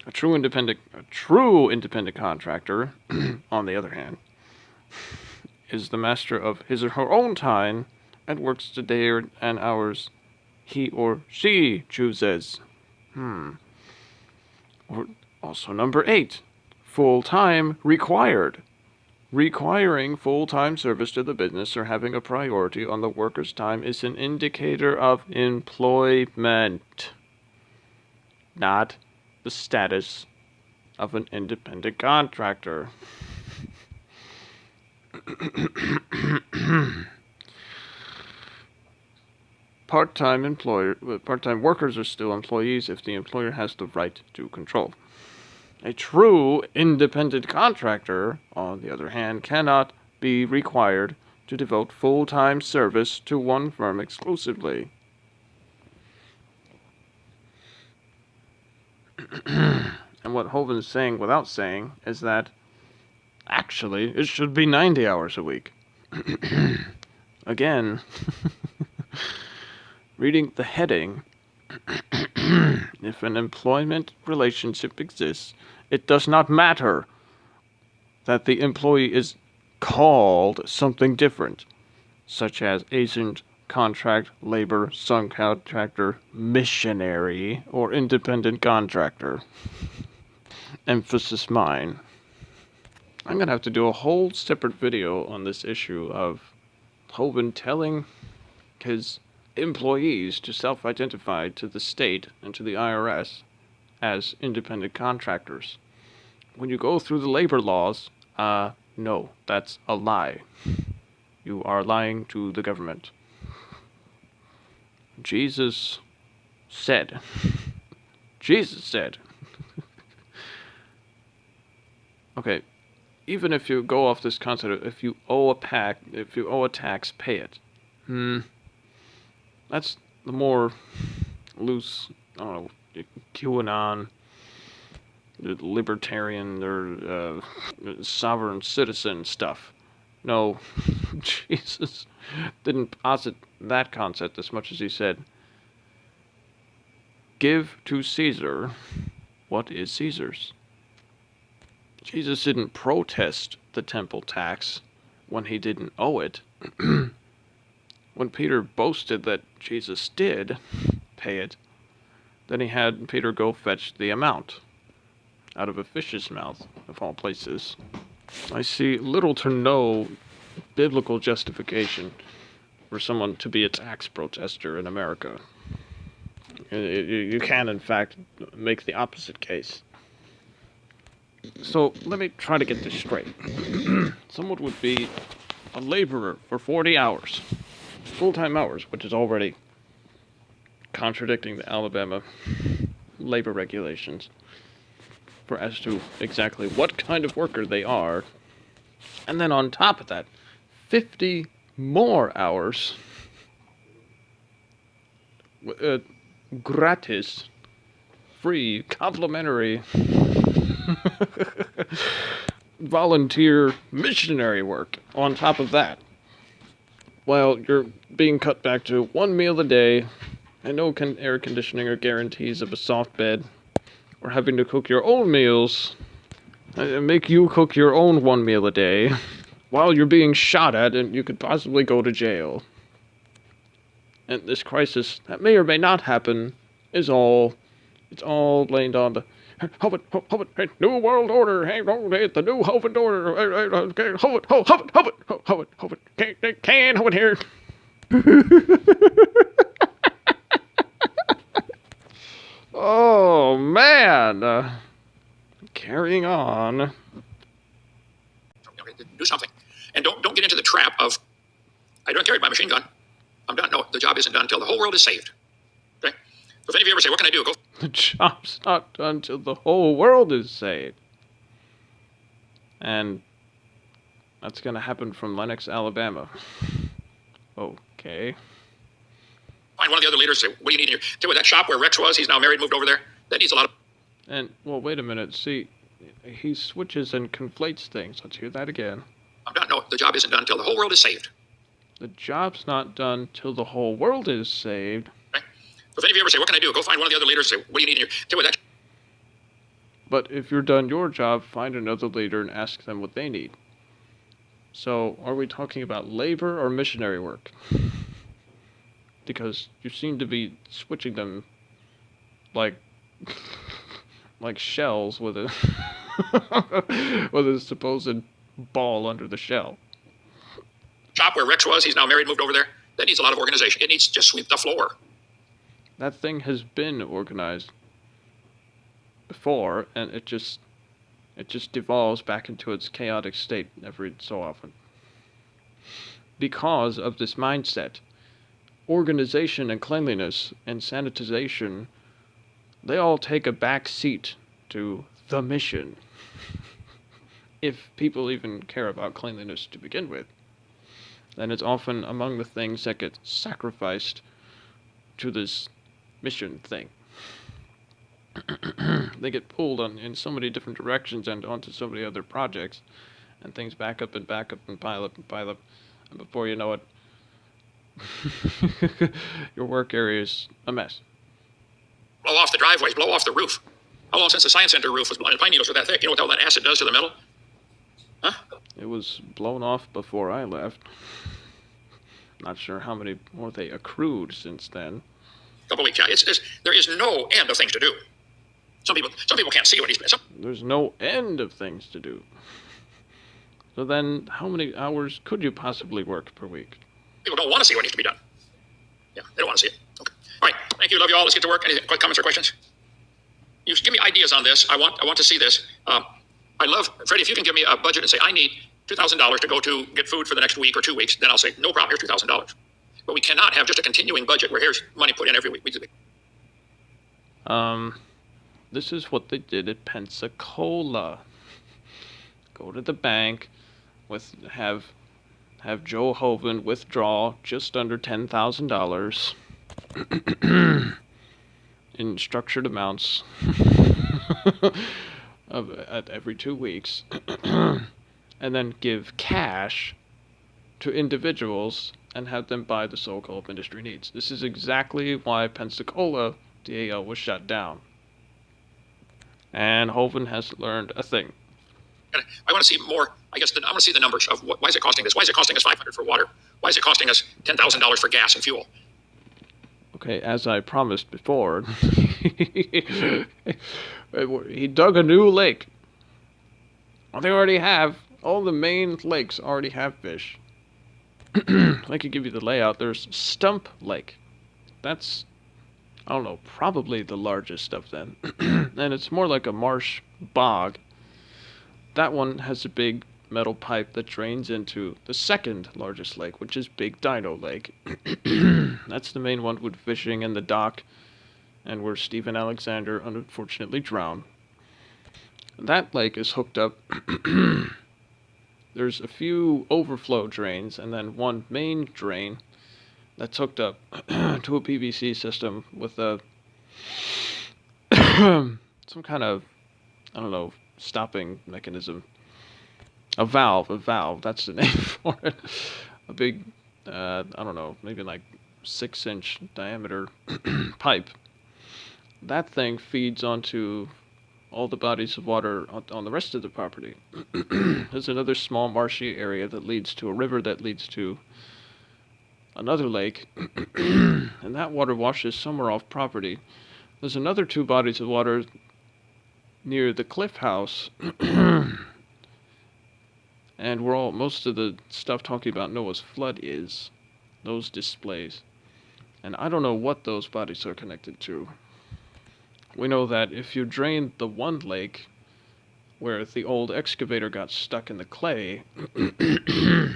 A true independent contractor, on the other hand, is the master of his or her own time and works the day and hours he or she chooses. Or also number 8, full-time required. Requiring full-time service to the business or having a priority on the worker's time is an indicator of employment, not the status of an independent contractor. Part-time workers are still employees if the employer has the right to control. A true independent contractor, on the other hand, cannot be required to devote full-time service to one firm exclusively. And what Hovind's saying without saying is that actually it should be 90 hours a week. Again, reading the heading, if an employment relationship exists, it does not matter that the employee is called something different, such as agent, contract, labor, subcontractor, missionary, or independent contractor. Emphasis mine. I'm going to have to do a whole separate video on this issue of Hovind telling his employees to self-identify to the state and to the IRS as independent contractors. When you go through the labor laws, no, that's a lie. You are lying to the government. Jesus said. Okay, even if you go off this concept of if you owe a tax, pay it. That's the more loose, I don't know, QAnon, libertarian, or sovereign citizen stuff. No, Jesus didn't posit that concept as much as he said, give to Caesar what is Caesar's. Jesus didn't protest the temple tax when he didn't owe it. When Peter boasted that Jesus did pay it, then he had Peter go fetch the amount out of a fish's mouth, of all places. I see little to no biblical justification for someone to be a tax protester in America. You can, in fact, make the opposite case. So, let me try to get this straight. Someone would be a laborer for 40 hours, full-time hours, which is already contradicting the Alabama labor regulations for as to exactly what kind of worker they are. And then on top of that, 50 more hours gratis, free, complimentary volunteer missionary work on top of that. While you're being cut back to one meal a day and no air conditioning or guarantees of a soft bed, or having to cook your own meals, make you cook your own one meal a day, while you're being shot at and you could possibly go to jail. And this crisis that may or may not happen is all blamed on the Hovind, New World Order, the new Hovind Order, Hovind, can Hovind here. Oh, man. Carrying on. Do something. And don't get into the trap of, I don't carry my machine gun. I'm done. No, the job isn't done until the whole world is saved. Okay? So if any of you ever say, what can I do? Go. The job's not done till the whole world is saved. And that's going to happen from Lenox, Alabama. Okay. Find one of the other leaders and say, what do you need in here? Tell you what, that shop where Rex was, he's now married, moved over there. That needs a lot of... And, well, wait a minute. See, he switches and conflates things. Let's hear that again. I'm done. No, the job isn't done until the whole world is saved. The job's not done till the whole world is saved. Okay? So if any of you ever say, what can I do? Go find one of the other leaders and say, what do you need in here? Tell you what, that... But if you're done your job, find another leader and ask them what they need. So, are we talking about labor or missionary work? Because you seem to be switching them like shells with a with a supposed ball under the shell. Shop where Rex was, he's now married, moved over there. That needs a lot of organization. It needs to just sweep the floor. That thing has been organized before, and it just devolves back into its chaotic state every so often. Because of this mindset, organization and cleanliness and sanitization, they all take a back seat to the mission. If people even care about cleanliness to begin with, then it's often among the things that get sacrificed to this mission thing. they get pulled in so many different directions and onto so many other projects, and things back up and pile up and pile up, and before you know it, your work area is a mess. Blow off the driveways, blow off the roof. How long since the Science Center roof was blown? And pine needles are that thick. You know what all that acid does to the metal? Huh? It was blown off before I left. Not sure how many more they accrued since then. Couple weeks, yeah. There is no end of things to do. Some people can't see what he's. There's no end of things to do. So then, how many hours could you possibly work per week? People don't want to see what needs to be done. Yeah, they don't want to see it. Okay. All right. Thank you. Love you all. Let's get to work. Any comments or questions? You give me ideas on this. I want to see this. I love, Freddie, if you can give me a budget and say, I need $2,000 to go to get food for the next week or 2 weeks, then I'll say, no problem, here's $2,000. But we cannot have just a continuing budget where here's money put in every week. This is what they did at Pensacola. Go to the bank, have Joe Hovind withdraw just under $10,000 in structured amounts at every 2 weeks, and then give cash to individuals and have them buy the so-called ministry needs. This is exactly why Pensacola DAL was shut down. And Hovind has learned a thing. I want to see more. I want to see the numbers of why is it costing this? Why is it costing us $500 for water? Why is it costing us $10,000 for gas and fuel? Okay, as I promised before, he dug a new lake. Well, they already have, all the main lakes already have fish. I could give you the layout. There's Stump Lake. That's, I don't know, probably the largest of them. And it's more like a marsh bog. That one has a big metal pipe that drains into the second largest lake, which is Big Dino Lake. That's the main one with fishing and the dock, and where Stephen Alexander unfortunately drowned. That lake is hooked up. There's a few overflow drains and then one main drain that's hooked up to a PVC system with a some kind of, I don't know, stopping mechanism. A valve, that's the name for it. A big, I don't know, maybe like 6-inch diameter pipe. That thing feeds onto all the bodies of water on the rest of the property. There's another small marshy area that leads to a river that leads to another lake, and that water washes somewhere off property. There's another 2 bodies of water near the cliff house, and where most of the stuff talking about Noah's flood is, those displays. And I don't know what those bodies are connected to. We know that if you drain the one lake where the old excavator got stuck in the clay, you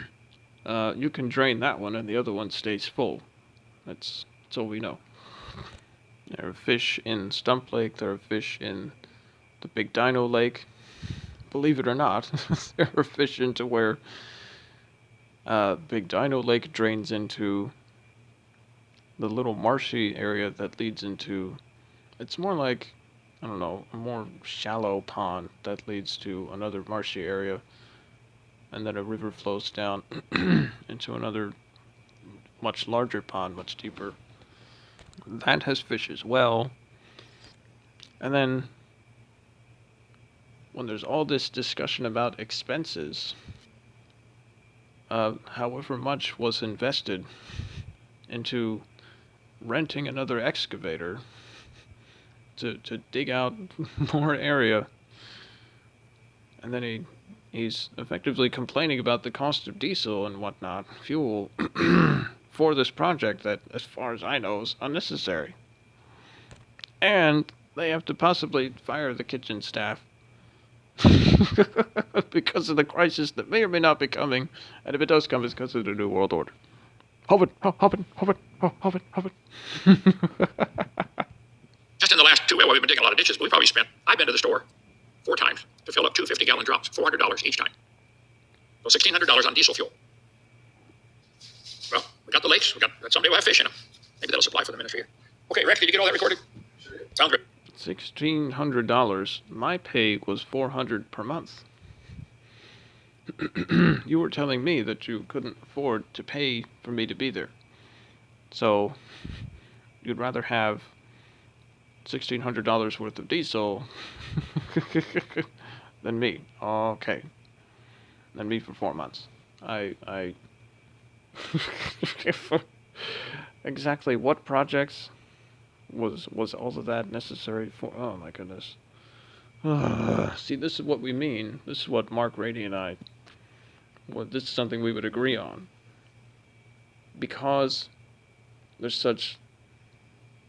can drain that one and the other one stays full. That's all we know. There are fish in Stump Lake, there are fish in the Big Dino Lake. Believe it or not, there are fish into where Big Dino Lake drains into the little marshy area that leads into, it's more like, I don't know, a more shallow pond that leads to another marshy area, and then a river flows down into another much larger pond, much deeper. That has fish as well. And then when there's all this discussion about expenses, however much was invested into renting another excavator to dig out more area, and then he's effectively complaining about the cost of diesel and whatnot, fuel, for this project that, as far as I know, is unnecessary. And they have to possibly fire the kitchen staff because of the crisis that may or may not be coming, and if it does come, it's because of the New World Order. Hovind. Just in the last 2 weeks, we've been digging a lot of ditches, but I've been to the store 4 times to fill up 2 50-gallon drums, $400 each time. So $1,600 on diesel fuel. Well, we got the lakes. Someday we'll have fish in them. Maybe that'll supply for the ministry here. Okay, Rex, did you get all that recorded? Sure. Sounds good. $1,600. My pay was $400 per month. You were telling me that you couldn't afford to pay for me to be there. So, you'd rather have $1,600 worth of diesel than me. Okay. Than me for 4 months. I exactly what projects was all of that necessary for? Oh my goodness. See, this is what we mean. This is what Mark Rady and I, this is something we would agree on. Because there's such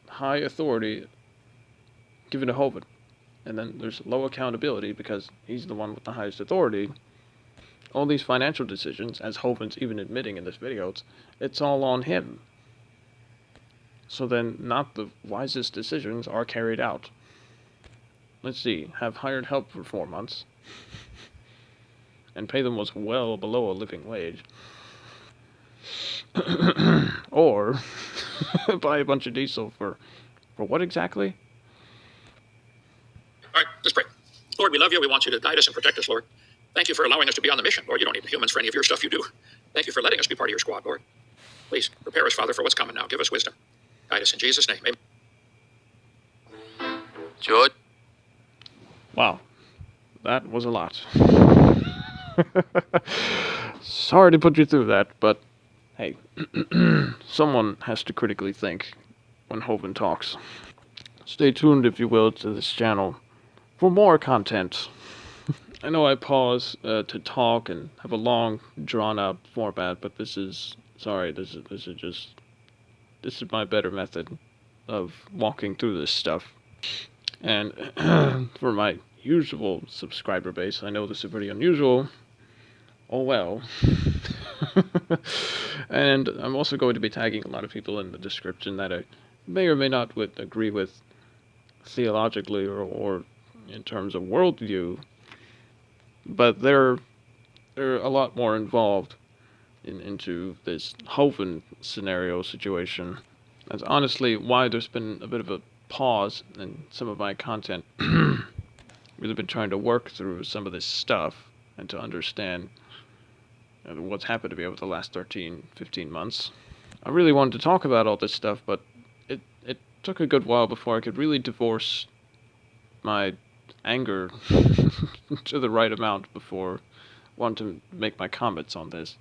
high authority given to Hovind, and then there's low accountability because he's the one with the highest authority. All these financial decisions, as Hovind's even admitting in this video, it's all on him. So then, not the wisest decisions are carried out. Let's see, have hired help for 4 months, and pay them was well below a living wage. Or buy a bunch of diesel for what exactly? All right, let's pray. Lord, we love you. We want you to guide us and protect us, Lord. Thank you for allowing us to be on the mission. Lord, you don't need humans for any of your stuff you do. Thank you for letting us be part of your squad, Lord. Please prepare us, Father, for what's coming now. Give us wisdom. Guide us in Jesus' name. Amen. George? Wow, that was a lot. Sorry to put you through that, but hey, someone has to critically think when Hovind talks. Stay tuned, if you will, to this channel for more content. I know I pause to talk and have a long, drawn-out format, but this is my better method of walking through this stuff. And for my usual subscriber base, I know this is pretty unusual. Oh well. And I'm also going to be tagging a lot of people in the description that I may or may not agree with theologically or in terms of worldview, but they're a lot more involved into this Hovind scenario situation. That's honestly why there's been a bit of a pause in some of my content. Really been trying to work through some of this stuff and to understand what's happened to me over the last 13-15 months. I really wanted to talk about all this stuff, but it took a good while before I could really divorce my anger to the right amount before wanting to make my comments on this.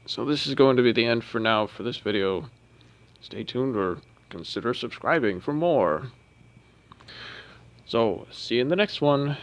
So this is going to be the end for now for this video. Stay tuned or consider subscribing for more. So, see you in the next one.